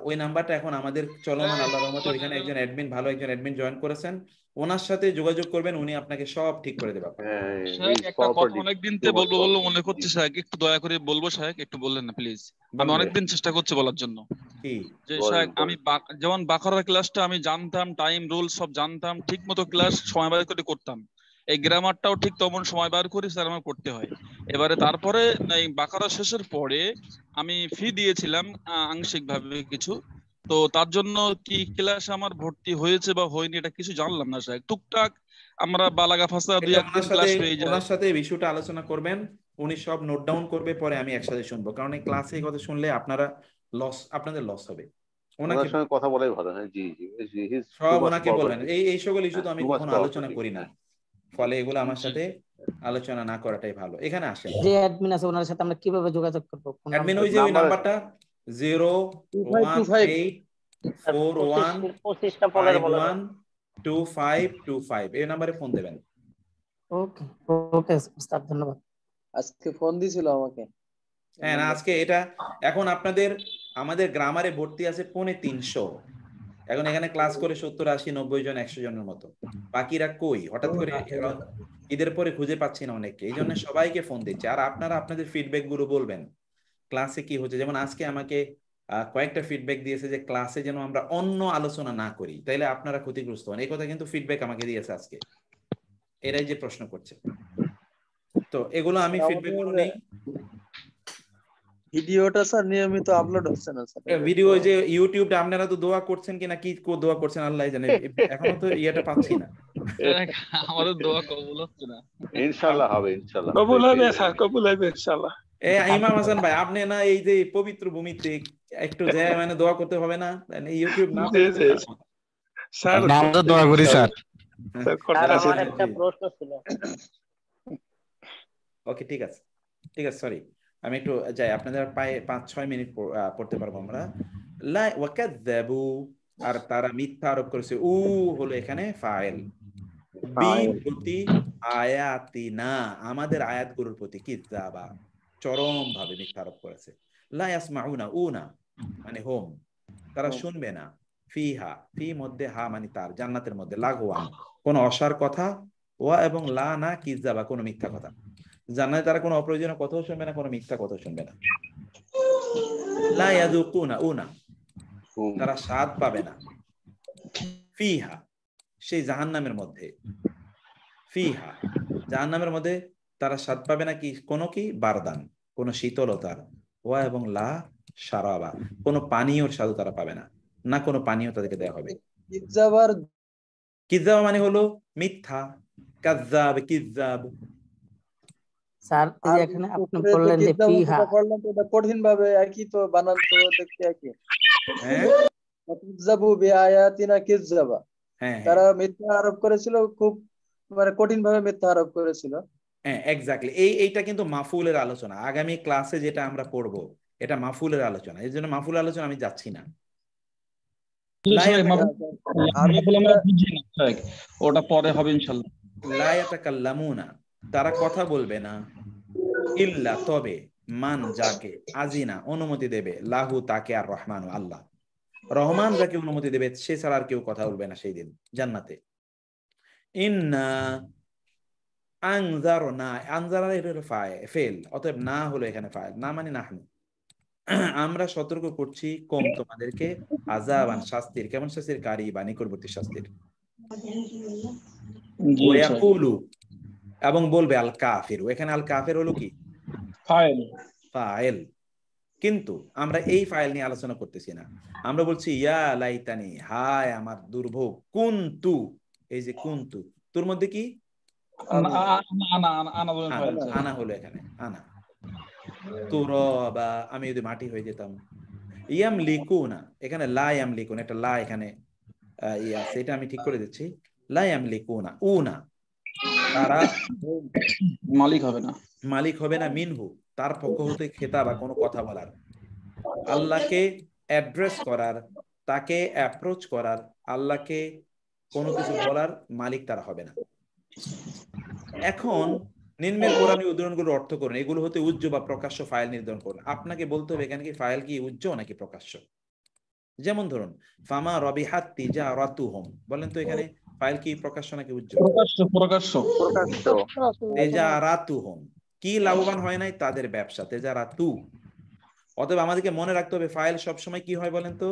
ওই নাম্বারটা এখন আমাদের চলমান, আল্লাহর রহমতে ওইখানে একজন অ্যাডমিন, ভালো একজন অ্যাডমিন জয়েন করেছেন, ওনার সাথে যোগাযোগ করবেন, উনি আপনাকে সব ঠিক করে দেবে। একটা কথা অনেকদিন থেকে বলবো মনে করছি শাহেক, একটু দয়া করে বলবো শাহেক, একটু বললেন না প্লিজ। আমি অনেকদিন চেষ্টা করছি বলার জন্য যে শাহেক, আমি যেমন বাকারার ক্লাসটা আমি জানতাম, টাইম রুল সব জানতাম, ঠিক মতো ক্লাস সময় বার করে করতাম, এই গ্রামারটাও ঠিক তেমন সময় বার করে স্যার আমার করতে হয়। এবারে তারপরে এই বাকারা শেষের পরে আমি ফি দিয়েছিলাম আংশিক ভাবে কিছু, তো তার জন্য কি ক্লাস আমার ভর্তি হয়েছে বা হয়নি এটা কিছু জানলাম না শাহেক। টুকটাক আমরা বালাগা ফাসা দুই একদিন ক্লাস হয়ে যায়। ওনার সাথে বিষয়টা আলোচনা করবেন, উনি সব নোট ডাউন করবে, পরে আমি একসাথে শুনবো, কারণ এই ক্লাসে এই কথা শুনলে আপনাদের লস হবে। ওনার সঙ্গে কথা বলাই ভালো। হ্যাঁ জি জি, সব ওনাকে বলবেন। এই সকল ইস্যু তো আমি কখনো আলোচনা করি না, ফলে এগুলো আমার সাথে আলোচনা না করাটাই ভালো। এখানে আসেন, যে অ্যাডমিন আছে ওনার সাথে আমরা কিভাবে যোগাযোগ করব? অ্যাডমিন ওই যে ওই নাম্বারটা 018412525 এই নম্বরে ফোন দেবেন। ওকে ওকে উস্তাদ, ধন্যবাদ। আজকে ফোন দিছিল আমাকে। হ্যাঁ না, আজকে এটা এখন আমাদের গ্রামারে ভর্তি আছে 350। এখন এখানে ক্লাস করে 70, 80, 90 জন, 100 জনের মতো। বাকিরা কই? হঠাৎ করে ঈদের পরে খুঁজে পাচ্ছি না অনেককে, এই জন্য সবাইকে ফোন দিচ্ছে। আর আপনারা আপনাদের ফিডব্যাক গুলো বলবেন ক্লাসে কি হচ্ছে। যেমন আজকে আমাকে কয়েকটা ফিডব্যাক দিয়েছে যে ক্লাসে যেন আমরা অন্য আলোচনা না করি, তাইলে আপনারা ক্ষতিগ্রস্ত হন, এই কথা কিন্তু ফিডব্যাক আমাকে দিয়েছে আজকে, এরাই যে প্রশ্ন করছে। তো এগুলো আমি ফিডব্যাক গুলো নেই। ভিডিওটা স্যার নিয়মিত আপলোড হচ্ছে না স্যার। ভিডিও যে ইউটিউবে আপনারা তো দোয়া করছেন কিনা, কি দোয়া করছেন আল্লাহ জানে, এখনো তো ইয়েটা পাচ্ছি না। আমাদের দোয়া কবুল হচ্ছে না। ইনশাআল্লাহ হবে, ইনশাআল্লাহ কবুল হবে স্যার, কবুল হবে ইনশাআল্লাহ। ইমাম হাসান ভাই, আপনি না এই যে পবিত্র ভূমিতে একটু যায় মানে দোয়া করতে হবে না? ইউটিউব না স্যার আমরা দোয়া করি স্যার। আমার একটা প্রশ্ন ছিল। ওকে ঠিক আছে, ঠিক আছে, সরি আমি একটু যাই, আপনাদের পায়ে 5-6 মিনিট পড়তে পারবো আমরা। লা ওয়াকাযাবু, আর তারা মিথ্যা আরোপ করেছে। উ হলো এখানে ফাইল, বি প্রতি আয়াতিনা, আমাদের আয়াতগুলোর প্রতি কিযাবা, চরম ভাবে মিথ্যা আরোপ করেছে। লা ইয়াসমাউনা, উনা মানে হোম, তারা শুনবে না। ফিহা, ফি মধ্যে হা মানে তার, জান্নাতের মধ্যে, লাগওয়ান কোন অসার কথা, ওয়া এবং লা না কিযাবা কোন মিথ্যা কথা। জান্নাতে তারা কোনো অপ্রয়োজনীয় কথাও শুনবে না, কোনো মিথ্যা কথাও শুনবে না। লা ইয়াযুকুনা, উনা তারা স্বাদ পাবে না। ফিহা সেই জাহান্নামের মধ্যে, ফিহা জাহান্নামের মধ্যে তারা স্বাদ পাবে না কি কোনো কি বারদান, কোনো শীতলতার, ওয়া এবং লা শারাবা কোনো পানীয়র স্বাদ তারা পাবে না, না কোনো পানীয় তাদেরকে দেওয়া হবে। কিযাবা মানে হলো মিথ্যা, কাযাব কিযাব। স্যার এই যে এখানে আপনি বললেন যে ফিহা, পড়লেন তো এটা কঠিন ভাবে একই তো বানান তো দেখতে একই। হ্যাঁ কিযাবু বিআয়াতিনা কিযাবা, হ্যাঁ তারা মিথ্যা আরোপ করেছিল, খুব মানে কঠিন ভাবে মিথ্যা আরোপ করেছিল। হ্যাঁ এক্স্যাক্টলি, এইটা কিন্তু মাফুলের আলোচনা। আগামী ক্লাসে যেটা আমরা পড়বো এটা মাফুলের আলোচনা, এই জন্য মাফুল আলোচনা আমি যাচ্ছি না। ওটা পরে হবে ইনশাআল্লাহ। লা ইয়াতাকাল্লামুনা তারা কথা বলবে না, ইল্লা তবে, মান যাকে, আজিনা অনুমতি দেবে, লাহু তাকে, আর রহমান আল্লাহ, রহমান যাকে অনুমতি দেবে সে ছাড়া আর কেউ কথা বলবে না সেই দিন জান্নাতে। ইন্না আনজারনা, আনজারা এটা হলো ফেল, অতএব না হলো এখানে ফাইল, না মানে নাহনু, আমরা সতর্ক করছি কম তোমাদেরকে, আযাবান শাস্তির, কেমন শাস্তির, কারিবা নিকটবর্তী শাস্তির। ওয়ায়াকুলু এবং বলবে আল কাফির, এখানে আল কাফির হলো কি ফাইল, কিন্তু আমরা এই ফাইল নিয়ে আলোচনা করতেছি না, আমরা বলছি ইয়া লাইতানি, হায় আমার দুর্ভোগ, কুনতু, এই যে কুনতু তোর মধ্যে কি আনা হলো এখানে, আনা তুরবা আমি যদি মাটি হয়ে যেতাম, ইয়ামলিকুনা, এখানে লা ইয়ামলিকুনা, একটা লা এখানে আছে, এটা আমি ঠিক করে দিচ্ছি। লা ইয়ামলিকুনা, উনা, তারা মালিক হবে না, মালিক হবে না, মিনহু, তার পক্ষ হতে খেতাব বা কোনো কথা বলার, আল্লাহকে অ্যাড্রেস করার, তাকে অ্যাপ্রোচ করার, আল্লাহকে কোনো কিছু বলার মালিক তারা হবে না। এখন নিম্নের কোরআনী উদাহরণগুলোর অর্থ করুন, এগুলো হতে উজ্জ্ব বা প্রকাশ্য ফাইল নির্ধারণ করুন। আপনাকে বলতে হবে এখানে কি ফাইল কি উজ্জ্ব নাকি প্রকাশ্য। যেমন ধরুন ফামা রবিহাত তিজারাতুহুম, বলেন তো এখানে ফাইল কি প্রকাশ্য নাকি উজ্জ্ব? প্রকাশ্য। প্রকাশ্য। তেজারাতুহুম, কি লাভবান হয় নাই? তাদের ব্যবসা, তেজারাতু। অতএব আমাদেরকে মনে রাখতে হবে ফাইল সবসময় কি হয় বলেন তো?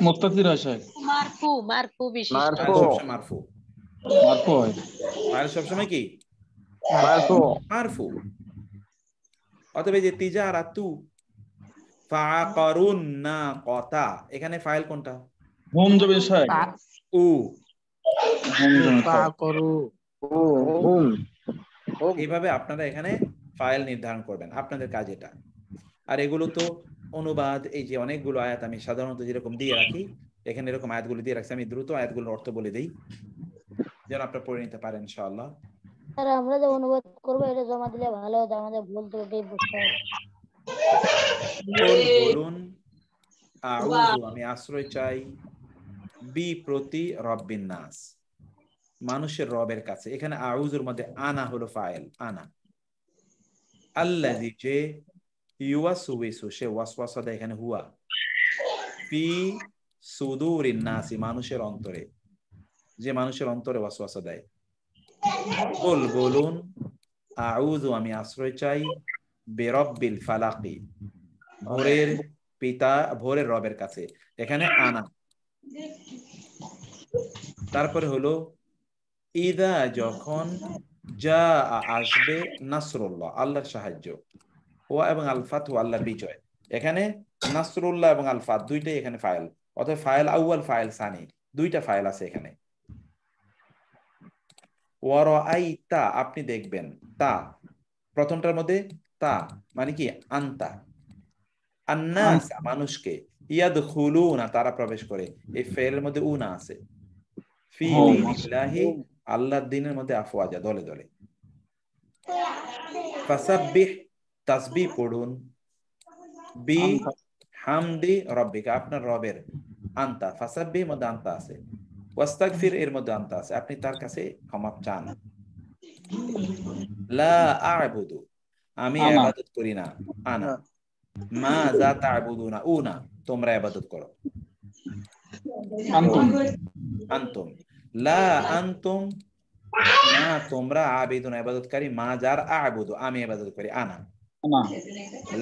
মুস্তাতির হয়, মারফু, মারফু বিশিষ্ট। মারফু, মারফু হয়। ফাইল সবসময় কি? মারফু। অতএব এই যে তিজারাতু ফাআকারুন নাকাতা, এখানে ফাইল কোনটা? হুম জমির শায় উ, হুম জমির শায় হুম। এইভাবে আপনারা এখানে ফাইল নির্ধারণ করবেন, আপনাদের কাজ এটা। আর এগুলো তো অনুবাদ, এই যে অনেকগুলো আয়াত আমি সাধারণত যেরকম দিয়ে রাখি, এখানে এরকম আয়াতগুলো দিয়ে রাখছি, আমি দ্রুত আয়াতগুলোর অর্থ বলে দিই যেন আপনারা পড়ে নিতে পারেন ইনশাআল্লাহ। স্যার আমরা যে অনুবাদ করবো এটা জমা দিলে ভালো হতো, আমাদের ভুল ত্রুটি বুঝতে হবে। বলুন আউযু, আমি আশ্রয় চাই, বি প্রতি রব্বিন নাস, মানুষের রবের কাছে। এখানে আউযুর মধ্যে আনা হলো ফাইল, আনা। আল্লাযী, যে, ইউওয়াসওয়িসু, সে ওয়াসওয়াসা দেয়, এখানে হুয়া, ফি সুদুরিন নাসি, মানুষের অন্তরে, যে মানুষের অন্তরে ওয়াসওয়াসা দেয়। বলুন আউযু, আমি আশ্রয় চাই, বিরব্বিল ফালাকি, ভোরের পিতা, ভোরের রবের কাছে। এখানে আনা। তারপরে হলো ইদা, যখন, যা, আসবে, নাসরুল্লাহ, আল্লাহর সাহায্য, ওয়া এবং আল ফাতহু, আল্লাহর বিজয়। এখানে নাসরুল্লাহ এবং আল ফাত দুইটাই এখানে ফাইল, অর্থাৎ ফাইল আউয়াল, ফাইল সানি, দুইটা ফাইল আছে এখানে। ওয়ারাআইতা, আপনি দেখবেন, তা, প্রথমটার মধ্যে তা মানে কি? আনতা। আন্নাস, মানুষকে, ইয়াদখুলুনা, তারা প্রবেশ করে, এই ফেলের মধ্যে উনা আছে। ফি দীনিল্লাহি, আল্লাহর দ্বীনের মধ্যে আফওয়াজা, দলে দলে। ফাসাব্বিহ, তাসবিহ পড়ুন, বি হামদি রব্বিকা, আপনার রবের, আনতা, ফাসাব্বিহ মধ্যে আনতা আছে, ওয়াস্তাগফির এর মধ্যে আনতা আছে, আপনি তার কাছে ক্ষমা চান। লা আ'বুদু, আমি ইবাদত করি না, আনা, মা যা তা'বুদুনা, উনা, তোমরা ইবাদত করো, আনতুম, আনতুম, লা আনতুম, না তোমরা, আবিদুন ইবাদতকারী, মা যার, আ'বুদু আমি ইবাদত করি, আনা,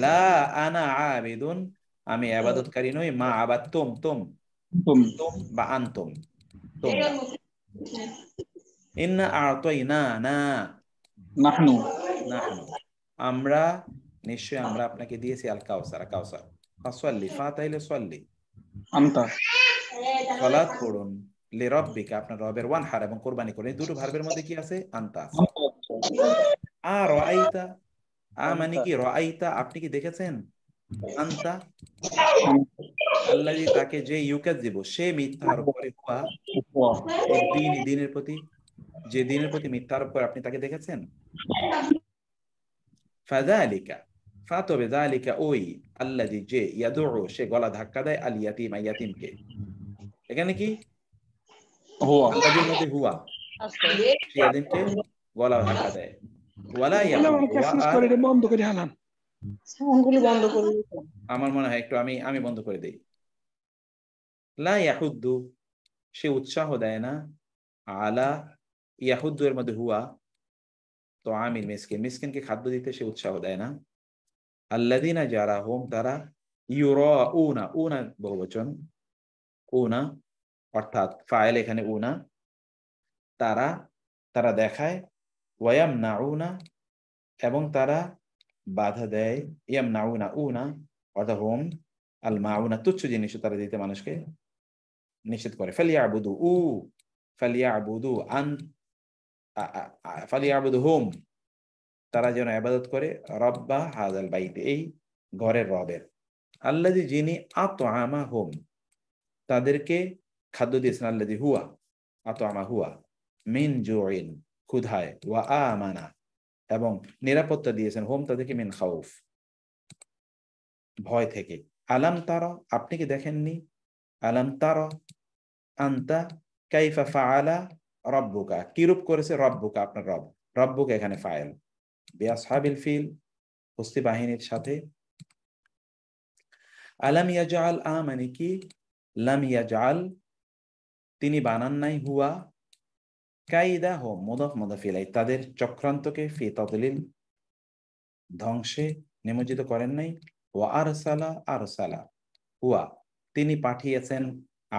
লা আনা আবিদুন, আমি ইবাদতকারী নই, মা আবাদতুম, তুম বা আনতুম, তোমরা। ইন্না আ'তাইনা না, নাহনু, আমরা, নিশ্চয় আমরা আপনাকে দিয়েছি আল কাউসার, কাউসার। ফাসাল্লি, ফাতাইলে সাল্লি, আনতা, সালাত পড়ুন, লিরাব্বিকা, আপনার রবের, ওয়ানহার, এবং কুরবানি করুন। এই দুটো ভার্বের মধ্যে কি আছে? আনতা আছে। আর রাআইতা, মানে কি? রাআইতা, আপনি কি দেখেছেন? আনতা, আল্লাযী, তাকে, যে, ইউকাযযিবু, সে মিথ্যা আরোপ করে, হুয়া, দ্বীন, দ্বীনের প্রতি, যে দ্বীনের প্রতি মিথ্যা আরোপ করে, আপনি তাকে দেখেছেন? ফাযালিকা, ফাতবে, যালিকা, ওই, আল্লাযী, যে, ইয়াদউ, সে গলা ধাক্কা দেয়, আল ইয়াতীম, ইয়াতীমকে। এখানে কি? হুয়া, আল্লাযীর মধ্যে হুয়া, সে ইয়াতীমকে গলা ধাক্কা দেয়। ওয়ালা ইয়াহুদ্দু, বন্ধ করে হালান, সাউন্ডগুলো বন্ধ করে, আমার মনে হয় একটু আমি বন্ধ করে দেই। লা ইয়াহুদ্দু, সে উৎসাহ দেয় না, আলা, ইয়াহুদ্দু এর মধ্যে হুয়া, তো আমিল মিসকিন, মিসকিনকে খাদ্য দিতে সে উৎসাহ দেয় না। আল্লাযীনা, যারা, হুম, তারা, ইউরাউনা, উনা বহুবচন, উনা অর্থাৎ ফাইল এখানে উনা, তারা, তারা দেখায়, ওয়ায়ামনাউনা, এবং তারা বাধা দেয়, ইয়ামনাউনা, উনা অর্থাৎ হুম, আল মাউনা, তুচ্ছ জিনিস তারা দিতে মানুষকে নিষেধ করে। ফালিয়াবুদু, ফালিয়াবুদু, ফালিয়াবুদু হুম, তারা যেন ইবাদত করে, রব্বা হাযাল বাইত, এই ঘরের রবের। আল্লাযী যিনি আতআমাহুম তাদেরকে খাদ্য দিয়েছেন, আল্লাযী হুয়া আতআমা হুয়া মিন জুইন ক্ষুধায়, ওয়া আমানা এবং নিরাপত্তা দিয়েছেন হুম তাদেরকে মিন খাউফ ভয় থেকে। আলাম তারা আপনি কি দেখেননি, আলাম তারা আনতা কাইফা ফাআলা রাব্বুকা কিরূপ করেছে রব্বুকা আপনার রব, রব্বুকা এখানে ফাইল বিআসহাবিল ফিল হস্তি বাহিনীর সাথে। আলাম ইয়াজআল আমানি কি লাম ইয়াজআল তিনি বানান নাই হুয়া কাইদা হোম মুদাফ মুদাফ ইলাইহি তাদের চক্রান্তকে ফি তাদলিল ধ্বংসে নিমজ্জিত করেন নাই। ওয়া আরসালা আরসালা হুয়া তিনি পাঠিয়েছেন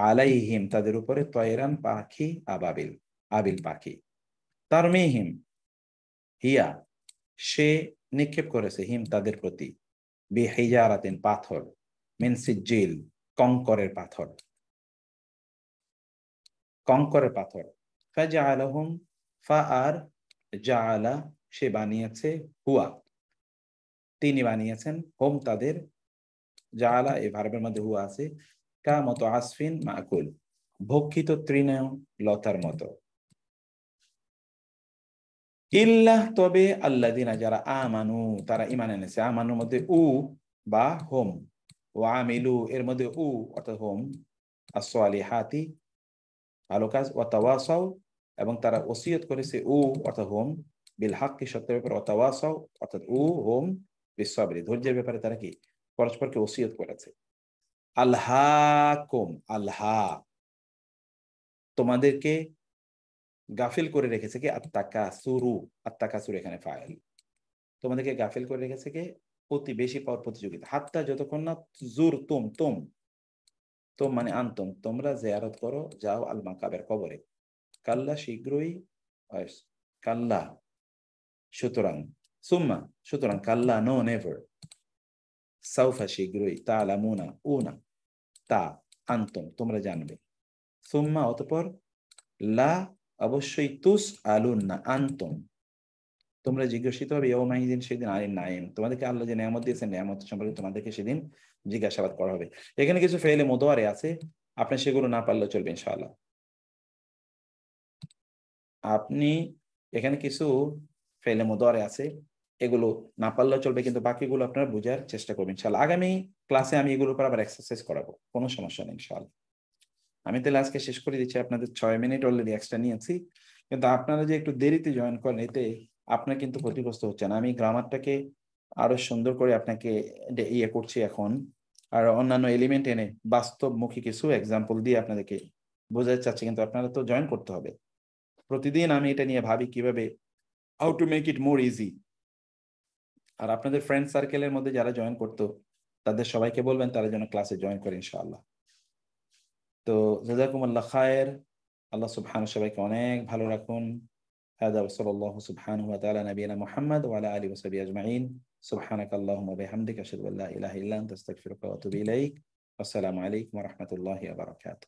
আলাইহিম তাদের উপরে তয়রান পাখি আবাবিল আবিল পাখি। তারমিহিম হিয়া সে নিক্ষেপ করেছে হিম তাদের প্রতি বিহিজারাতিন পাথর মিন সিজিল কঙ্করের পাথর, কঙ্করের পাথর। ফাজআলাহুম ফাআর জাআলা সে বানিয়েছে হুয়া তিনি বানিয়েছেন হোম তাদের জাআলা এই ভার্বের মধ্যে হুয়া আছে কা মতো আসফিন মাকুল ভক্ষিত তৃণেয় লতার মতো। ইল্লাহ তবে আল্লাযিনা যারা আমানু তারা ঈমান এনেছে, আমানুর মধ্যে উ বা হোম, ওয়া আমিলু এর মধ্যে উ অর্থাৎ হোম, as-সালিহাতি ভালো কাজ, ওয়া তাওয়াসাউ এবং তারা ওসিয়ত করেছে উ অর্থাৎ হোম বিল হাক্কি সত্যের ব্যাপারে, ওয়া তাওয়াসাউ অর্থাৎ উ হোম বিসসাবরি ধৈর্যের ব্যাপারে তারা কি পরস্পরকে ওসিয়ত করেছে। আলহাকুম আল্লাহ তোমাদেরকে গাফিল করে রেখেছে কি আত্তাকাসুরু, আত্তাকাসুর এখানে ফাইল তোমাদেরকে গাফিল করে রেখেছে কি অতি বেশি পাওয়ার প্রতিযোগিতা। হাত্তা যতক্ষণ না জুর তুম তুম তুম মানে আনতুম তোমরা জিয়ারত করো যাও আল মাকাবের কবরে। কাল্লা শীঘ্রই কাল্লা সুতরাং সুম্মা সুতরাং কাল্লা নো নেভার সাউফা শীঘ্রই তাআলামুনা উনা তা আনতুম তোমরা জানবে, সুম্মা অতঃপর লা অবশ্যই তুস আলুন না আনতুম তোমরা জিজ্ঞাসিত হবে ইয়াউমাইদিন সেদিন আনিন নাঈম তোমাদেরকে আল্লাহ যে নিয়ামত দিয়েছেন নিয়ামত সম্পর্কে তোমাদেরকে সেদিন জিজ্ঞাসাবাদ করা হবে। এখানে কিছু ফেলে মুদারে আছে আপনি সেগুলো না পারলেও চলবে ইনশাআল্লাহ। আপনি এখানে কিছু ফেলে মুদারে আছে এগুলো না পারলেও চলবে কিন্তু বাকিগুলো আপনারা বোঝার চেষ্টা করবেন ইনশাআল্লাহ। আগামী ক্লাসে আমি এগুলোর উপর আবার এক্সারসাইজ করাবো, কোনো সমস্যা নেই ইনশাআল্লাহ। আমি তাহলে আজকে শেষ করে দিচ্ছি, আপনাদের 6 মিনিট অলরেডি এক্সট্রা নিয়েছি কিন্তু আপনারা যে একটু দেরিতে জয়েন করেন এতে আপনার কিন্তু ক্ষতিগ্রস্ত হচ্ছে না। আমি গ্রামারটাকে আরো সুন্দর করে আপনাকে ইয়ে করছি এখন, আর অন্যান্য এলিমেন্ট এনে বাস্তবমুখী কিছু এক্সাম্পল দিয়ে আপনাদেরকে বোঝাতে চাচ্ছি, কিন্তু আপনারা তো জয়েন করতে হবে। প্রতিদিন আমি এটা নিয়ে ভাবি কিভাবে how to make it more easy. আর আপনাদের ফ্রেন্ড সার্কেলের মধ্যে যারা জয়েন করতো তাদের সবাইকে বলবেন তারা যেন ক্লাসে জয়েন করে ইনশাআল্লাহ। তো জাযাকুমুল্লাহ খায়ের, আল্লাহ সুবহানাহু সবাইকে অনেক ভালো রাখুন। هذا وصلى الله سبحانه وتعالى نبينا محمد وعلى آله وصحبه أجمعين سبحانك اللهم وبحمدك أشهد أن لا إله إلا أنت أستغفرك وأتوب إليك والسلام عليكم ورحمة الله وبركاته.